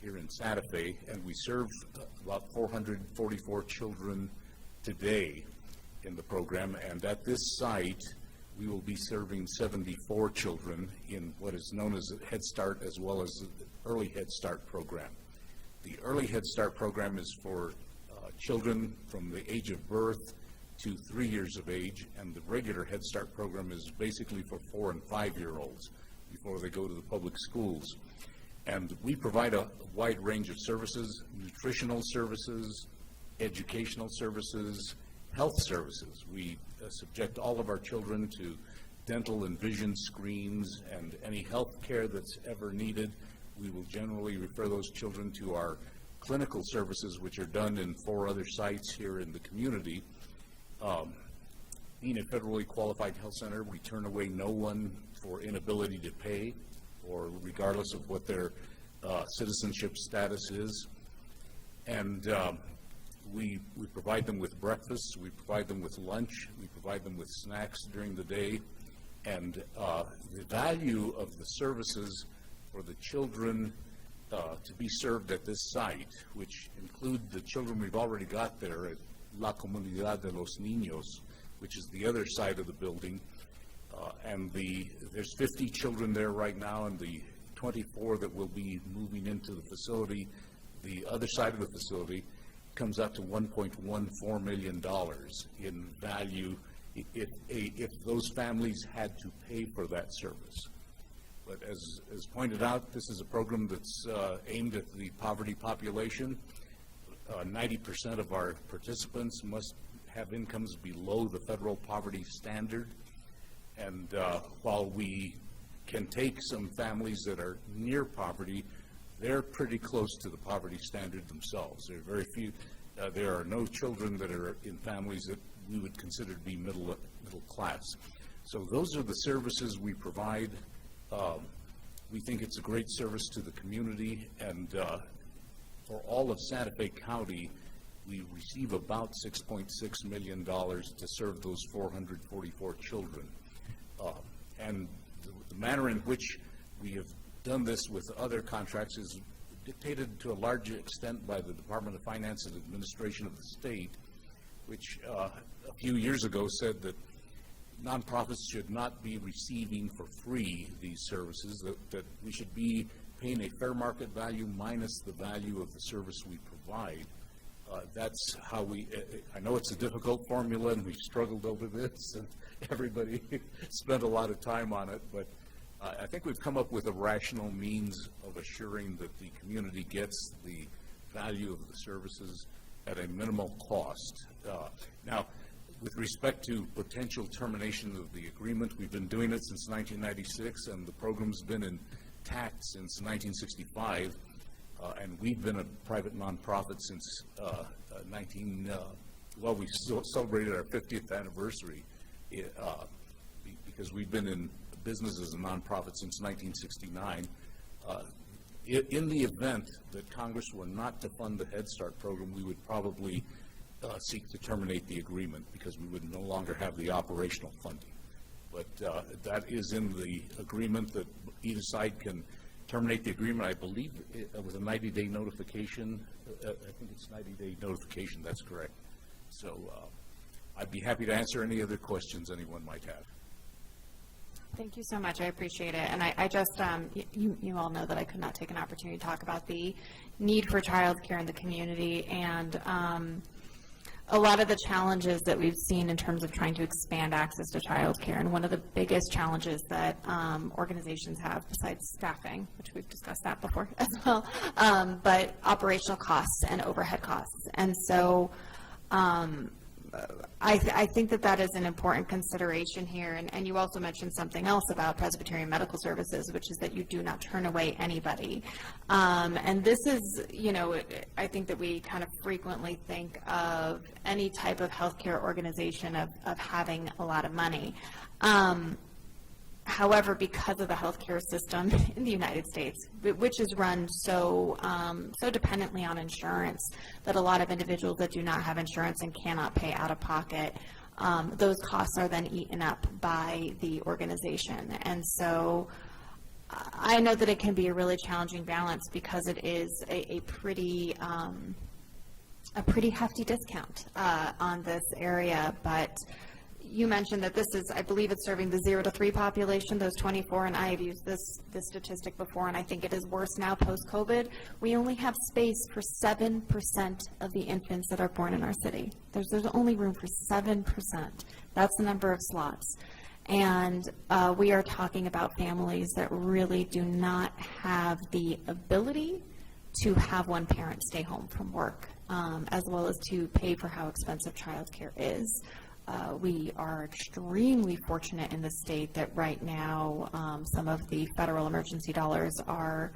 here in Santa Fe, and we serve about 444 children today in the program. And at this site, we will be serving 74 children in what is known as Head Start, as well as the Early Head Start program. The Early Head Start program is for children from the age of birth to 3 years of age, and the regular Head Start program is basically for 4- and 5-year-olds before they go to the public schools. And we provide a wide range of services: nutritional services, educational services, health services. We subject all of our children to dental and vision screens, and any health care that's ever needed. We will generally refer those children to our clinical services, which are done in 4 other sites here in the community. Being a federally qualified health center, we turn away no one for inability to pay, or regardless of what their citizenship status is. And we provide them with breakfast, we provide them with lunch, we provide them with snacks during the day. And the value of the services for the children to be served at this site, which include the children we've already got there at La Comunidad de los Niños, which is the other side of the building. And there's 50 children there right now, and the 24 that will be moving into the facility, the other side of the facility, comes out to $1.14 million in value if those families had to pay for that service. But as pointed out, this is a program that's aimed at the poverty population. 90% of our participants must have incomes below the federal poverty standard. And while we can take some families that are near poverty, they're pretty close to the poverty standard themselves. There are very few, there are no children that are in families that we would consider to be middle class. So those are the services we provide. We think it's a great service to the community, and for all of Santa Fe County, we receive about $6.6 million to serve those 444 children. And the manner in which we have done this with other contracts is dictated to a large extent by the Department of Finance and Administration of the state, which a few years ago said that nonprofits should not be receiving for free these services, that we should be paying a fair market value minus the value of the service we provide. That's how I know it's a difficult formula, and we've struggled over this, and everybody spent a lot of time on it, but I think we've come up with a rational means of assuring that the community gets the value of the services at a minimal cost. Now, with respect to potential termination of the agreement, we've been doing it since 1996, and the program's been intact since 1965, and we've been a private nonprofit since we celebrated our 50th anniversary because we've been in business as a nonprofit since 1969. In the event that Congress were not to fund the Head Start program, we would probably seek to terminate the agreement because we would no longer have the operational funding. But that is in the agreement that either side can terminate the agreement. I believe it was a 90-day notification. I think it's 90-day notification, that's correct. So I'd be happy to answer any other questions anyone might have. Thank you so much. I appreciate it. And I just, you all know that I could not take an opportunity to talk about the need for childcare in the community and a lot of the challenges that we've seen in terms of trying to expand access to childcare. And one of the biggest challenges that organizations have, besides staffing, which we've discussed that before as well, but operational costs and overhead costs. And so I think that that is an important consideration here. And you also mentioned something else about Presbyterian Medical Services, which is that you do not turn away anybody. And this is, you know, I think that we kind of frequently think of any type of healthcare organization of having a lot of money. However, because of the healthcare system in the United States, which is run so dependently on insurance that a lot of individuals that do not have insurance and cannot pay out of pocket, those costs are then eaten up by the organization. And so I know that it can be a really challenging balance because it is a pretty hefty discount on this area, but you mentioned that this is, I believe it's serving the 0 to 3 population, those 24, and I have used this statistic before, and I think it is worse now post-COVID. We only have space for 7% of the infants that are born in our city. There's only room for 7%. That's the number of slots. And we are talking about families that really do not have the ability to have one parent stay home from work, as well as to pay for how expensive childcare is. We are extremely fortunate in the state that right now some of the federal emergency dollars are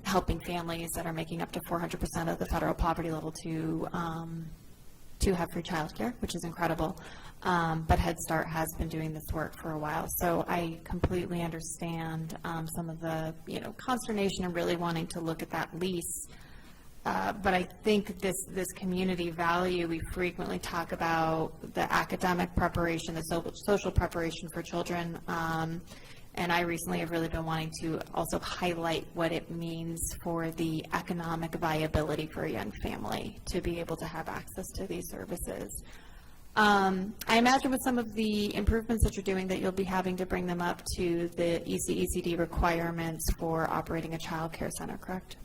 helping families that are making up to 400% of the federal poverty level to have free childcare, which is incredible. But Head Start has been doing this work for a while, so I completely understand some of the consternation and really wanting to look at that lease. But I think this community value, we frequently talk about the academic preparation, the social preparation for children, and I recently have really been wanting to also highlight what it means for the economic viability for a young family to be able to have access to these services. I imagine with some of the improvements that you're doing that you'll be having to bring them up to the ECECD requirements for operating a child care center, correct?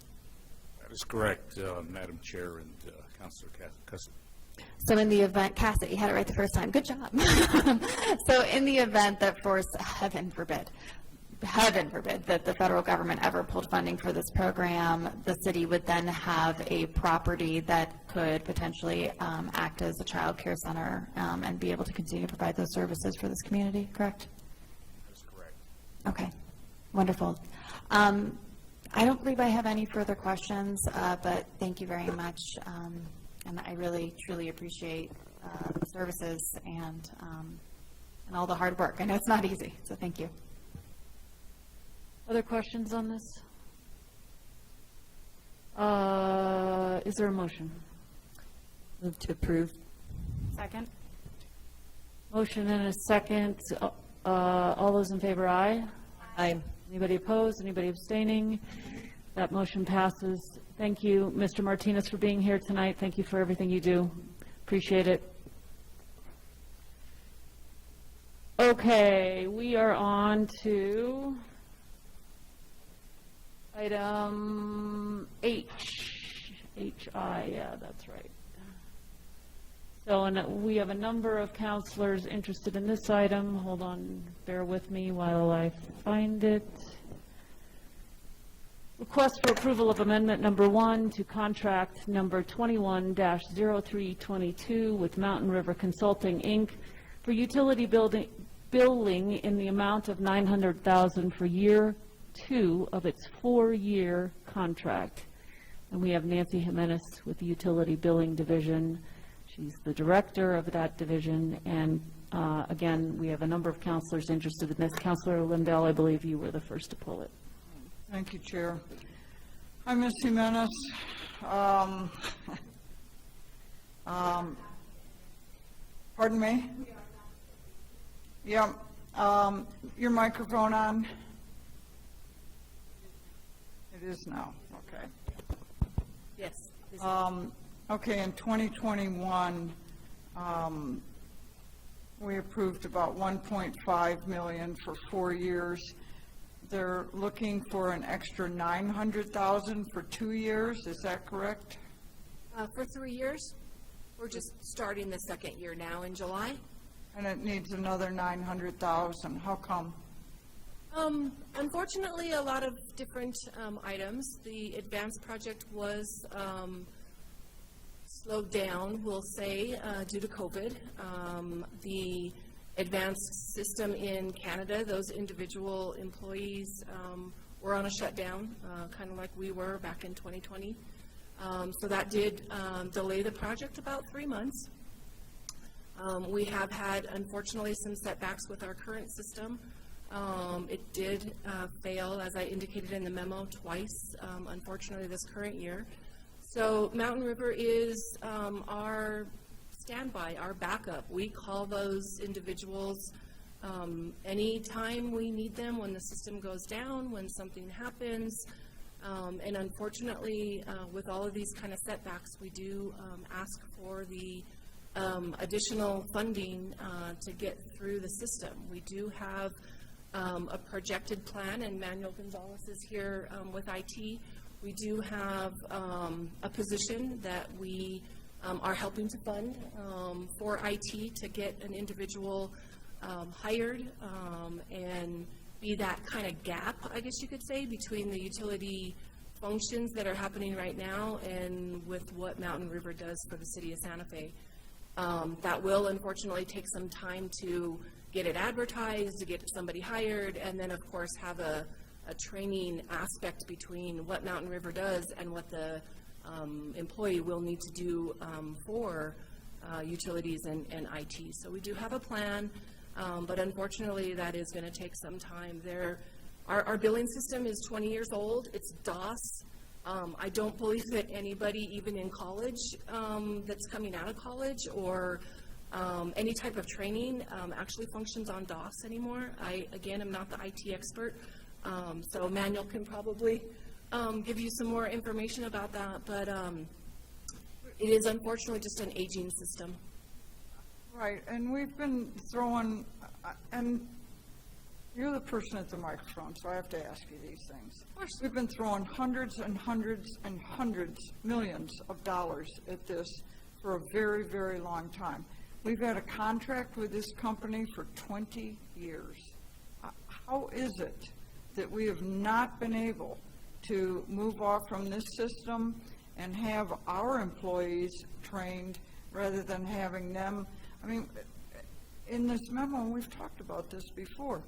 That is correct, Madam Chair and Councilor Custer. So in the event, Cassidy, you had it right the first time, good job. So in the event that, for heaven forbid, that the federal government ever pulled funding for this program, the city would then have a property that could potentially act as a child care center and be able to continue to provide those services for this community, correct? That's correct. Okay, wonderful. I don't believe I have any further questions, but thank you very much. And I really, truly appreciate the services and all the hard work. I know it's not easy, so thank you. Other questions on this? Is there a motion? Move to approve. Second. Motion and a second. All those in favor, aye? Aye. Anybody opposed? Anybody abstaining? That motion passes. Thank you, Mr. Martinez, for being here tonight. Thank you for everything you do. Appreciate it. Okay, we are on to item H. H-I, yeah, that's right. So we have a number of counselors interested in this item. Hold on, bear with me while I find it. Request for approval of amendment number 1 to contract number 21-0322 with Mountain River Consulting, Inc. for utility billing in the amount of $900,000 for year 2 of its 4-year contract. And we have Nancy Jimenez with the Utility Billing Division. She's the director of that division, and again, we have a number of counselors interested in this. Councilor Lindell, I believe you were the first to pull it. Thank you, Chair. Hi, Ms. Jimenez. Pardon me? Yeah, your microphone on? It is now, okay. Yes. Okay, in 2021, we approved about 1.5 million for 4 years. They're looking for an extra 900,000 for 2 years, is that correct? For 3 years, we're just starting the second year now in July. And it needs another 900,000, how come? Unfortunately, a lot of different items. The advanced project was slowed down, we'll say, due to COVID. The advanced system in Canada, those individual employees were on a shutdown, kind of like we were back in 2020. So that did delay the project about 3 months. We have had, unfortunately, some setbacks with our current system. It did fail, as I indicated in the memo, twice, unfortunately, this current year. So Mountain River is our standby, our backup. We call those individuals anytime we need them, when the system goes down, when something happens. And unfortunately, with all of these kind of setbacks, we do ask for the additional funding to get through the system. We do have a projected plan, and Manuel Gonzalez is here with IT. We do have a position that we are helping to fund for IT to get an individual hired and be that kind of gap, I guess you could say, between the utility functions that are happening right now and with what Mountain River does for the city of Santa Fe. That will unfortunately take some time to get it advertised, to get somebody hired, and then of course have a training aspect between what Mountain River does and what the employee will need to do for utilities and IT. So we do have a plan, but unfortunately that is going to take some time. Our billing system is 20 years old. It's DOS. I don't believe that anybody, even in college, that's coming out of college or any type of training actually functions on DOS anymore. I, again, am not the IT expert, so Manuel can probably give you some more information about that, but it is unfortunately just an aging system. Right, and we've been throwing, and you're the person at the microphone, so I have to ask you these things. Of course. We've been throwing hundreds and hundreds and hundreds, millions of dollars at this for a very, very long time. We've had a contract with this company for 20 years. How is it that we have not been able to move off from this system and have our employees trained rather than having them? I mean, in this memo, we've talked about this before.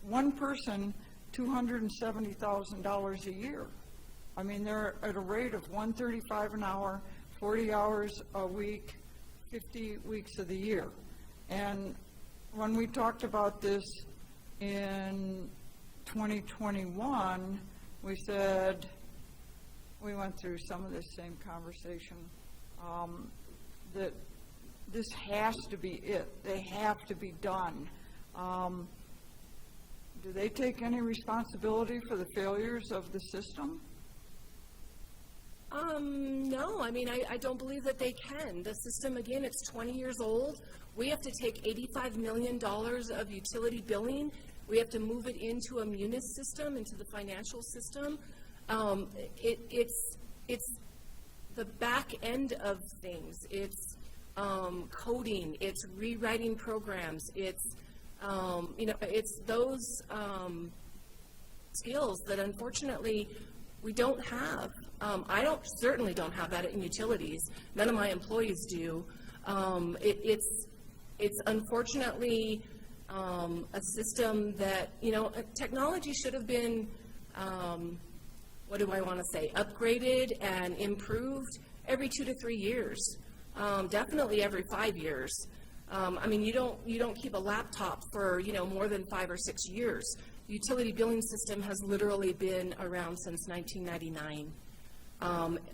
One person, $270,000 a year. I mean, they're at a rate of $135 an hour, 40 hours a week, 50 weeks of the year. And when we talked about this in 2021, we said, we went through some of this same conversation, that this has to be it. They have to be done. Do they take any responsibility for the failures of the system? No, I mean, I don't believe that they can. The system, again, it's 20 years old. We have to take $85 million of utility billing. We have to move it into a Munis system, into the financial system. It's the back end of things. It's coding. It's rewriting programs. It's it's those skills that unfortunately we don't have. I certainly don't have that in utilities. None of my employees do. It's unfortunately a system that, technology should have been, what do I want to say, upgraded and improved every 2 to 3 years, definitely every 5 years. I mean, you don't keep a laptop for, more than 5 or 6 years. The utility billing system has literally been around since 1999.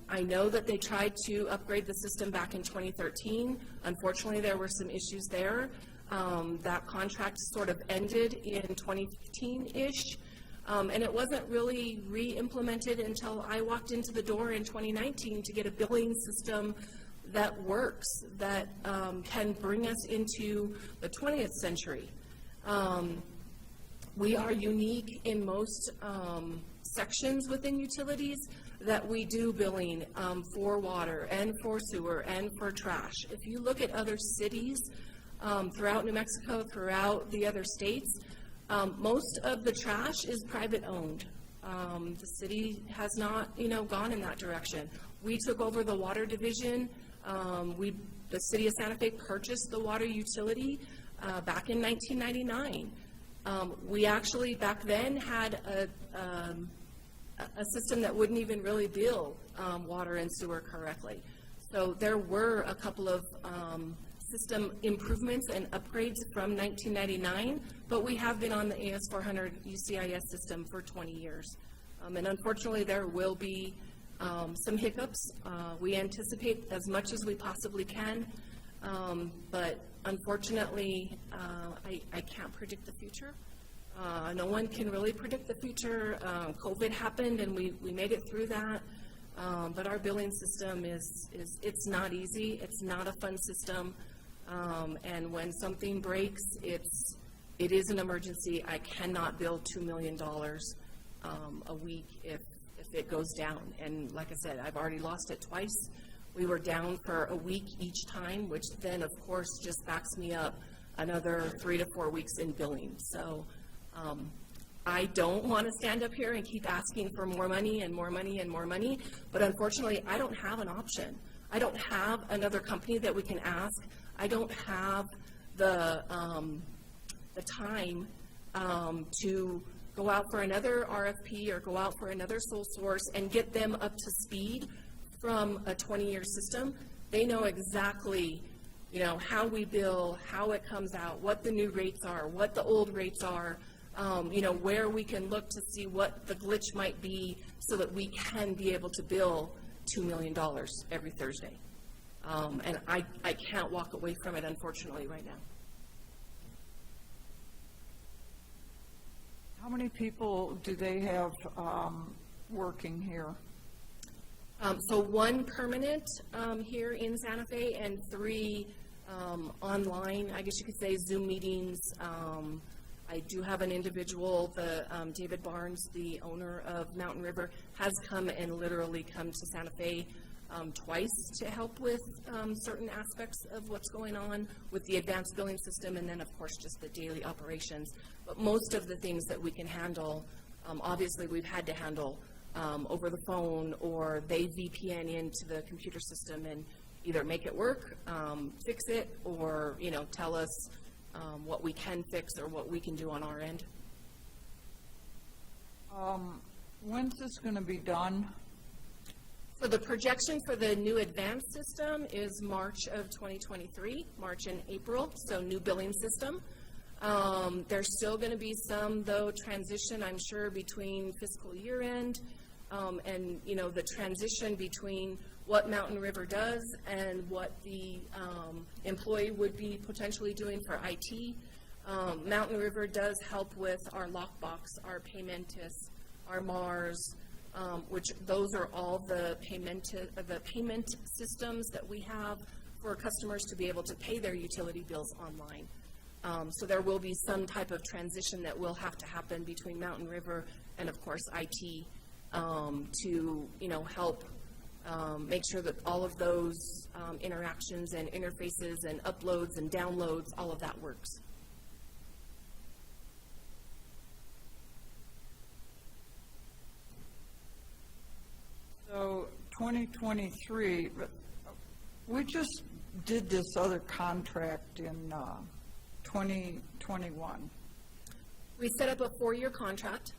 I know that they tried to upgrade the system back in 2013. Unfortunately, there were some issues there. That contract sort of ended in 2015-ish, and it wasn't really re-implemented until I walked into the door in 2019 to get a billing system that works, that can bring us into the 20th century. We are unique in most sections within utilities that we do billing for water and for sewer and for trash. If you look at other cities throughout New Mexico, throughout the other states, most of the trash is private owned. The city has not, gone in that direction. We took over the water division. The city of Santa Fe purchased the water utility back in 1999. We actually back then had a system that wouldn't even really bill water and sewer correctly. So there were a couple of system improvements and upgrades from 1999, but we have been on the AS400 UCIS system for 20 years. And unfortunately, there will be some hiccups. We anticipate as much as we possibly can, but unfortunately, I can't predict the future. No one can really predict the future. COVID happened and we made it through that. But our billing system it's not easy. It's not a fun system. And when something breaks, it is an emergency. I cannot bill $2 million a week if it goes down. And like I said, I've already lost it twice. We were down for a week each time, which then of course just backs me up another 3 to 4 weeks in billing. So I don't want to stand up here and keep asking for more money and more money and more money, but unfortunately I don't have an option. I don't have another company that we can ask. I don't have the time to go out for another RFP or go out for another sole source and get them up to speed from a 20-year system. They know exactly, how we bill, how it comes out, what the new rates are, what the old rates are, where we can look to see what the glitch might be so that we can be able to bill $2 million every Thursday. And I can't walk away from it, unfortunately, right now. How many people do they have working here? So 1 permanent here in Santa Fe and 3 online, I guess you could say Zoom meetings. I do have an individual, David Barnes, the owner of Mountain River, has come and literally come to Santa Fe twice to help with certain aspects of what's going on with the advanced billing system, and then of course just the daily operations. But most of the things that we can handle, obviously we've had to handle over the phone, or they VPN into the computer system and either make it work, fix it, or tell us what we can fix or what we can do on our end. When's this going to be done? So the projection for the new advanced system is March of 2023, March and April, so new billing system. There's still going to be some, though, transition, I'm sure, between fiscal year end and, the transition between what Mountain River does and what the employee would be potentially doing for IT. Mountain River does help with our Lockbox, our Paymentus, our Mars, which those are all the payment systems that we have for customers to be able to pay their utility bills online. So there will be some type of transition that will have to happen between Mountain River and, of course, IT to, help make sure that all of those interactions and interfaces and uploads and downloads, all of that works. So 2023, but we just did this other contract in 2021. We set up a 4-year contract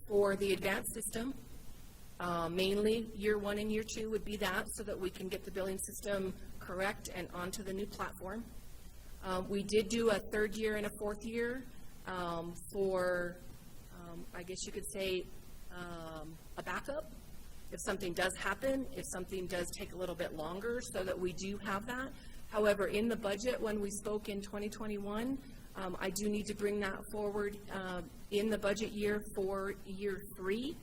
for the advanced system. Mainly year 1 and year 2 would be that, so that we can get the billing system correct and onto the new platform. We did do a 3rd year and a 4th year for, I guess you could say, a backup. if something does happen, if something does take a little bit longer, so that we do have that. However, in the budget, when we spoke in 2021, I do need to bring that forward in the budget year for year 3,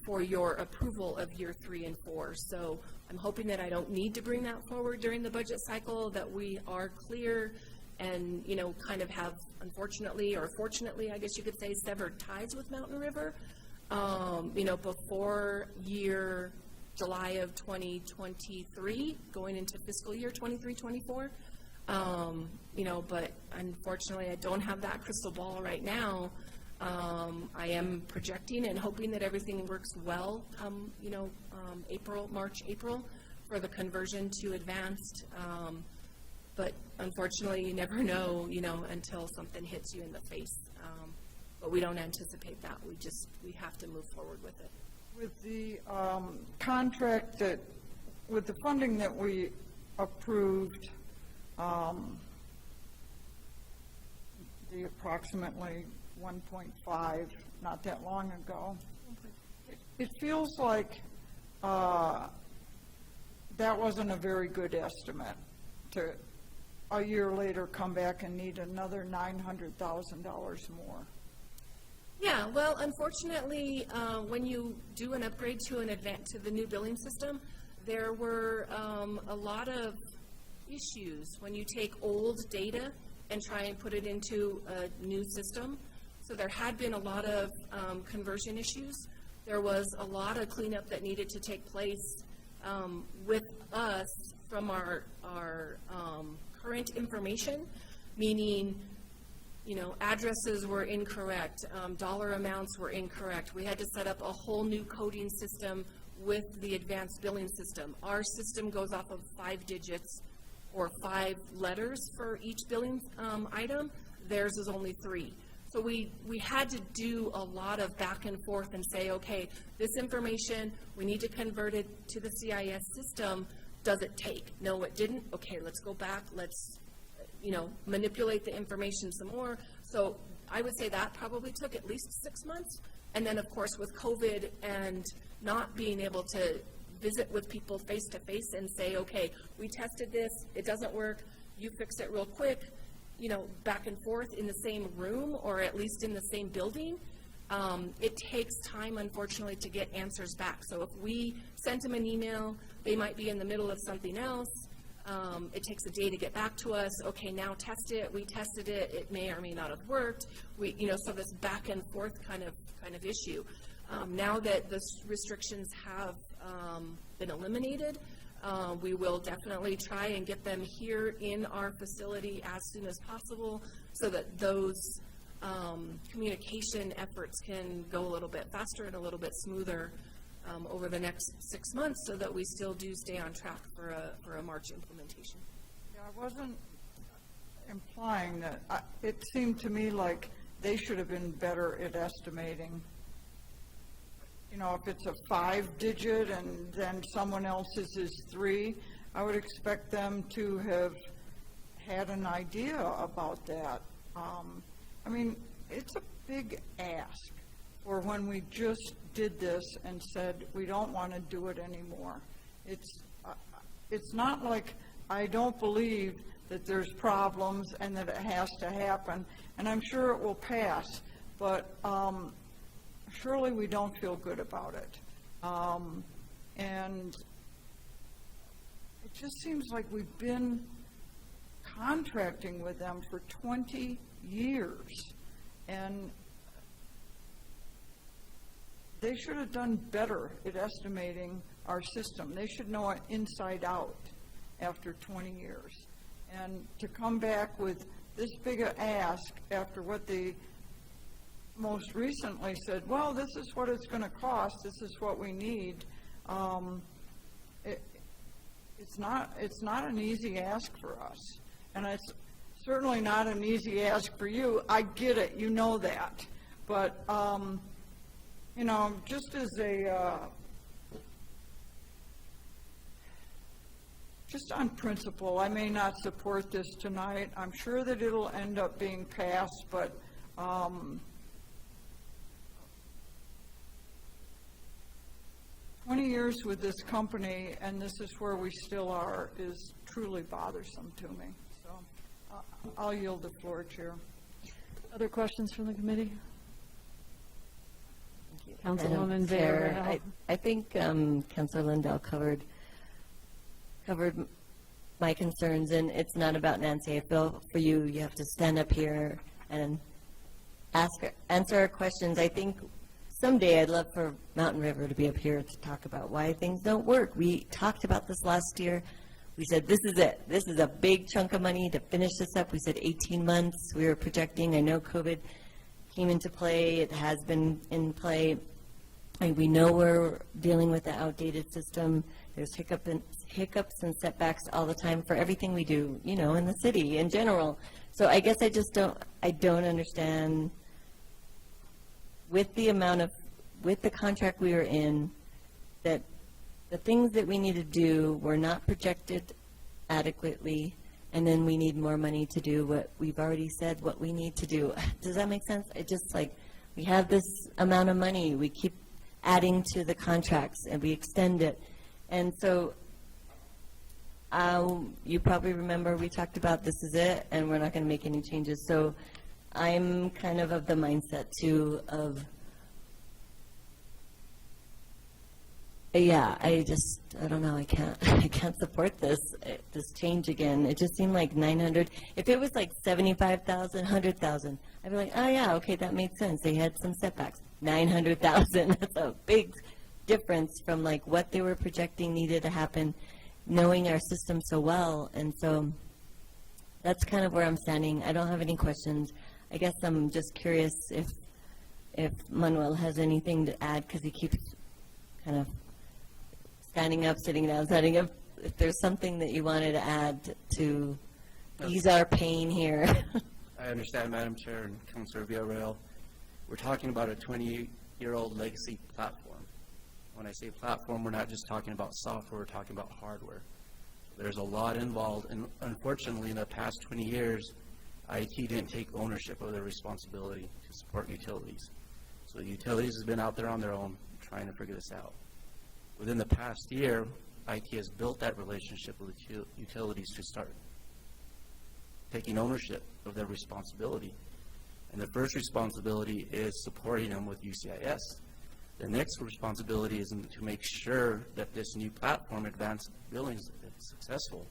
for your approval of year 3 and 4. So I'm hoping that I don't need to bring that forward during the budget cycle, that we are clear and, you know, kind of have, unfortunately, or fortunately, I guess you could say, severed ties with Mountain River, you know, before July of 2023, going into fiscal year 23-24. You know, but unfortunately, I don't have that crystal ball right now. I am projecting and hoping that everything works well, you know, March, April, for the conversion to advanced. But unfortunately, you never know, you know, until something hits you in the face. But we don't anticipate that. We have to move forward with it. With the contract with the funding that we approved, the approximately 1.5 not that long ago, it feels like that wasn't a very good estimate to a year later come back and need another $900,000 more. Yeah, well, unfortunately, when you do an upgrade to the new billing system, there were a lot of issues when you take old data and try and put it into a new system. So there had been a lot of conversion issues. There was a lot of cleanup that needed to take place with us from our current information, meaning, you know, addresses were incorrect, dollar amounts were incorrect. We had to set up a whole new coding system with the advanced billing system. Our system goes off of 5 digits or 5 letters for each billing item. Theirs is only 3. So we had to do a lot of back and forth and say, okay, this information, we need to convert it to the CIS system. Does it take? No, it didn't. Okay, let's go back. Let's, you know, manipulate the information some more. So I would say that probably took at least 6 months. And then, of course, with COVID and not being able to visit with people face to face and say, okay, we tested this, it doesn't work, you fix it real quick, you know, back and forth in the same room or at least in the same building. It takes time, unfortunately, to get answers back. So if we sent them an email, they might be in the middle of something else. It takes a day to get back to us. Okay, now test it. We tested it. It may or may not have worked. You know, so this back and forth kind of issue. Now that the restrictions have been eliminated, we will definitely try and get them here in our facility as soon as possible, so that those communication efforts can go a little bit faster and a little bit smoother over the next 6 months, so that we still do stay on track for a March implementation. Yeah, I wasn't implying that. It seemed to me like they should have been better at estimating. You know, if it's a 5-digit and then someone else's is 3, I would expect them to have had an idea about that. I mean, it's a big ask for when we just did this and said we don't want to do it anymore. It's not like I don't believe that there's problems and that it has to happen, and I'm sure it will pass, but surely we don't feel good about it. And it just seems like we've been contracting with them for 20 years, and they should have done better at estimating our system. They should know it inside out after 20 years. And to come back with this big a ask after what they most recently said, well, this is what it's going to cost, this is what we need, it's not an easy ask for us. And it's certainly not an easy ask for you. I get it, you know that. But, you know, just as just on principle, I may not support this tonight. I'm sure that it'll end up being passed, but 20 years with this company, and this is where we still are, is truly bothersome to me. So I'll yield the floor, Chair. Other questions from the committee? Madam Councilwoman Chair, Vera. I think Councilor Lindell covered my concerns, and it's not about Nancy. I feel for you, you have to stand up here and answer our questions. I think someday I'd love for Mountain River to be up here to talk about why things don't work. We talked about this last year. We said, this is it. This is a big chunk of money to finish this up. We said 18 months. We were projecting. I know COVID came into play. It has been in play. And we know we're dealing with the outdated system. There's hiccups and setbacks all the time for everything we do, you know, in the city in general. So I guess I don't understand with the contract we were in, that the things that we need to do were not projected adequately, and then we need more money to do what we've already said what we need to do. Does that make sense? It just like, we have this amount of money, we keep adding to the contracts, and we extend it. And so, you probably remember we talked about this is it, and we're not going to make any changes. So I'm kind of the mindset, too, of, yeah, I don't know, I can't support this change again. It just seemed like 900. If it was like 75,000, 100,000, I'd be like, oh yeah, okay, that made sense. They had some setbacks. 900,000, that's a big difference from like what they were projecting needed to happen, knowing our system so well. And so that's kind of where I'm standing. I don't have any questions. I guess I'm just curious if Manuel has anything to add, because he keeps kind of standing up, sitting down, standing up. If there's something that you wanted to add to ease our pain here. I understand, Madam Chair and Councilor Villarreal. We're talking about a 28-year-old legacy platform. When I say platform, we're not just talking about software, we're talking about hardware. There's a lot involved, and unfortunately, in the past 20 years, IT didn't take ownership of their responsibility to support utilities. So the utilities have been out there on their own trying to figure this out. Within the past year, IT has built that relationship with the utilities to start taking ownership of their responsibility. And the first responsibility is supporting them with UCIS. The next responsibility is to make sure that this new platform, Advanced Billing, is successful.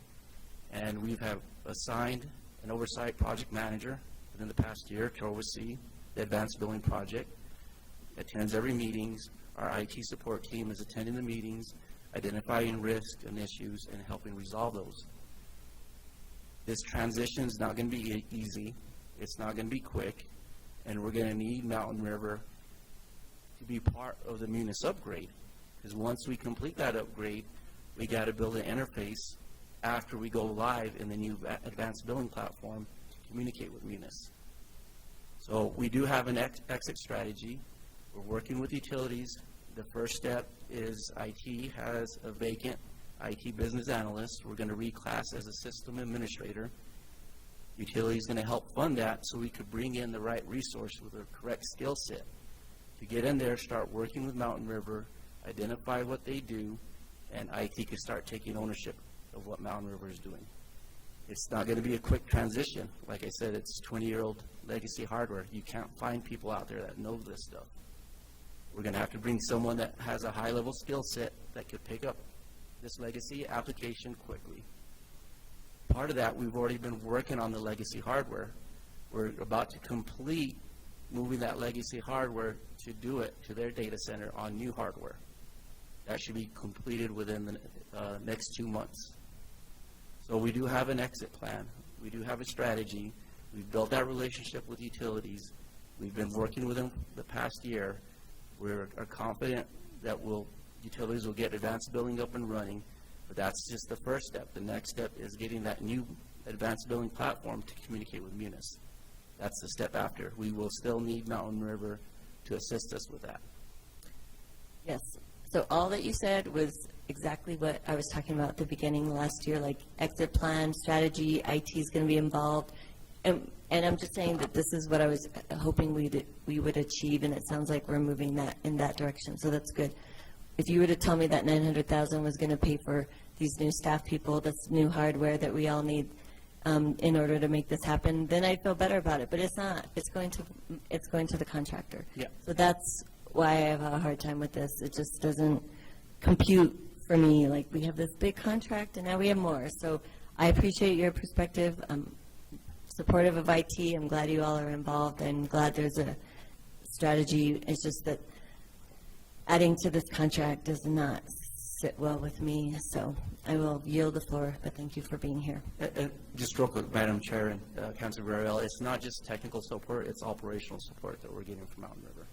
And we have assigned an oversight project manager within the past year to oversee the Advanced Billing project, attends every meetings. Our IT support team is attending the meetings, identifying risks and issues, and helping resolve those. This transition is not going to be easy. It's not going to be quick, and we're going to need Mountain River to be part of the Munis upgrade, because once we complete that upgrade, we got to build an interface after we go live in the new advanced billing platform to communicate with Munis. So we do have an exit strategy. We're working with utilities. The first step is IT has a vacant IT business analyst. We're going to reclass as a system administrator. Utility is going to help fund that so we could bring in the right resource with the correct skill set to get in there, start working with Mountain River, identify what they do, and IT can start taking ownership of what Mountain River is doing. It's not going to be a quick transition. Like I said, it's 20-year-old legacy hardware. You can't find people out there that know this stuff. We're going to have to bring someone that has a high-level skill set that could pick up this legacy application quickly. Part of that, we've already been working on the legacy hardware. We're about to complete moving that legacy hardware to do it to their data center on new hardware. That should be completed within the next 2 months. So we do have an exit plan. We do have a strategy. We've built that relationship with utilities. We've been working with them the past year. We are confident that utilities will get advanced billing up and running, but that's just the first step. The next step is getting that new advanced billing platform to communicate with Munis. That's the step after. We will still need Mountain River to assist us with that. Yes. So all that you said was exactly what I was talking about at the beginning last year, like exit plan, strategy, IT is going to be involved. And I'm just saying that this is what I was hoping we would achieve, and it sounds like we're moving in that direction, so that's good. if you were to tell me that 900,000 was going to pay for these new staff people, this new hardware that we all need in order to make this happen, then I'd feel better about it. But it's not. It's going to the contractor. Yeah. So that's why I have a hard time with this. It just doesn't compute for me. Like, we have this big contract and now we have more. So I appreciate your perspective. I'm supportive of IT. I'm glad you all are involved. I'm glad there's a strategy. It's just that adding to this contract does not sit well with me. So I will yield the floor, but thank you for being here. Just real quick, Madam Chair and Councilor Varela, it's not just technical support, it's operational support that we're getting from Mountain River.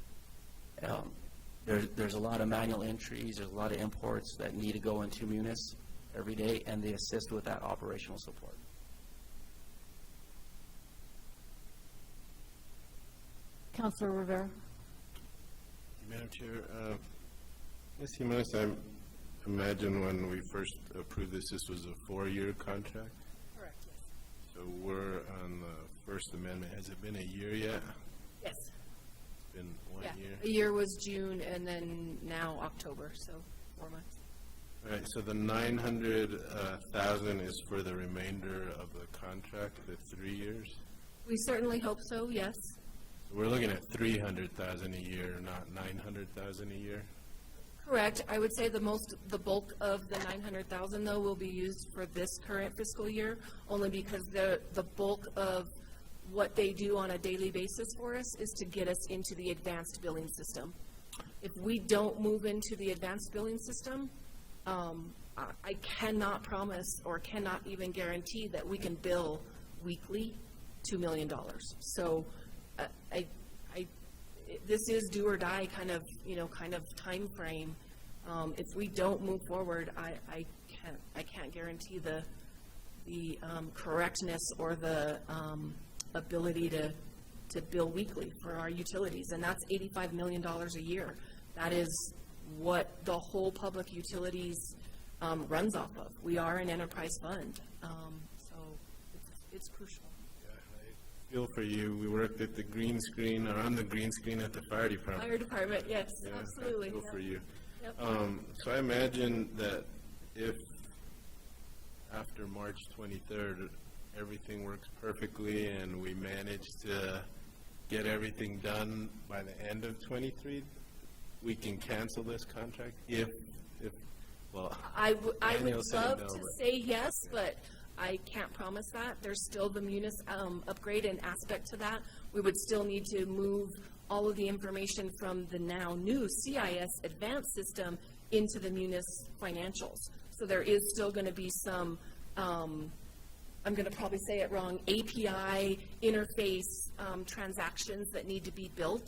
There's a lot of manual entries, there's a lot of imports that need to go into Munis every day, and they assist with that operational support. Councilor Rivera? Madam Chair, Ms. Jimenez, I imagine when we first approved this, this was a 4-year contract? Correct, yes. So we're on the First Amendment. Has it been a year yet? Yes. It's been 1 Yeah. year? A year was June, and then now October, so 4 months. All right, so the 900,000 is for the remainder of the contract, the 3 years? We certainly hope so, yes. We're looking at 300,000 a year, not 900,000 a year? Correct. I would say the bulk of the 900,000 though will be used for this current fiscal year, only because the bulk of what they do on a daily basis for us is to get us into the advanced billing system. If we don't move into the advanced billing system, I cannot promise or cannot even guarantee that we can bill weekly $2 million. So this is do or die kind of time frame. If we don't move forward, I can't guarantee the correctness or the ability to bill weekly for our utilities, and that's $85 million a year. That is what the whole public utilities runs off of. We are an enterprise fund, so it's crucial. Feel for you. We worked at the green screen, or on the green screen at the fire department. Fire department, yes, Yeah, absolutely. I feel for you. Yep. So I imagine that if after March 23rd, everything works perfectly and we manage to get everything done by the end of 23, we can cancel this contract well, I would Daniel said love no, to but- say yes, but I can't promise that. There's still the Munis upgrade and aspect to that. We would still need to move all of the information from the now new CIS advanced system into the Munis financials. So there is still going to be some, I'm going to probably say it wrong, API interface transactions that need to be built,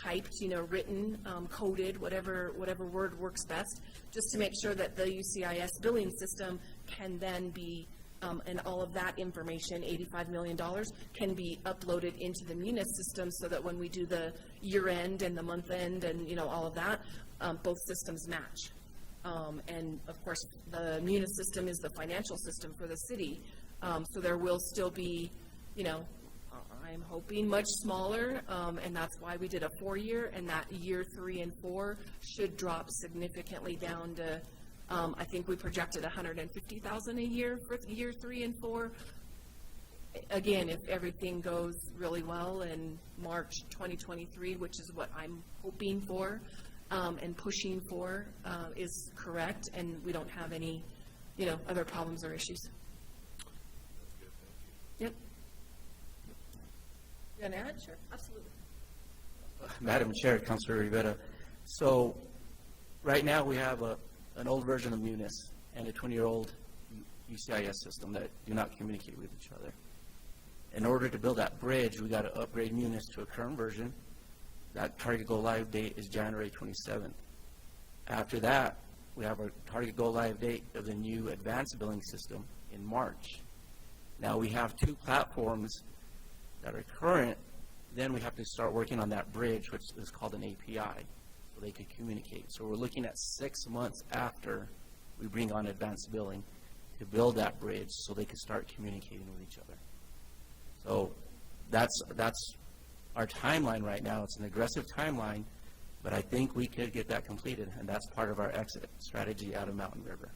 typed, written, coded, whatever word works best, just to make sure that the UCIS billing system can then be, and all of that information, $85 million, can be uploaded into the Munis system so that when we do the year end and the month end and, all of that, both systems match. And of course, the Munis system is the financial system for the city. So there will still be, I'm hoping much smaller, and that's why we did a 4-year, and that year 3 and 4 should drop significantly down to, I think we projected $150,000 a year for year 3 and 4. Again, if everything goes really well in March 2023, which is what I'm hoping for and pushing for, is correct, and we don't have any, other problems or issues. Yep. You want to add? Sure, absolutely. Madam Chair, Councilor Rivera, so right now we have an old version of Munis and a 20-year-old UCIS system that do not communicate with each other. In order to build that bridge, we got to upgrade Munis to a current version. That target go live date is January 27th. After that, we have our target go live date of the new advanced billing system in March. Now we have 2 platforms that are current, then we have to start working on that bridge, which is called an API, so they could communicate. So we're looking at 6 months after we bring on advanced billing to build that bridge so they can start communicating with each other. So that's our timeline right now. It's an aggressive timeline, But I think we could get that completed, and that's part of our exit strategy out of Mountain River.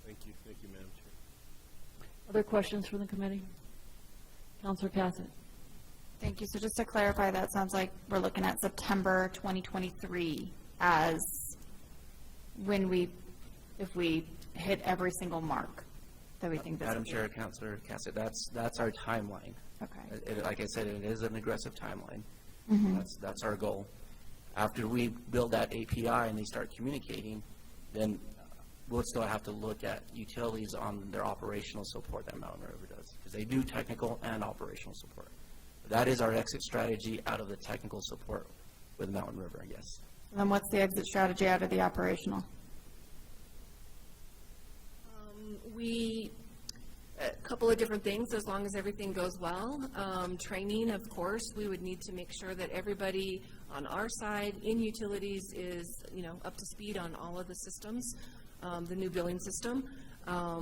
Thank you, Madam Chair. Other questions from the committee? Counselor Cassett? Thank you. So just to clarify, that sounds like we're looking at September 2023 as if we hit every single mark that we think this Madam is. Chair, Councilor Cassett, that's our timeline. Okay. Like I said, it is an aggressive timeline. Mhm. That's our goal. After we build that API and they start communicating, then we'll still have to look at utilities on their operational support that Mountain River does, because they do technical and operational support. That is our exit strategy out of the technical support with Mountain River, yes. And then what's the exit strategy out of the operational? A couple of different things, as long as everything goes well. Training, of course, we would need to make sure that everybody on our side in utilities is, up to speed on all of the systems, the new billing system,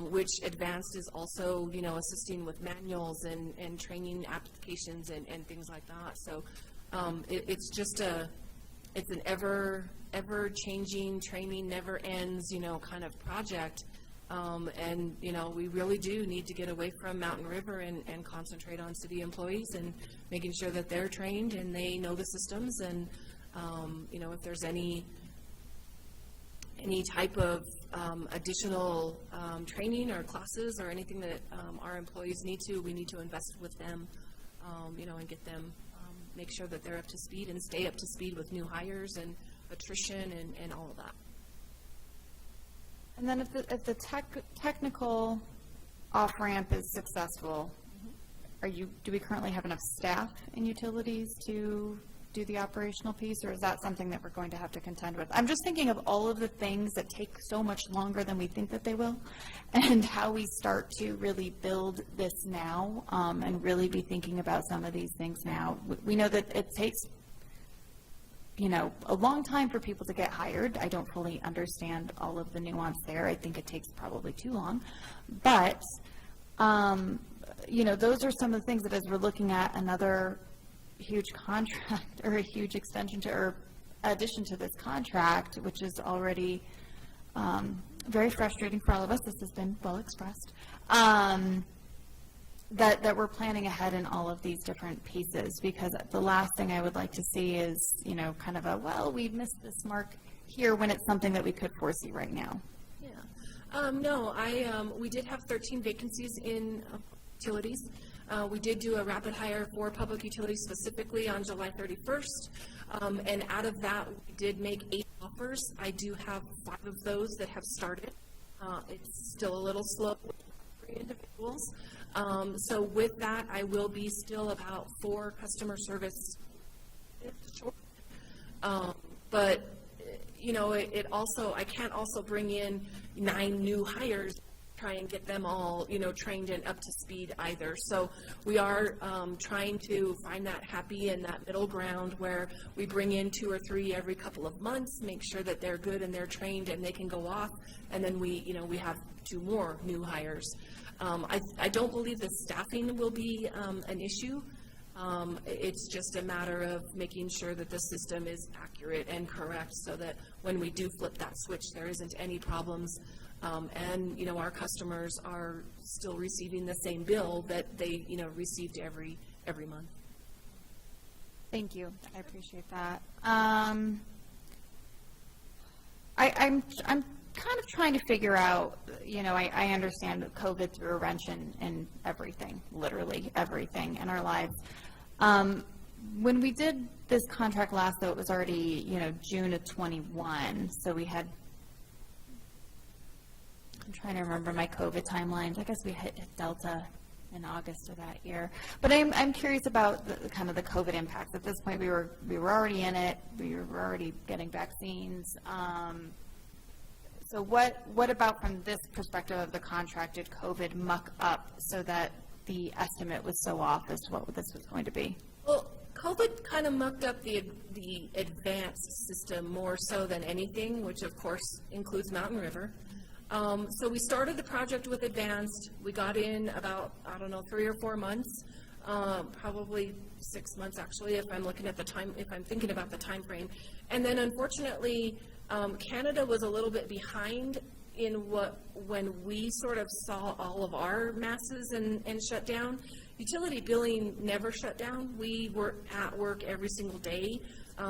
which Advanced is also, assisting with manuals and training applications and things like that. So it's just it's an ever-changing, training never ends, kind of project. And, we really do need to get away from Mountain River and concentrate on city employees and making sure that they're trained and they know the systems. And, if there's any type of additional training or classes or anything that our employees need to, we need to invest with them, and get them, make sure that they're up to speed and stay up to speed with new hires and attrition and all of that. And then if the technical off-ramp is successful, do we currently have enough staff in utilities to do the operational piece, or is that something that we're going to have to contend with? I'm just thinking of all of the things that take so much longer than we think that they will, and how we start to really build this now, and really be thinking about some of these things now. We know that it takes a long time for people to get hired. I don't fully understand all of the nuance there. I think it takes probably too long. But, those are some of the things that as we're looking at another huge contract or a huge extension or addition to this contract, which is already very frustrating for all of us. This has been well expressed. That we're planning ahead in all of these different pieces, because the last thing I would like to see is, kind of we missed this mark here when it's something that we could foresee right now. Yeah. No, we did have 13 vacancies in utilities. We did do a rapid hire for public utilities specifically on July 31st. And out of that, we did make 8 offers. I do have 5 of those that have started. It's still a little slow with 3 individuals. So with that, I will be still about 4 customer service short. But, it also, I can't also bring in 9 new hires, try and get them all, trained and up to speed either. So we are trying to find that happy and that middle ground where we bring in 2 or 3 every couple of months, make sure that they're good and they're trained and they can go off, and then we have 2 more new hires. I don't believe the staffing will be an issue. It's just a matter of making sure that the system is accurate and correct so that when we do flip that switch, there isn't any problems. And, our customers are still receiving the same bill that they, received every month. Thank you. I appreciate that. I'm kind of trying to figure out, I understand that COVID threw a wrench in everything, literally everything in our lives. When we did this contract last, though, it was already, June of 21, so we had, I'm trying to remember my COVID timelines. I guess we hit Delta in August of that year. But I'm curious about the kind of the COVID impacts. At this point, we were already in it. We were already getting vaccines. So what about from this perspective of the contract did COVID muck up so that the estimate was so off as to what this was going to be? Well, COVID kind of mucked up the advanced system more so than anything, which of course includes Mountain River. So we started the project with advanced. We got in about, 3 or 4 months. probably 6 months actually, if I'm looking at the time, if I'm thinking about the time frame. And then unfortunately, Canada was a little bit behind in when we sort of saw all of our masses and shut down. Utility billing never shut down. We were at work every single day.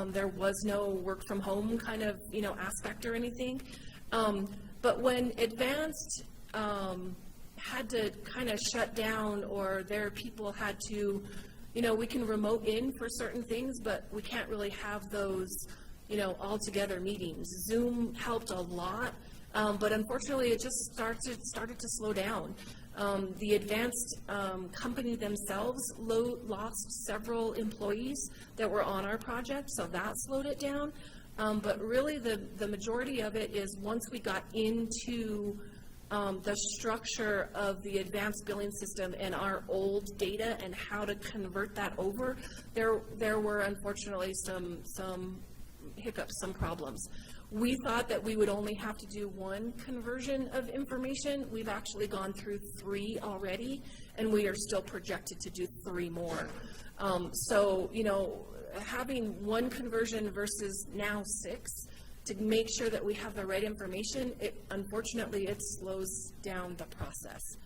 There was no work from home kind of, aspect or anything. But when Advanced had to kind of shut down, or their people had to, we can remote in for certain things, but we can't really have those, all together meetings. Zoom helped a lot, but unfortunately it just started to slow down. The Advanced company themselves lost several employees that were on our project, so that slowed it down. But really the majority of it is once we got into the structure of the Advanced billing system and our old data and how to convert that over, there were unfortunately some hiccups, some problems. We thought that we would only have to do one conversion of information. We've actually gone through 3 already, and we are still projected to do 3 more. So, having one conversion versus now 6 to make sure that we have the right information, unfortunately, it slows down the process.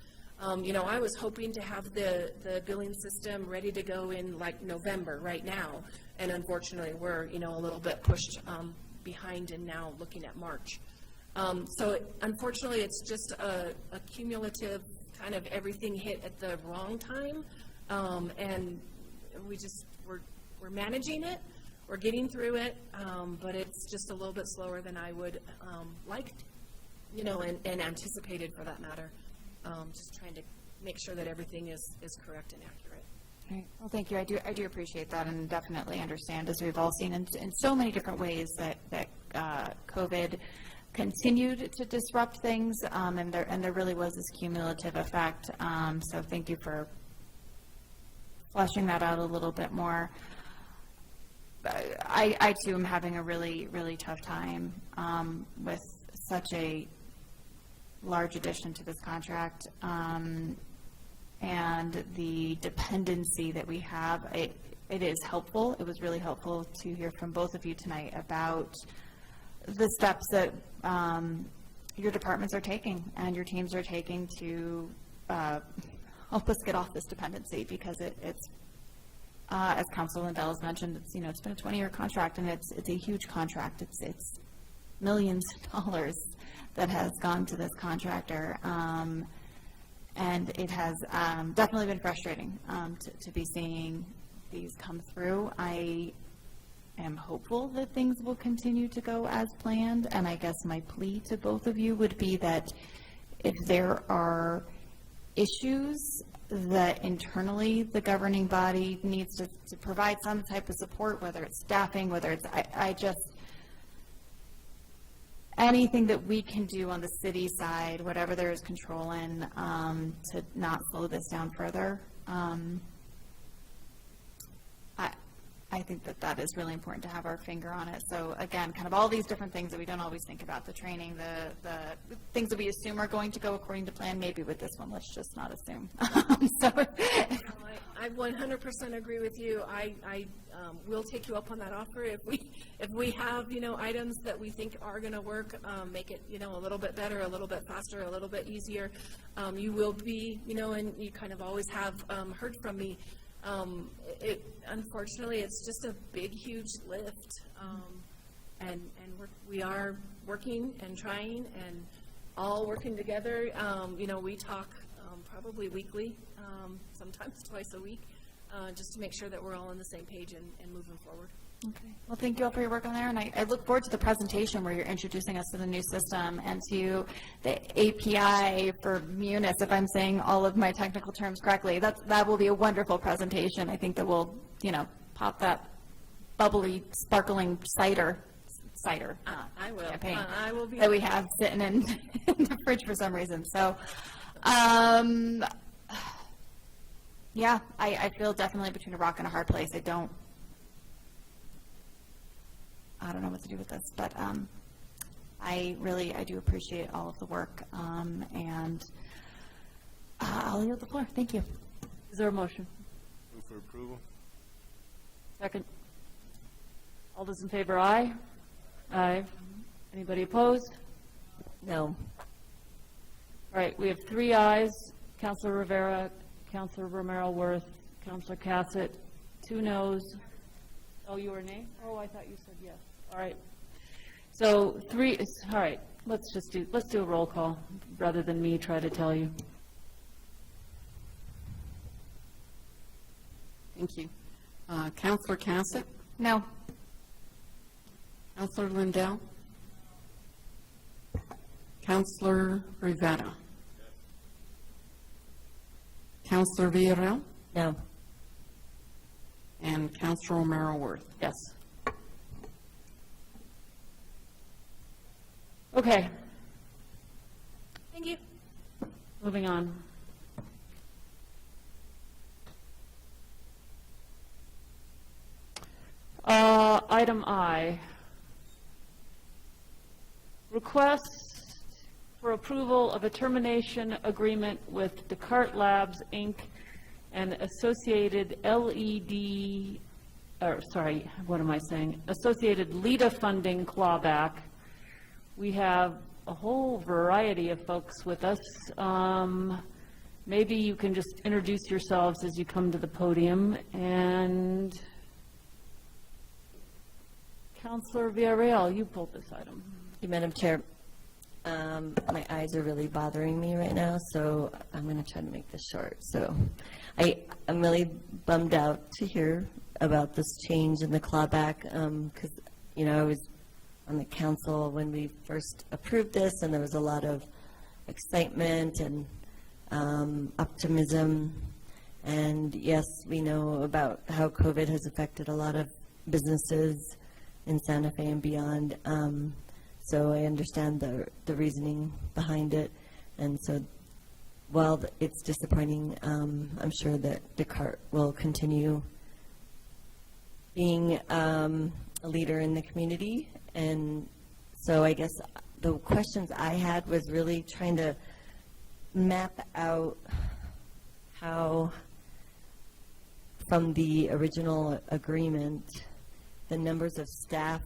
I was hoping to have the billing system ready to go in like November right now, and unfortunately, we're, a little bit pushed behind and now looking at March. So unfortunately, it's just a cumulative kind of everything hit at the wrong time, and we're managing it, we're getting through it, but it's just a little bit slower than I would liked, and anticipated for that matter. Just trying to make sure that everything is correct and accurate. Right. Well, thank you. I do appreciate that, and definitely understand, as we've all seen in so many different ways, that COVID continued to disrupt things, and there really was this cumulative effect. So thank you for fleshing that out a little bit more. I too am having a really, really tough time with such a large addition to this contract. And the dependency that we have, it is helpful. It was really helpful to hear from both of you tonight about the steps that your departments are taking and your teams are taking to help us get off this dependency, because it's as Councilor Lindell has mentioned, it's been a 20-year contract, and it's a huge contract. It's millions of dollars that has gone to this contractor. And it has definitely been frustrating to be seeing these come through. I am hopeful that things will continue to go as planned, and I guess my plea to both of you would be that if there are issues that internally the governing body needs to provide some type of support, whether it's staffing, whether it's, I just, anything that we can do on the city side, whatever there is control in, to not slow this down further. I think that is really important to have our finger on it. So again, kind of all these different things that we don't always think about, the training, the things that we assume are going to go according to plan. Maybe with this one, let's just not assume. I 100% agree with you. I will take you up on that offer if we have items that we think are going to work, make it a little bit better, a little bit faster, a little bit easier. You will be and you kind of always have heard from me. Unfortunately, it's just a big, huge lift, and we are working and trying and all working together. We talk probably weekly, sometimes twice a week, just to make sure that we're all on the same page and moving forward. Okay. Well, thank you all for your work on there, and I look forward to the presentation where you're introducing us to the new system and to the API for Munis, if I'm saying all of my technical terms correctly. That will be a wonderful presentation. I think that will, pop that bubbly, sparkling cider. I will. Champagne I will be. that we have sitting in the fridge for some reason. So, yeah, I feel definitely between a rock and a hard place. I don't know what to do with this, but I do appreciate all of the work, and I'll yield the floor. Thank you. Is there a motion? for approval. Second. All those in favor, aye? Aye. Anybody opposed? No. All right, we have 3 ayes, Counselor Rivera, Counselor Romero Worth, Counselor Cassett, 2 noes. Oh, you were nay? Oh, I thought you said yes. All right. So 3, all right, let's do a roll call rather than me try to tell you. Thank you. Counselor Cassett? No. Counselor Lindell? Counselor Rivera? Counselor Villarreal? No. And Counselor Romero Worth? Yes. Okay, Thank you. moving on. Item I, request for approval of a termination agreement with Descartes Labs, Inc. and Associated LED, or sorry, what am I saying? Associated LEDA funding clawback. We have a whole variety of folks with us. Maybe you can just introduce yourselves as you come to the podium. And Counselor Villarreal, you pulled this item. Thank you, Madam Chair. My eyes are really bothering me right now, so I'm going to try to make this short. So I'm really bummed out to hear about this change in the clawback because, you know, I was on the council when we first approved this, and there was a lot of excitement and optimism. And yes, we know about how COVID has affected a lot of businesses in Santa Fe and beyond. So I understand the reasoning behind it. And so while it's disappointing, I'm sure that Descartes will continue being a leader in the community. And so I guess the questions I had was really trying to map out how, from the original agreement, the numbers of staff,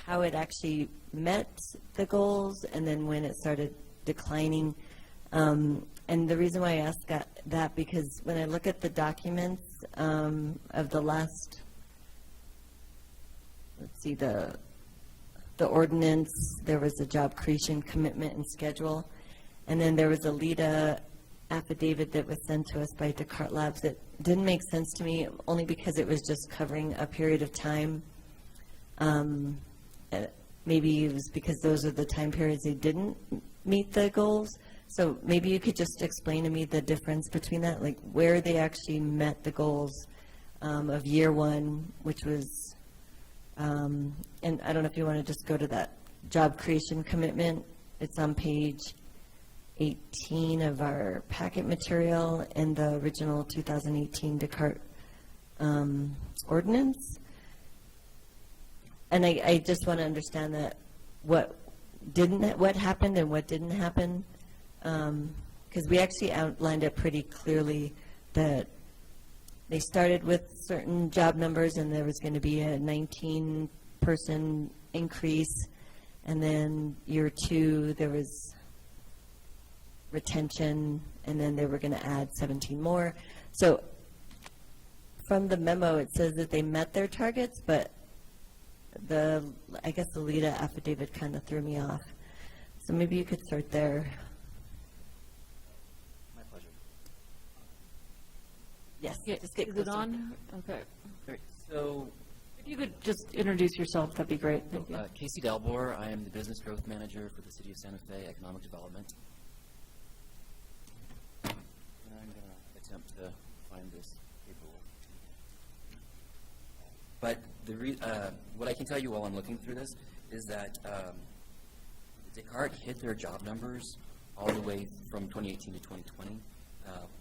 how it actually met the goals, and then when it started declining. And the reason why I asked that, because when I look at the documents of the last, let's see, the ordinance, there was a job creation commitment and schedule, and then there was a LEDA affidavit that was sent to us by Descartes Labs that didn't make sense to me, only because it was just covering a period of time. Maybe it was because those are the time periods they didn't meet the goals. So maybe you could just explain to me the difference between that, like where they actually met the goals of year one, which was, and I don't know if you want to just go to that job creation commitment. It's on page 18 of our packet material and the original 2018 Descartes ordinance. And I just want to understand that what happened and what didn't happen, because we actually outlined it pretty clearly that they started with certain job numbers and there was going to be a 19-person increase, and then year two there was retention, and then they were going to add 17 more. So from the memo it says that they met their targets, but I guess the LEDA affidavit kind of threw me off. So maybe you could start there. My pleasure. Yes. Is it on? Okay. Great. So, If you could just introduce yourself, that'd be great. Thank you. Casey Delbor, I am the Business Growth Manager for the City of Santa Fe Economic Development. And I'm going to attempt to find this paperwork. But what I can tell you while I'm looking through this is that Descartes hit their job numbers all the way from 2018 to 2020,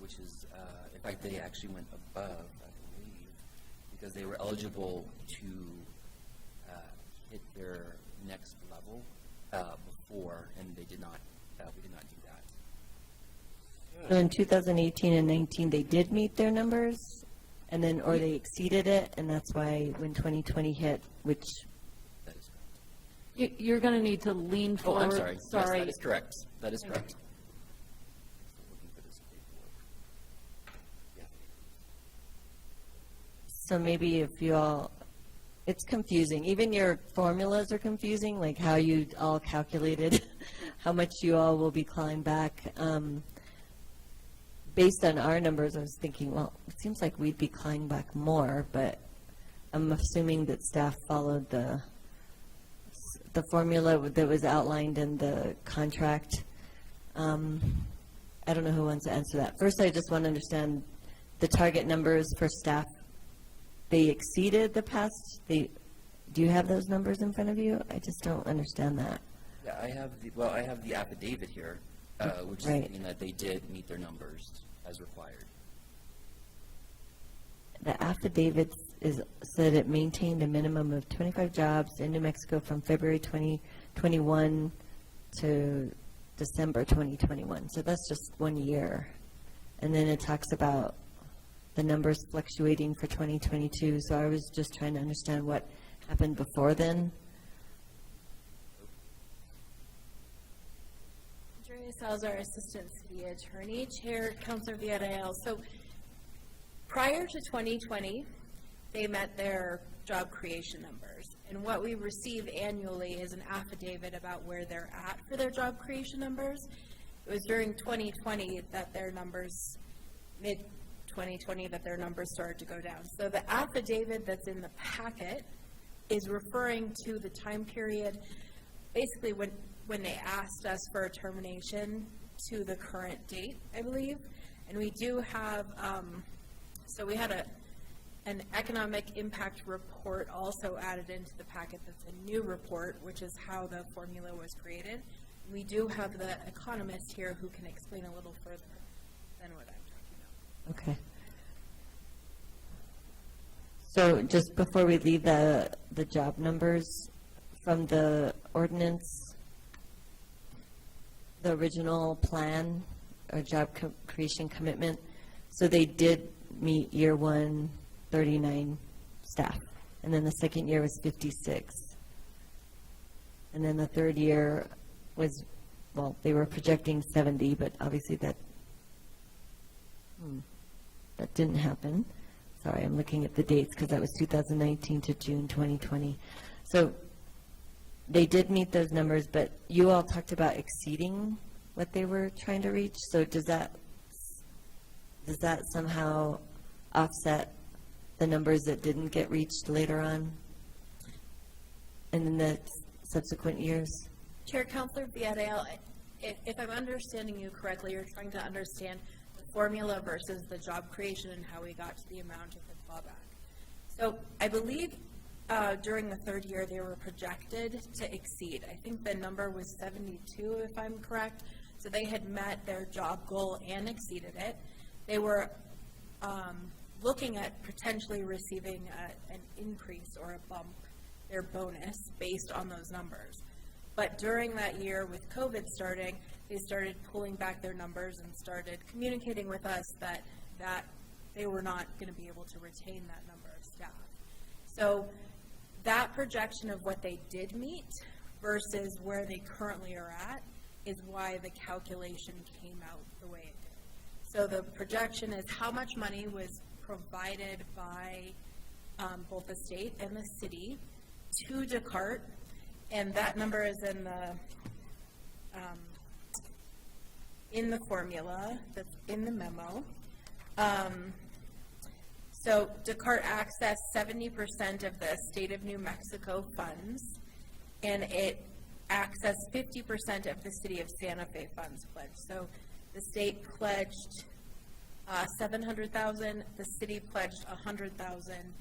which is, in fact, they actually went above, I believe, because they were eligible to hit their next level before, and they did not. We did not do that. So in 2018 and 19, they did meet their numbers, and then, or they exceeded it, and that's why when 2020 hit, which, You're going to need to lean Oh, forward. I'm sorry. Yes, Sorry. that is correct. That is correct. so maybe if you all, it's confusing. Even your formulas are confusing, like how you all calculated how much you all will be clawing back. Based on our numbers, I was thinking, well, it seems like we'd be clawing back more, but I'm assuming that staff followed the formula that was outlined in the contract. I don't know who wants to answer that. First, I just want to understand the target numbers for staff. They exceeded the past, do you have those numbers in front of you? I just don't understand that. Yeah, I have the affidavit here, which is Right. stating that they did meet their numbers as required. The affidavit said it maintained a minimum of 25 jobs in New Mexico from February 2021 to December 2021. So that's just 1 year. And then it talks about the numbers fluctuating for 2022. So I was just trying to understand what happened before then. Andrea Salazar, Assistant City Attorney, Chair, Councilor Villarreal. So prior to 2020, they met their job creation numbers. And what we receive annually is an affidavit about where they're at for their job creation numbers. It was during 2020 that their numbers, mid-2020, that their numbers started to go down. So the affidavit that's in the packet is referring to the time period, basically when they asked us for a termination to the current date, I believe. And we do have, so we had an economic impact report also added into the packet that's a new report, which is how the formula was created. We do have the economist here who can explain a little further than what I'm talking about. Okay. So just before we leave the job numbers from the ordinance, the original plan or job creation commitment, so they did meet year one, 39 staff. And then the second year was 56. And then the third year was, well, they were projecting 70, but obviously that didn't happen. Sorry, I'm looking at the dates because that was 2019 to June 2020. So they did meet those numbers, but you all talked about exceeding what they were trying to reach. So does that somehow offset the numbers that didn't get reached later on and in the subsequent years? Chair, Councilor Villarreal, if I'm understanding you correctly, you're trying to understand the formula versus the job creation and how we got to the amount of the clawback. So I believe during the third year they were projected to exceed. I think the number was 72, if I'm correct. So they had met their job goal and exceeded it. They were looking at potentially receiving an increase or a bump, their bonus, based on those numbers. But during that year with COVID starting, they started pulling back their numbers and started communicating with us that they were not going to be able to retain that number of staff. So that projection of what they did meet versus where they currently are at is why the calculation came out the way it did. So the projection is how much money was provided by both the state and the city to Descartes, and that number is in the formula that's in the memo. So Descartes accessed 70% of the state of New Mexico funds, and it accessed 50% of the city of Santa Fe funds pledged. So the state pledged $700,000, the city pledged $100,000,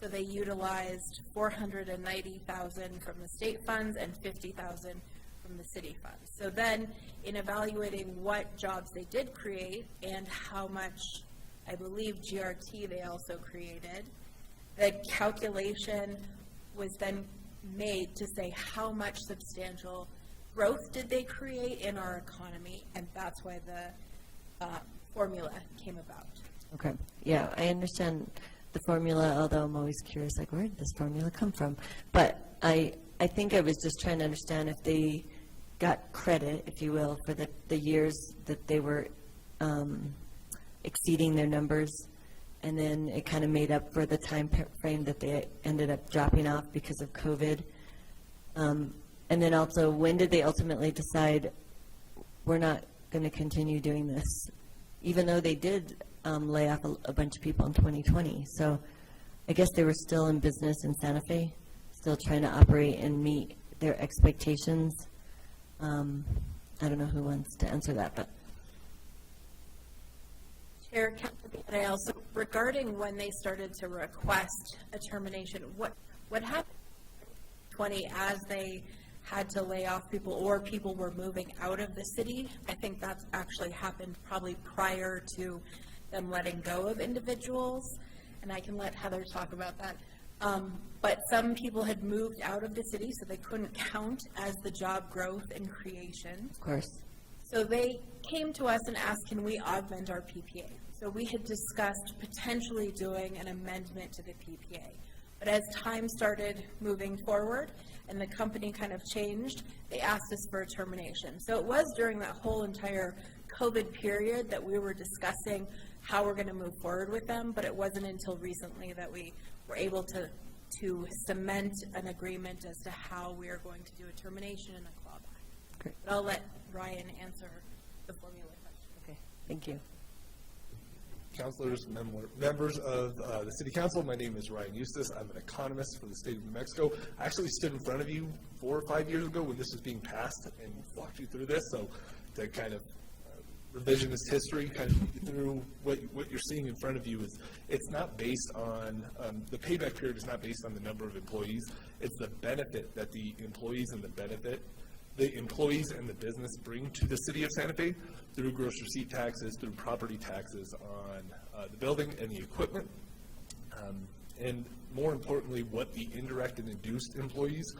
so they utilized $490,000 from the state funds and $50,000 from the city funds. So then, in evaluating what jobs they did create and how much, I believe, GRT they also created, the calculation was then made to say how much substantial growth did they create in our economy, and that's why the formula came about. Okay, yeah, I understand the formula, although I'm always curious, like, where did this formula come from? But I think I was just trying to understand if they got credit, if you will, for the years that they were exceeding their numbers, and then it kind of made up for the time frame that they ended up dropping off because of COVID. And then also, when did they ultimately decide we're not going to continue doing this, even though they did lay off a bunch of people in 2020? So I guess they were still in business in Santa Fe, still trying to operate and meet their expectations. I don't know who wants to answer that, but. Chair, Councilor Bidwell, so regarding when they started to request a termination, what happened in 2020 as they had to lay off people or people were moving out of the city? I think that's actually happened probably prior to them letting go of individuals, and I can let Heather talk about that. But some people had moved out of the city, so they couldn't count as the job growth and creation. Of course. So they came to us and asked, can we augment our PPA? So we had discussed potentially doing an amendment to the PPA. But as time started moving forward and the company kind of changed, they asked us for a termination. So it was during that whole entire COVID period that we were discussing how we're going to move forward with them, but it wasn't until recently that we were able to cement an agreement as to how we are going to do a termination and a clawback. Great. But I'll let Ryan answer the formula question. Okay, thank you. Councilors, members of the City Council, my name is Ryan Eustace. I'm an economist for the state of New Mexico. I actually stood in front of you 4 or 5 years ago when this was being passed and walked you through this. So to kind of revisionist history, kind of through what you're seeing in front of you is it's not based on, the payback period is not based on the number of employees. It's the benefit that the employees and the business bring to the city of Santa Fe through gross receipt taxes, through property taxes on the building and the equipment, and more importantly, what the indirect and induced employees,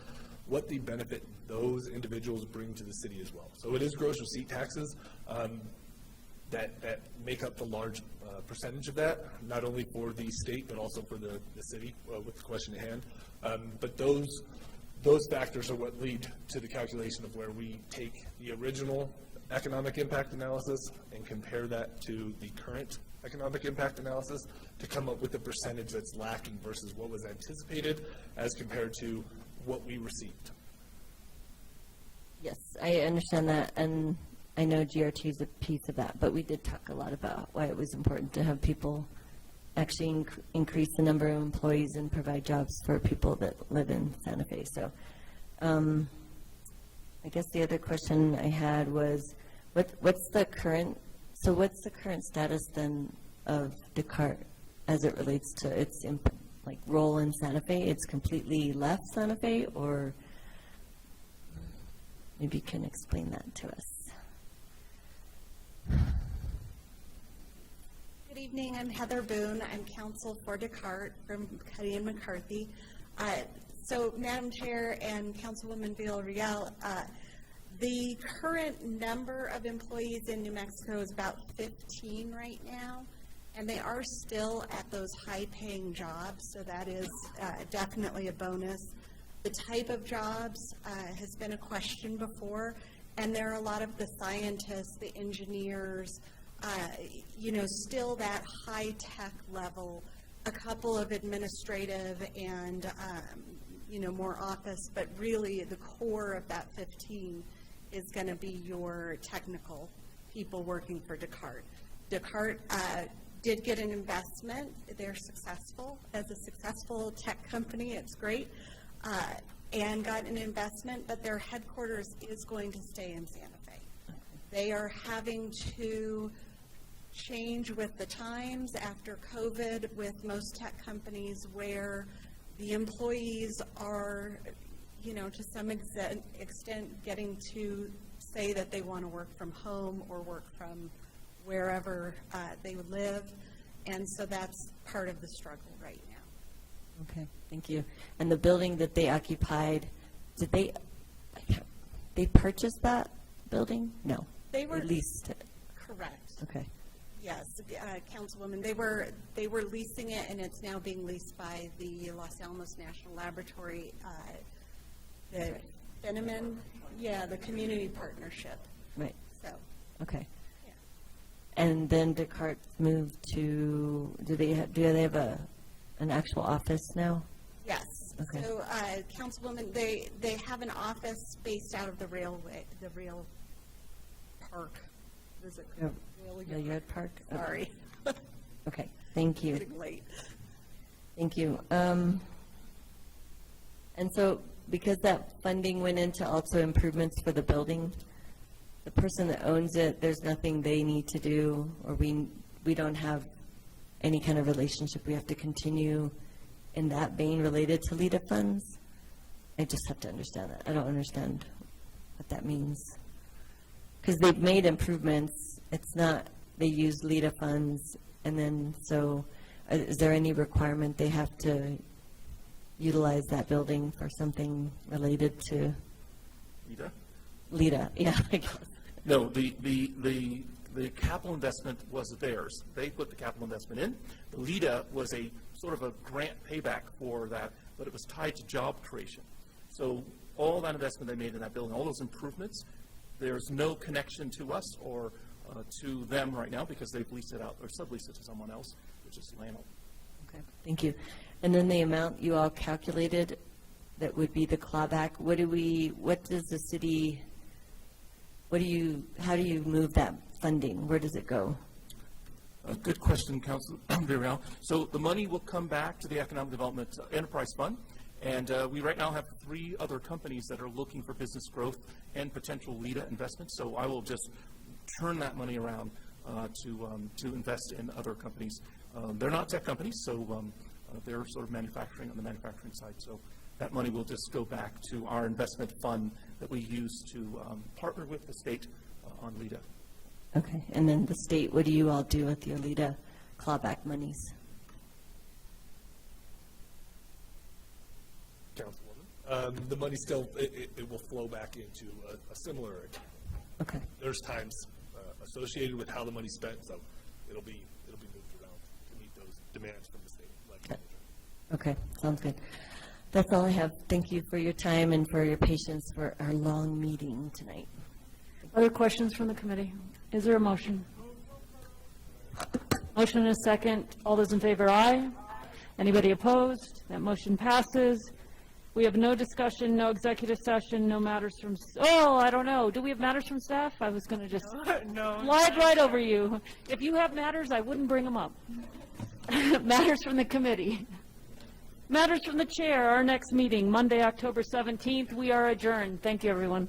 what the benefit those individuals bring to the city as well. So it is gross receipt taxes that make up the large percentage of that, not only for the state but also for the city with the question at hand. But those factors are what lead to the calculation of where we take the original economic impact analysis and compare that to the current economic impact analysis to come up with the percentage that's lacking versus what was anticipated as compared to what we received. Yes, I understand that, and I know GRT is a piece of that, but we did talk a lot about why it was important to have people actually increase the number of employees and provide jobs for people that live in Santa Fe. So I guess the other question I had was, what's the current status then of Descartes as it relates to its role in Santa Fe? It's completely left Santa Fe, or maybe you can explain that to us. Good evening, I'm Heather Boone. I'm counsel for Descartes from Cuddy and McCarthy. So, Madam Chair and Councilwoman Villarreal, the current number of employees in New Mexico is about 15 right now, and they are still at those high-paying jobs, so that is definitely a bonus. The type of jobs has been a question before, and there are a lot of the scientists, the engineers, still that high-tech level, a couple of administrative and, more office, but really the core of that 15 is going to be your technical people working for Descartes. Descartes did get an investment. They're successful. As a successful tech company, it's great, and got an investment, but their headquarters is going to stay in Santa Fe. They are having to change with the times after COVID with most tech companies where the employees are, to some extent getting to say that they want to work from home or work from wherever they would live. And so that's part of the struggle right now. Okay, thank you. And the building that they occupied, did they purchase that building? No. They were leased it. correct. Okay. Yes, Councilwoman, they were leasing it, and it's now being leased by the Los Alamos National Laboratory, the Fenneman, the community partnership, Right, so. okay. And then Descartes moved to, do they have an actual office now? Yes. Okay. So, Councilwoman, they have an office based out of the railway, the rail park. Is it? Yeah. Rail Yard Park? Okay. Sorry. Okay, thank you. Getting late. Thank you. And so, because that funding went into also improvements for the building, the person that owns it, there's nothing they need to do, or we don't have any kind of relationship. We have to continue in that vein related to LEDA funds? I just have to understand that. I don't understand what that means. Because they've made improvements. It's not, they use LEDA funds, and then, so is there any requirement they have to utilize that building for something related to Rita? LEDA? Yeah, I guess. No, the capital investment was theirs. They put the capital investment in. The LEDA was a sort of a grant payback for that, but it was tied to job creation. So all that investment they made in that building, all those improvements, there's no connection to us or to them right now because they've leased it out or subleased it to someone else, which is Lano. Okay, thank you. And then the amount you all calculated that would be the clawback, what does the city, how do you move that funding? Where does it go? Good question, Councilor Villarreal. So the money will come back to the Economic Development Enterprise Fund, and we right now have 3 other companies that are looking for business growth and potential LEDA investments. So I will just turn that money around to invest in other companies. They're not tech companies, so they're sort of manufacturing on the manufacturing side. So that money will just go back to our investment fund that we use to partner with the state on LEDA. Okay, and then the state, what do you all do with your LEDA clawback monies? Councilwoman, the money still, it will flow back into a similar account. Okay. There's times associated with how the money's spent, so it'll be moved around to meet those demands from the state legislature. Okay, sounds good. That's all I have. Thank you for your time and for your patience for our long meeting tonight. Other questions from the committee? Is there a motion? Motion and a second. All those in favor, aye. Anybody opposed? That motion passes. We have no discussion, no executive session, no matters from, I don't know. Do we have matters from staff? I was going to just slide right over you. If you have matters, I wouldn't bring them up. Matters from the committee. Matters from the chair. Our next meeting, Monday, October 17th. We are adjourned. Thank you, everyone.